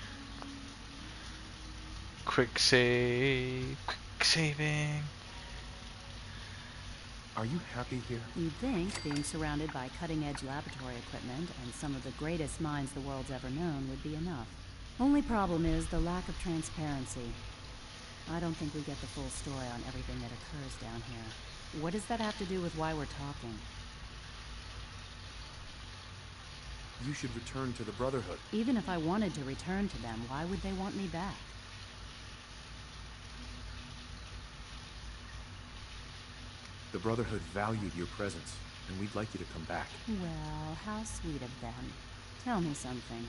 Quick save. Quick saving. Are you happy here? You'd think being surrounded by cutting-edge laboratory equipment and some of the greatest minds the world's ever known would be enough. Only problem is the lack of transparency. I don't think we get the full story on everything that occurs down here. What does that have to do with why we're talking? You should return to the Brotherhood. Even if I wanted to return to them, why would they want me back? The Brotherhood valued your presence. and we'd like you to come back. Well, how sweet of them. Tell me something.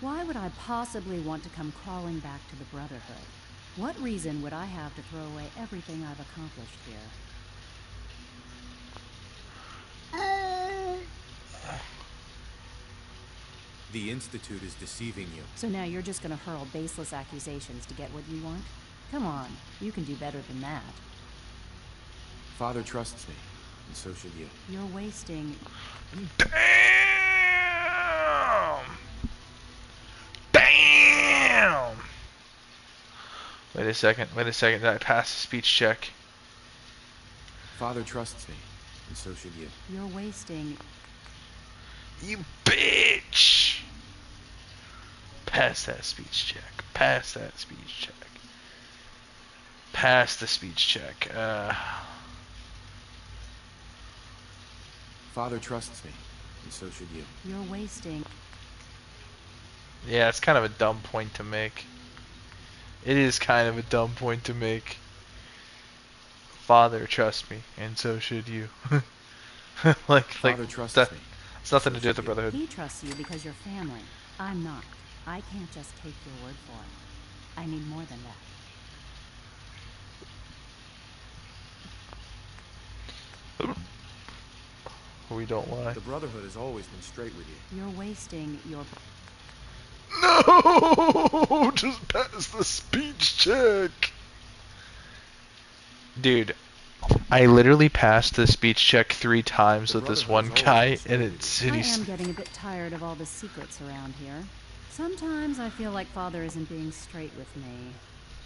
Why would I possibly want to come crawling back to the Brotherhood? What reason would I have to throw away everything I've accomplished here? The Institute is deceiving you. So now you're just gonna hurl baseless accusations to get what you want? Come on, you can do better than that. Father trusts me, and so should you. You're wasting... Damn! Damn! Wait a second, did I pass the speech check? Father trusts me, and so should you. You're wasting... You bitch! Pass that speech check. Pass that speech check. Pass the speech check. Father trusts me, and so should you. You're wasting... Yeah, it's kind of a dumb point to make. It is kind of a dumb point to make. Father, trust me, and so should you. Father trusts that, me. It's nothing to do with the Brotherhood. He trusts you because you're family. I'm not. I can't just take your word for it. I need more than that. We don't lie. The Brotherhood has always been straight with you. You're wasting your... No! Just pass the speech check! Dude, I literally passed the speech check 3 times with this one guy, and it's... I am getting a bit tired of all the secrets around here. Sometimes I feel like Father isn't being straight with me.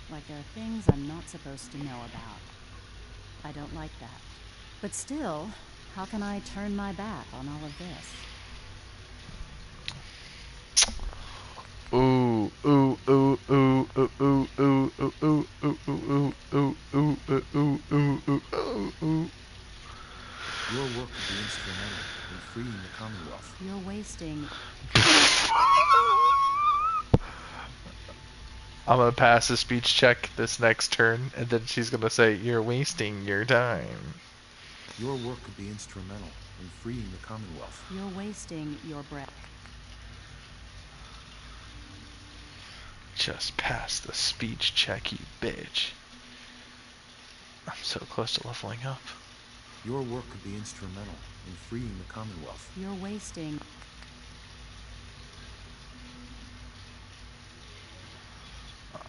Like there are things I'm not supposed to know about. I don't like that. But still, how can I turn my back on all of this? Ooh, ooh, ooh, ooh, ooh, ooh, ooh, ooh, ooh, ooh, ooh, ooh, ooh, ooh, ooh, ooh, ooh. Your work could be instrumental in freeing the Commonwealth. You're wasting... I'm gonna pass the speech check this next turn, and then she's gonna say, "You're wasting your time." Your work could be instrumental in freeing the Commonwealth. You're wasting your breath. Just pass the speech check, you bitch. I'm so close to leveling up. Your work could be instrumental in freeing the Commonwealth. You're wasting...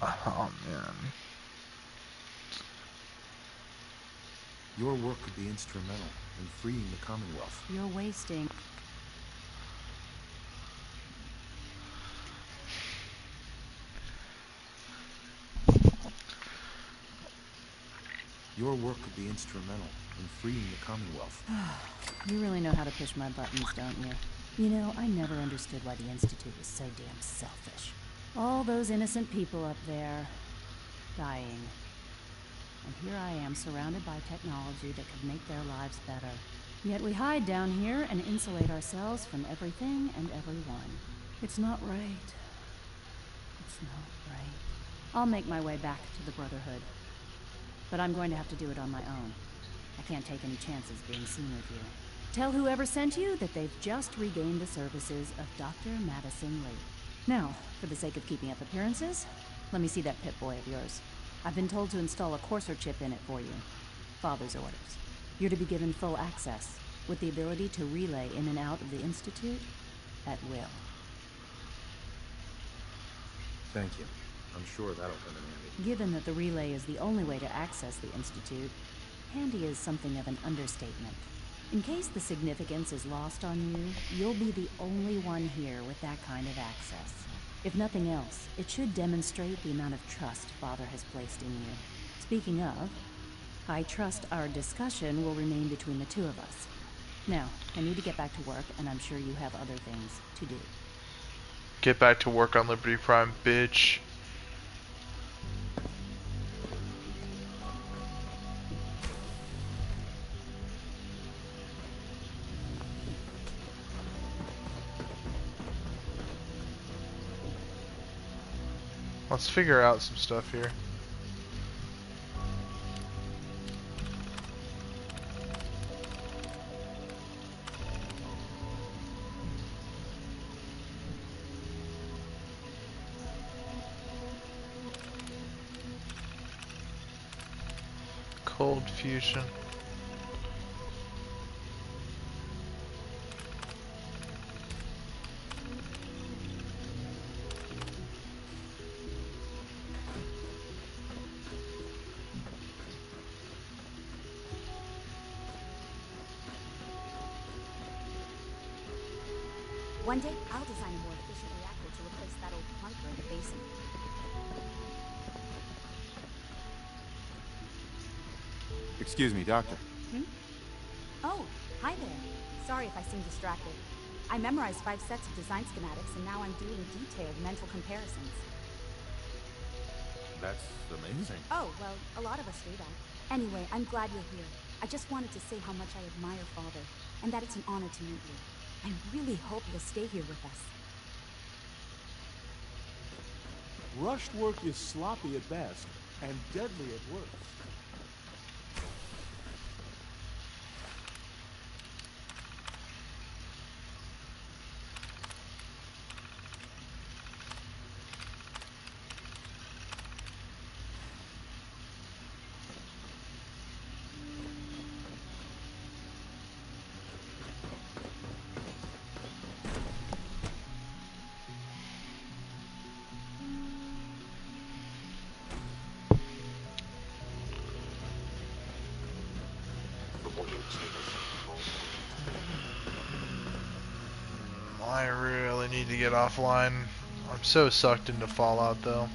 Oh, man. Your work could be instrumental in freeing the Commonwealth. You're wasting... Your work could be instrumental in freeing the Commonwealth. You really know how to push my buttons, don't you? You know, I never understood why the Institute was so damn selfish. All those innocent people up there, dying. And here I am, surrounded by technology that could make their lives better. Yet we hide down here and insulate ourselves from everything and everyone. It's not right. It's not right. I'll make my way back to the Brotherhood. But I'm going to have to do it on my own. I can't take any chances being seen with you. Tell whoever sent you that they've just regained the services of Dr. Madison Lee. Now, for the sake of keeping up appearances, let me see that Pip-Boy of yours. I've been told to install a courser chip in it for you. Father's orders. You're to be given full access, with the ability to relay in and out of the Institute at will. Thank you. I'm sure that'll come in handy. Given that the relay is the only way to access the Institute, handy is something of an understatement. In case the significance is lost on you, you'll be the only one here with that kind of access. If nothing else, it should demonstrate the amount of trust Father has placed in you. Speaking of, I trust our discussion will remain between the two of us. Now, I need to get back to work, and I'm sure you have other things to do. Get back to work on Liberty Prime, bitch. Let's figure out some stuff here. Cold fusion. One day, I'll design a more efficient reactor to replace that old clunker in the basement. Excuse me, Doctor. Oh, hi there. Sorry if I seem distracted. I memorized 5 sets of design schematics, and now I'm doing detailed mental comparisons. That's amazing. Oh, well, a lot of us do that. Anyway, I'm glad you're here. I just wanted to say how much I admire Father, and that it's an honor to meet you. I really hope you'll stay here with us. Rushed work is sloppy at best and deadly at worst. I really need to get offline. I'm so sucked into Fallout though.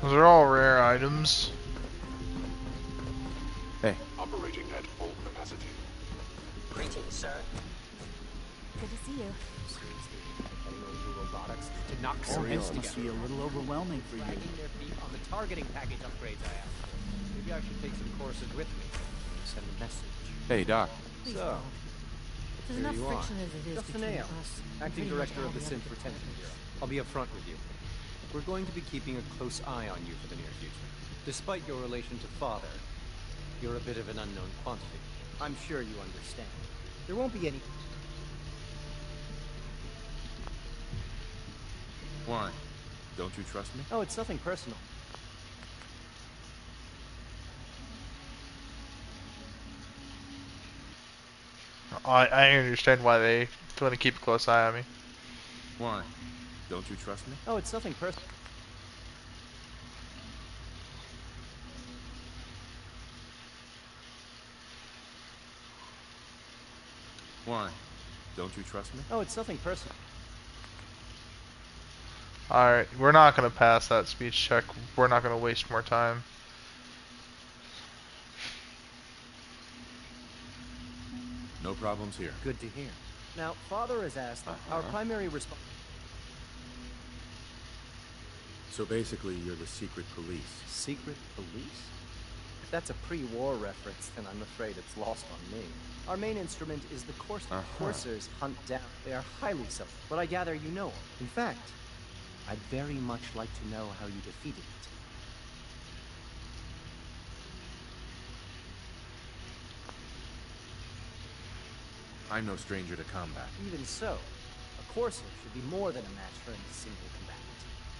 Those are all rare items. Hey. Operating at full capacity. Greetings, sir. Good to see you. Robotics to knock All some heads this must together. be a little overwhelming for you. Dragging their feet on the targeting package upgrades I asked for. Maybe I should take some courses with me. Send a message. Hey, Doc. Please So, don't. There's here enough you are. friction as it is Just between Nail, us. and acting pretty much director all of the the Synth other Retention departments. Bureau. I'll be upfront with you. We're going to be keeping a close eye on you for the near future. Despite your relation to Father, you're a bit of an unknown quantity. I'm sure you understand. There won't be any... Why? Don't you trust me? Oh, it's nothing personal. I understand why they want to keep a close eye on me. Why? Don't you trust me? Oh, it's nothing personal. Why? Don't you trust me? Oh, it's nothing personal. Alright, we're not going to pass that speech check. We're not going to waste more time. No problems here. Good to hear. Now, Father has asked our primary response... So basically, you're the secret police. Secret police? If that's a pre-war reference, then I'm afraid it's lost on me. Our main instrument is the coursers hunt down. They are highly subtle, but I gather you know them. In fact, I'd very much like to know how you defeated it. I'm no stranger to combat. Even so, a courser should be more than a match for any single combatant.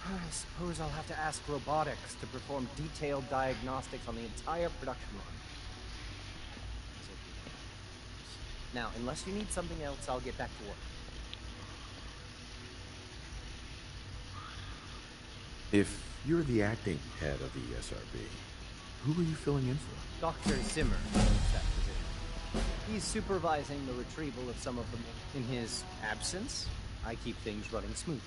I suppose I'll have to ask robotics to perform detailed diagnostics on the entire production line. Now, unless you need something else, I'll get back to work. If you're the acting head of the SRB, who are you filling in for? Dr. Zimmer knows that position. He's supervising the retrieval of some of them. In his absence, I keep things running smoothly.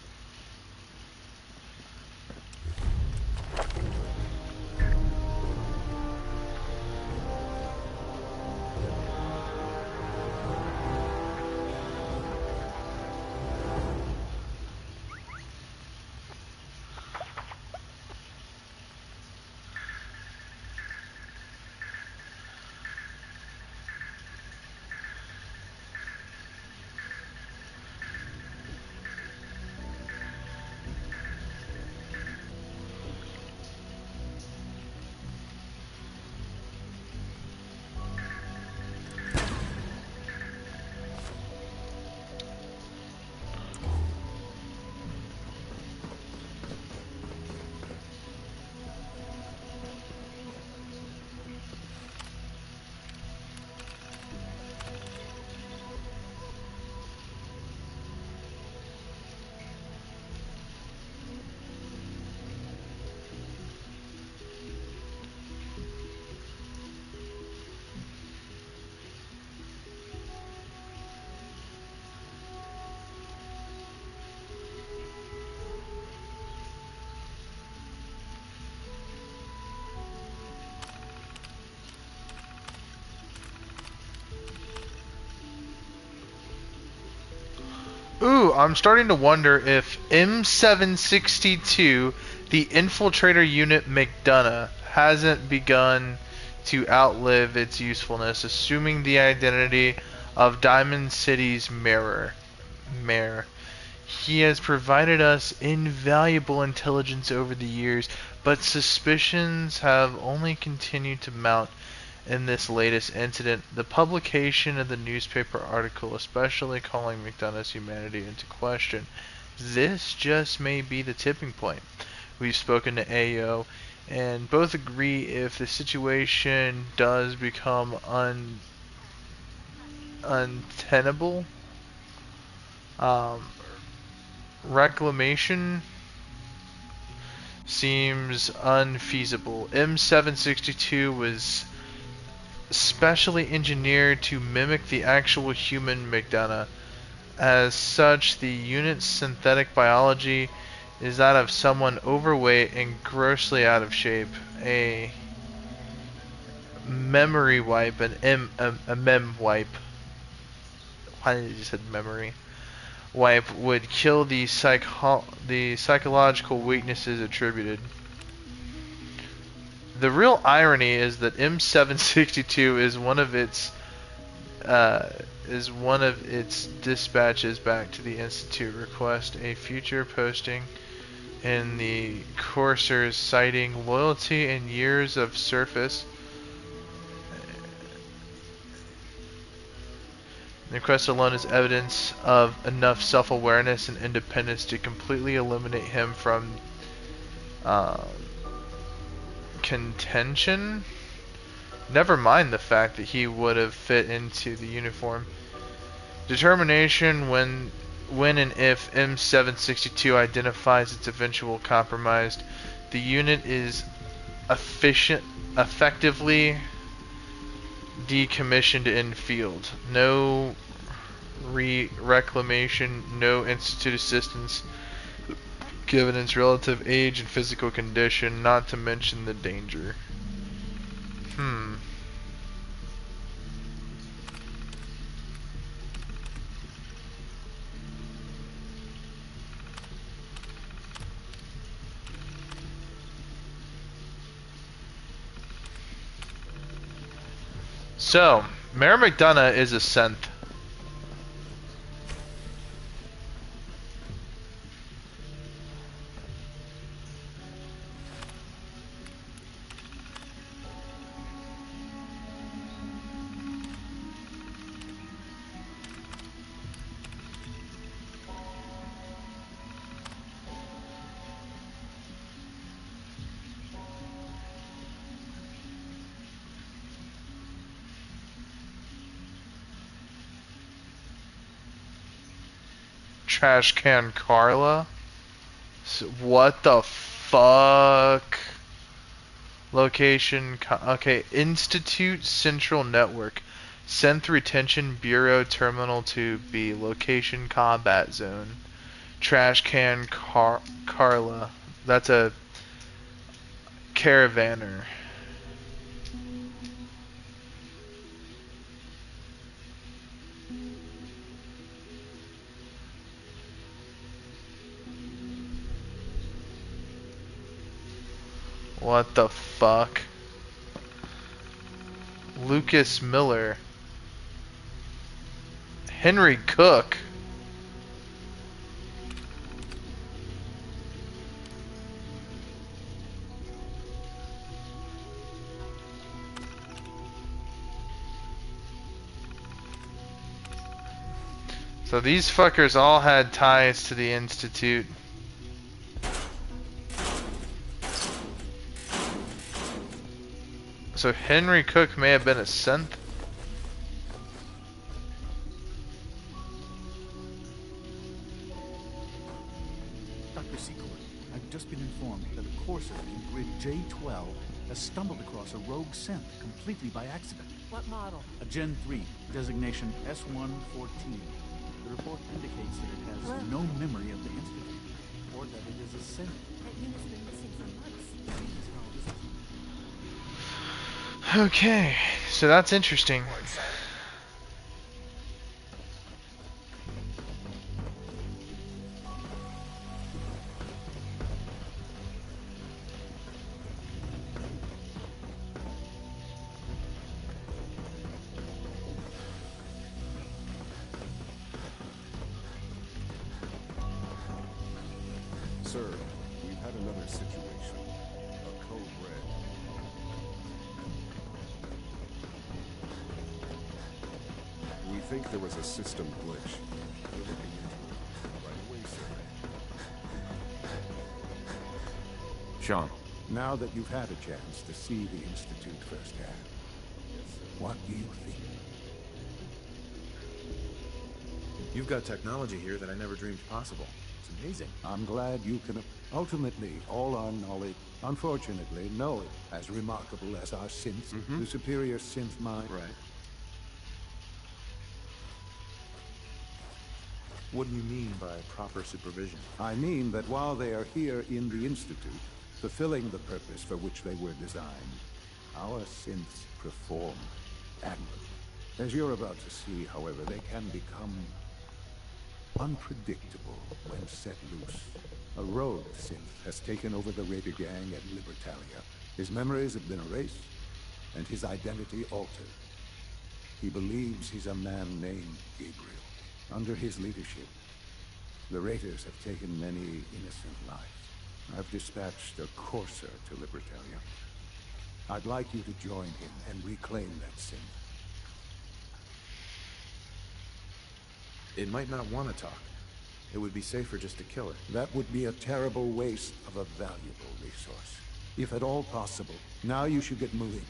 Ooh, I'm starting to wonder if M762, the infiltrator unit McDonough, hasn't begun to outlive its usefulness, assuming the identity of Diamond City's mayor. He has provided us invaluable intelligence over the years, but suspicions have only continued to mount in this latest incident. The publication of the newspaper article especially calling McDonough's humanity into question. This just may be the tipping point. We've spoken to AO, and both agree if the situation does become untenable, um, reclamation seems unfeasible. M762 was specially engineered to mimic the actual human McDonough. As such, the unit's synthetic biology is that of someone overweight and grossly out of shape. A memory wipe, a mem wipe. Why did you said memory? Wipe would kill the psychological weaknesses attributed. The real irony is that M762 is one of its dispatches back to the Institute request a future posting in the coursers citing loyalty and years of service. The request alone is evidence of enough self-awareness and independence to completely eliminate him from contention. Never mind the fact that he would have fit into the uniform. Determination when and if M762 identifies its eventual compromised, the unit is effectively decommissioned in field. No reclamation, no institute assistance, given its relative age and physical condition, not to mention the danger. So, Mayor McDonough is a synth. Trash can Carla? What the fuck? Location, okay, Institute Central Network. Synth Retention Bureau Terminal 2B. Location Combat Zone. Trash Can Carla. That's a caravaner. What the fuck? Lucas Miller. Henry Cook. So these fuckers all had ties to the Institute. So Henry Cook may have been a synth. Dr. Secord, I've just been informed that a courser in grid J12 has stumbled across a rogue synth completely by accident. What model? A Gen 3, designation S114. The report indicates that it has no memory of the Institute, or that it is a synth. That unit's been missing for months. Okay, so that's interesting. Sir, we've had another situation. A code red. We think there was a system glitch. We're looking into it. Right away, sir. Sean, now that you've had a chance to see the Institute firsthand, what do you think? You've got technology here that I never dreamed possible. It's amazing. I'm glad you can... Ultimately, all our knowledge, unfortunately, know it as remarkable as our synths, the superior synth mind. Right. What do you mean by proper supervision? I mean that while they are here in the Institute, fulfilling the purpose for which they were designed, our synths perform admirably. As you're about to see, however, they can become unpredictable when set loose. A rogue synth has taken over the Raider gang at Libertalia. His memories have been erased, and his identity altered. He believes he's a man named Gabriel. Under his leadership, the Raiders have taken many innocent lives. I've dispatched a courser to Libertalia. I'd like you to join him and reclaim that synth. It might not want to talk. It would be safer just to kill it. That would be a terrible waste of a valuable resource. If at all possible, now you should get moving.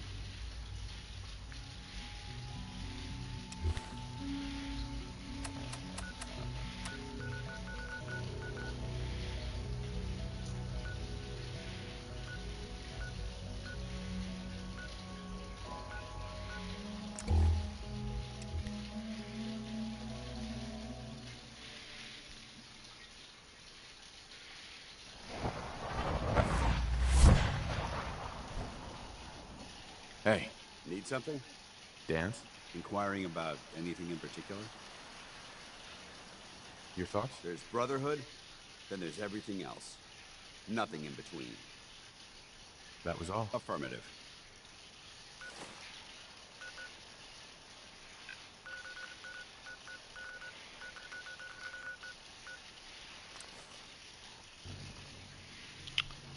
Hey. Need something? Dance? Inquiring about anything in particular? Your thoughts? There's Brotherhood, then there's everything else. Nothing in between. That was all? Affirmative.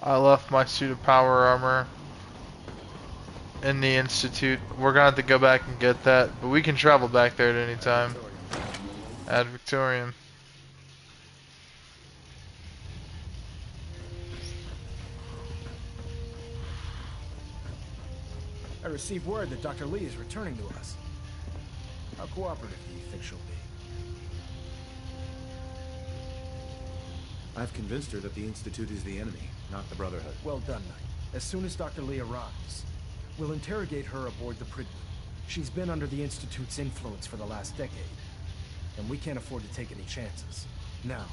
I left my suit of power armor in the Institute. We're gonna have to go back and get that, but we can travel back there at any time. Ad Victorium. I received word that Dr. Lee is returning to us. How cooperative do you think she'll be? I've convinced her that the Institute is the enemy, not the Brotherhood. Well done, Knight. As soon as Dr. Lee arrives, we'll interrogate her aboard the Pridwood. She's been under the Institute's influence for the last decade, and we can't afford to take any chances. Now,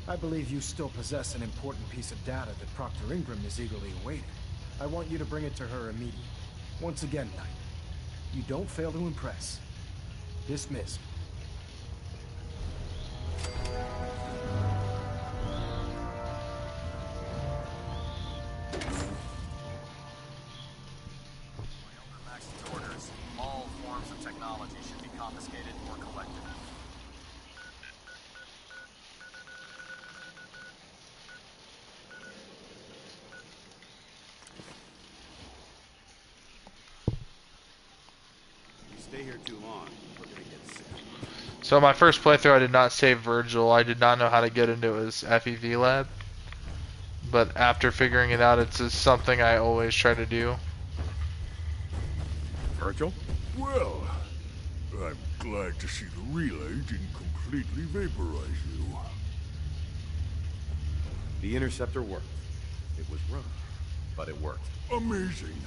I believe you still possess an important piece of data that Proctor Ingram is eagerly awaiting. I want you to bring it to her immediately. Once again, Knight, you don't fail to impress. Dismissed. Max's orders, all forms of technology should be confiscated or collected. You stay here too long, we're gonna get sick. So my first playthrough, I did not save Virgil. I did not know how to get into his FEV lab. But after figuring it out, it's just something I always try to do. Virgil? Well, I'm glad to see the relay didn't completely vaporize you. The interceptor worked. It was rough, but it worked. Amazing.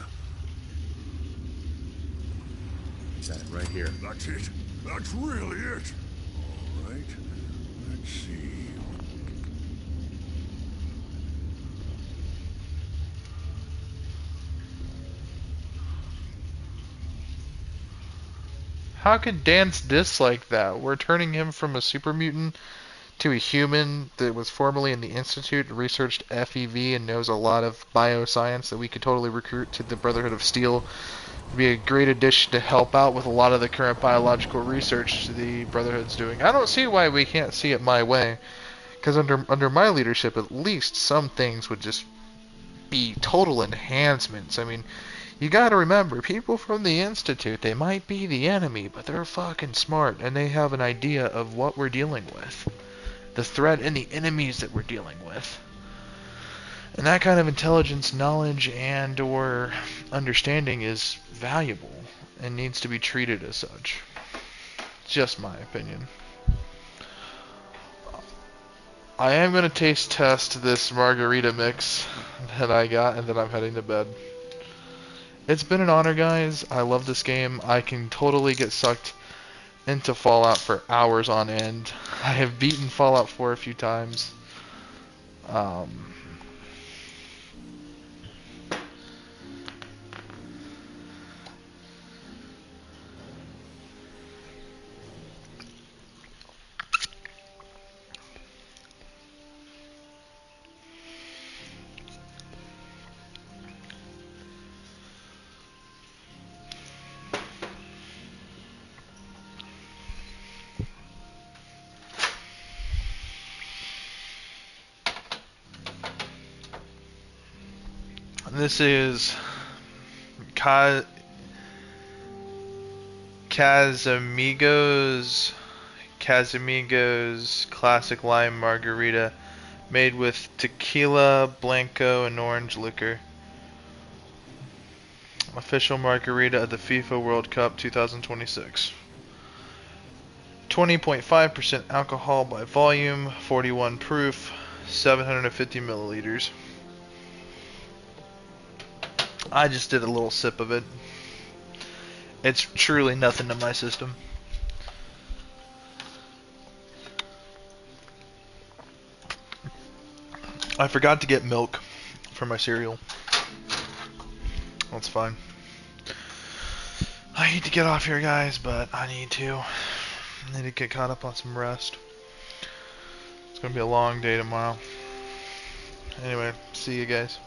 That right here. That's it. That's really it. All right. Let's see. How could Dance dislike that? We're turning him from a super mutant to a human that was formerly in the Institute, researched FEV, and knows a lot of bioscience that we could totally recruit to the Brotherhood of Steel. It'd be a great addition to help out with a lot of the current biological research the Brotherhood's doing. I don't see why we can't see it my way, because under my leadership, at least some things would just be total enhancements. I mean, you gotta remember, people from the Institute, they might be the enemy, but they're fucking smart, and they have an idea of what we're dealing with. The threat and the enemies that we're dealing with. And that kind of intelligence, knowledge, and or understanding is valuable and needs to be treated as such. Just my opinion. I am going to taste test this margarita mix that I got, and then I'm heading to bed. It's been an honor, guys. I love this game. I can totally get sucked into Fallout for hours on end. I have beaten Fallout 4 a few times. This is Casamigos Classic Lime Margarita, made with tequila, blanco, and orange liquor. Official margarita of the FIFA World Cup 2026. 20.5% alcohol by volume, 41 proof, 750 milliliters. I just did a little sip of it. It's truly nothing to my system. I forgot to get milk for my cereal. That's fine. I hate to get off here, guys, but I need to. I need to get caught up on some rest. It's gonna be a long day tomorrow. Anyway, see you guys.